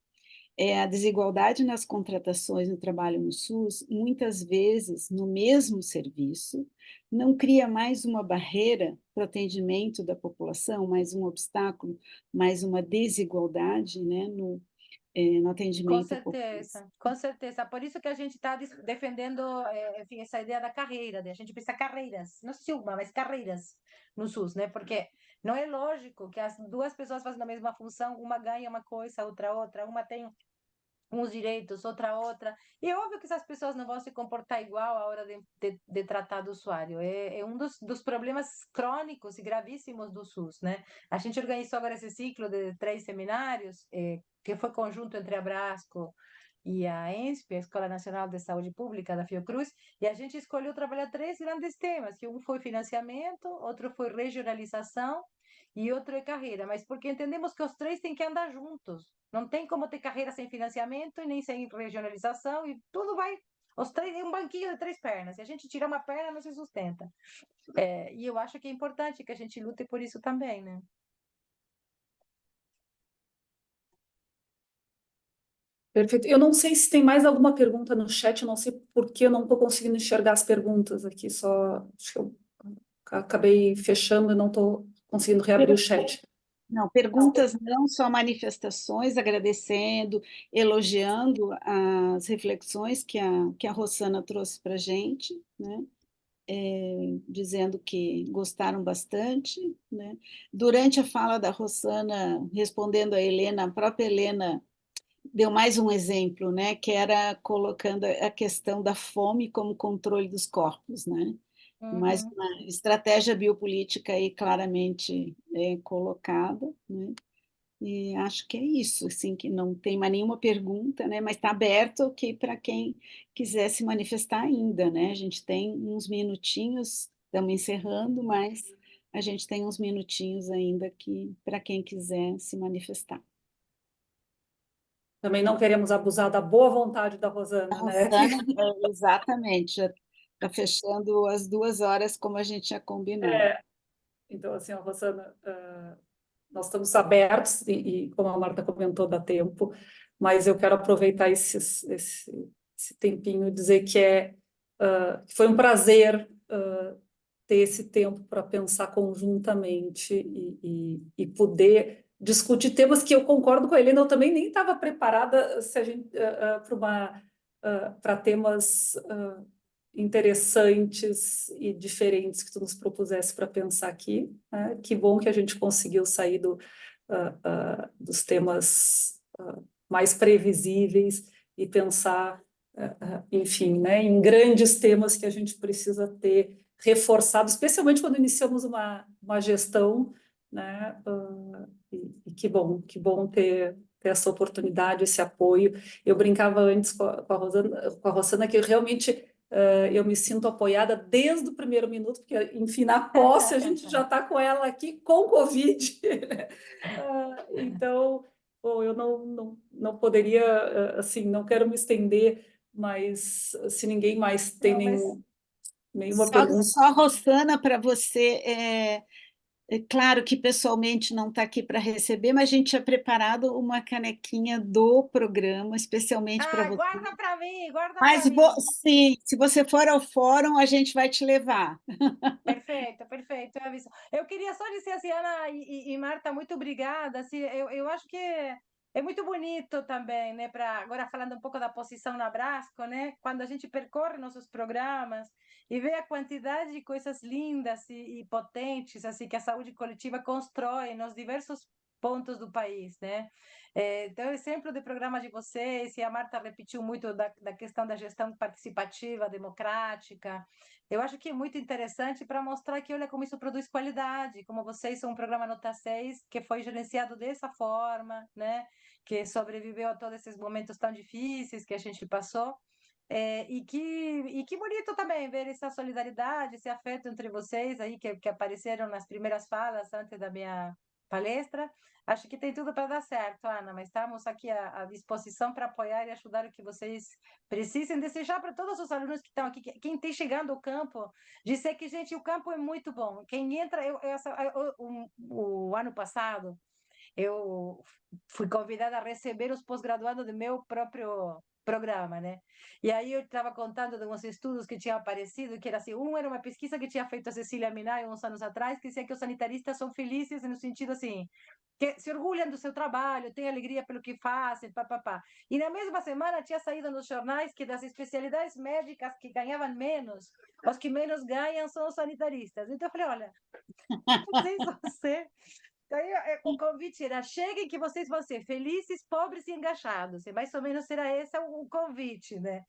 a desigualdade nas contratações no trabalho no SUS, muitas vezes no mesmo serviço, não cria mais uma barreira para o atendimento da população, mais um obstáculo, mais uma desigualdade, né, no atendimento à população. Com certeza. Por isso que a gente está defendendo, enfim, essa ideia da carreira, de a gente precisa carreiras, não sei uma, mas carreiras no SUS, né? Porque não é lógico que as duas pessoas fazem a mesma função, uma ganha uma coisa, outra, uma tem uns direitos, outra. E é óbvio que essas pessoas não vão se comportar igual à hora de tratar do usuário. É um dos problemas crônicos e gravíssimos do SUS, né? A gente organizou agora esse ciclo de 3 seminários, que foi conjunto entre a Brasco e a ENSP, a Escola Nacional de Saúde Pública da Fiocruz, e a gente escolheu trabalhar 3 grandes temas, que um foi financiamento, outro foi regionalização e outro é carreira, mas porque entendemos que os 3 têm que andar juntos. Não tem como ter carreira sem financiamento e nem sem regionalização, e tudo vai. Os 3 é um banquinho de 3 pernas. Se a gente tirar uma perna, não se sustenta. E eu acho que é importante que a gente lute por isso também, né? Perfeito. Eu não sei se tem mais alguma pergunta no chat, eu não sei porque eu não estou conseguindo enxergar as perguntas aqui, só acho que eu acabei fechando e não estou conseguindo reabrir o chat. Não, perguntas não, só manifestações, agradecendo, elogiando as reflexões que a Rosana trouxe para a gente, né? Dizendo que gostaram bastante, né? Durante a fala da Rosana, respondendo a Helena, a própria Helena deu mais um exemplo, né? Que era colocando a questão da fome como controle dos corpos, né? Mais uma estratégia biopolítica aí claramente colocada, né? E acho que é isso, assim, que não tem mais nenhuma pergunta, né? Mas está aberto aqui para quem quiser se manifestar ainda, né? A gente tem uns minutinhos, estamos encerrando, mas a gente tem uns minutinhos ainda aqui para quem quiser se manifestar. Também não queremos abusar da boa vontade da Rosana, né? Rosana, exatamente, já está fechando as 2 horas como a gente já combinou. Então, assim, a Rosana, nós estamos abertos, e como a Marta comentou, dá tempo, mas eu quero aproveitar esse tempinho e dizer que foi um prazer ter esse tempo para pensar conjuntamente e poder discutir temas que eu concordo com a Helena, eu também nem estava preparada se a gente para temas interessantes e diferentes que tu nos propusesse para pensar aqui, né? Que bom que a gente conseguiu sair dos temas mais previsíveis e pensar, enfim, né, em grandes temas que a gente precisa ter reforçado, especialmente quando iniciamos uma gestão, né? E que bom ter essa oportunidade, esse apoio. Eu brincava antes com a Rosana que realmente eu me sinto apoiada desde o primeiro minuto, porque, enfim, na posse a gente já está com ela aqui com Covid. Então, bom, eu não poderia, assim, não quero me estender, mas se ninguém mais tem nenhuma pergunta. Só, Rosana, para você, é claro que pessoalmente não está aqui para receber, mas a gente tinha preparado uma canequinha do programa, especialmente para você. Guarda para mim, guarda Mas para mim. sim, se você for ao fórum, a gente vai te levar. Perfeito, perfeito. Eu queria só dizer assim, Ana e Marta, muito obrigada. Assim, eu acho que é muito bonito também, né? Agora falando um pouco da posição na Brasco, né? Quando a gente percorre nossos programas e vê a quantidade de coisas lindas e potentes assim que a saúde coletiva constrói nos diversos pontos do país, né? Então, o exemplo de programa de vocês, e a Marta repetiu muito da questão da gestão participativa, democrática. Eu acho que é muito interessante para mostrar que, olha, como isso produz qualidade, como vocês são um programa nota 6, que foi gerenciado dessa forma, né? Que sobreviveu a todos esses momentos tão difíceis que a gente passou. E que bonito também ver essa solidariedade, esse afeto entre vocês aí, que apareceram nas primeiras falas antes da minha palestra. Acho que tem tudo para dar certo, Ana, mas estamos aqui à disposição para apoiar e ajudar o que vocês precisem. Desejar para todos os alunos que estão aqui, quem está chegando ao campo, dizer que, gente, o campo é muito bom. Quem entra, o ano passado, eu fui convidada a receber os pós-graduados do meu próprio programa, né? E aí eu estava contando de uns estudos que tinham aparecido, que era assim, era uma pesquisa que tinha feito a Cecília Minay uns anos atrás, que dizia que os sanitaristas são felizes no sentido assim, que se orgulham do seu trabalho, têm alegria pelo que fazem, papapá. E na mesma semana tinha saído nos jornais que das especialidades médicas que ganhavam menos, os que menos ganham são os sanitaristas. Então eu falei, olha, vocês vão ser... Então, o convite era, cheguem que vocês vão ser felizes, pobres e engajados. E mais ou menos será esse o convite, né?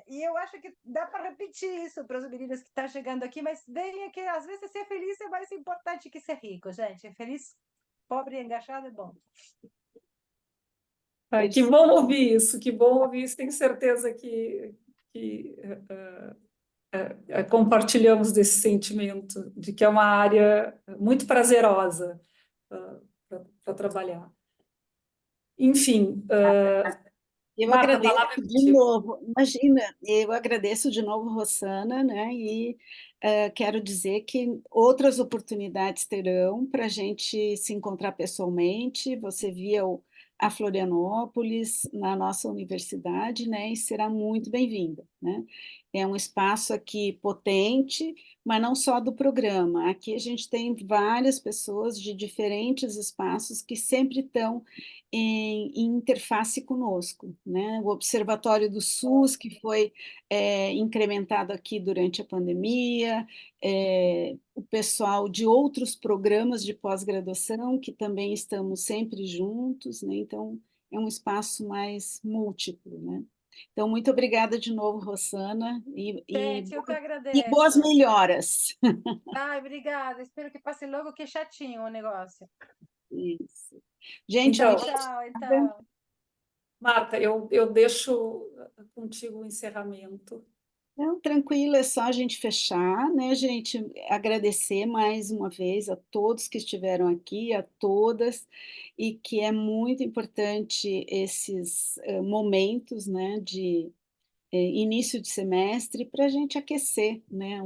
E eu acho que dá para repetir isso para os meninos que estão chegando aqui, mas venha que às vezes ser feliz é mais importante que ser rico, gente. Feliz, pobre e engajado é bom. Ai, que bom ouvir isso, que bom ouvir isso. Tenho certeza que compartilhamos desse sentimento de que é uma área muito prazerosa para trabalhar. Enfim, Eu Marta, a agradeço palavra é de contigo. novo, imagina, eu agradeço de novo, Rosana, né? E quero dizer que outras oportunidades terão para a gente se encontrar pessoalmente. Você via a Florianópolis na nossa universidade, né? E será muito bem-vinda, né? É um espaço aqui potente, mas não só do programa. Aqui a gente tem várias pessoas de diferentes espaços que sempre estão em interface conosco, né? O Observatório do SUS, que foi incrementado aqui durante a pandemia, o pessoal de outros programas de pós-graduação, que também estamos sempre juntos, né? Então, é um espaço mais múltiplo, né? Então, muito obrigada de novo, Rosana, Gente, eu que e agradeço. boas melhoras. Ai, obrigada. Espero que passe logo, que é chatinho o negócio. Isso. Gente, Então, Tchau, então. Marta, eu deixo contigo o encerramento. Não, tranquilo, é só a gente fechar, né, gente? Agradecer mais uma vez a todos que estiveram aqui, a todas, e que é muito importante esses momentos, né, de início de semestre para a gente aquecer, né,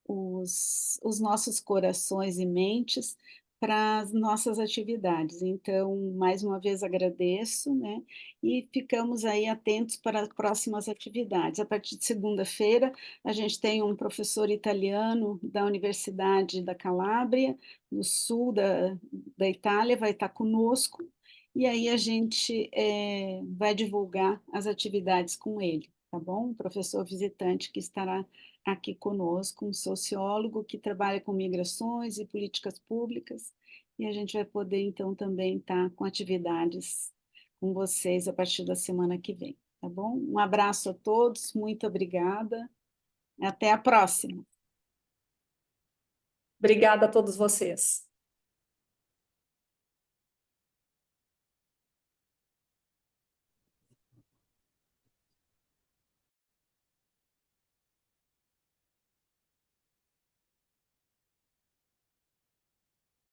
os nossos corações e mentes para as nossas atividades. Então, mais uma vez agradeço, né, e ficamos aí atentos para as próximas atividades. A partir de segunda-feira, a gente tem um professor italiano da Universidade da Calábria, no sul da Itália, vai estar conosco, e aí a gente vai divulgar as atividades com ele. tá bom? Um professor visitante que estará aqui conosco, um sociólogo que trabalha com migrações e políticas públicas, e a gente vai poder, então, também estar com atividades com vocês a partir da semana que vem, tá bom? Um abraço a todos, muito obrigada, até a próxima. Obrigada a todos vocês.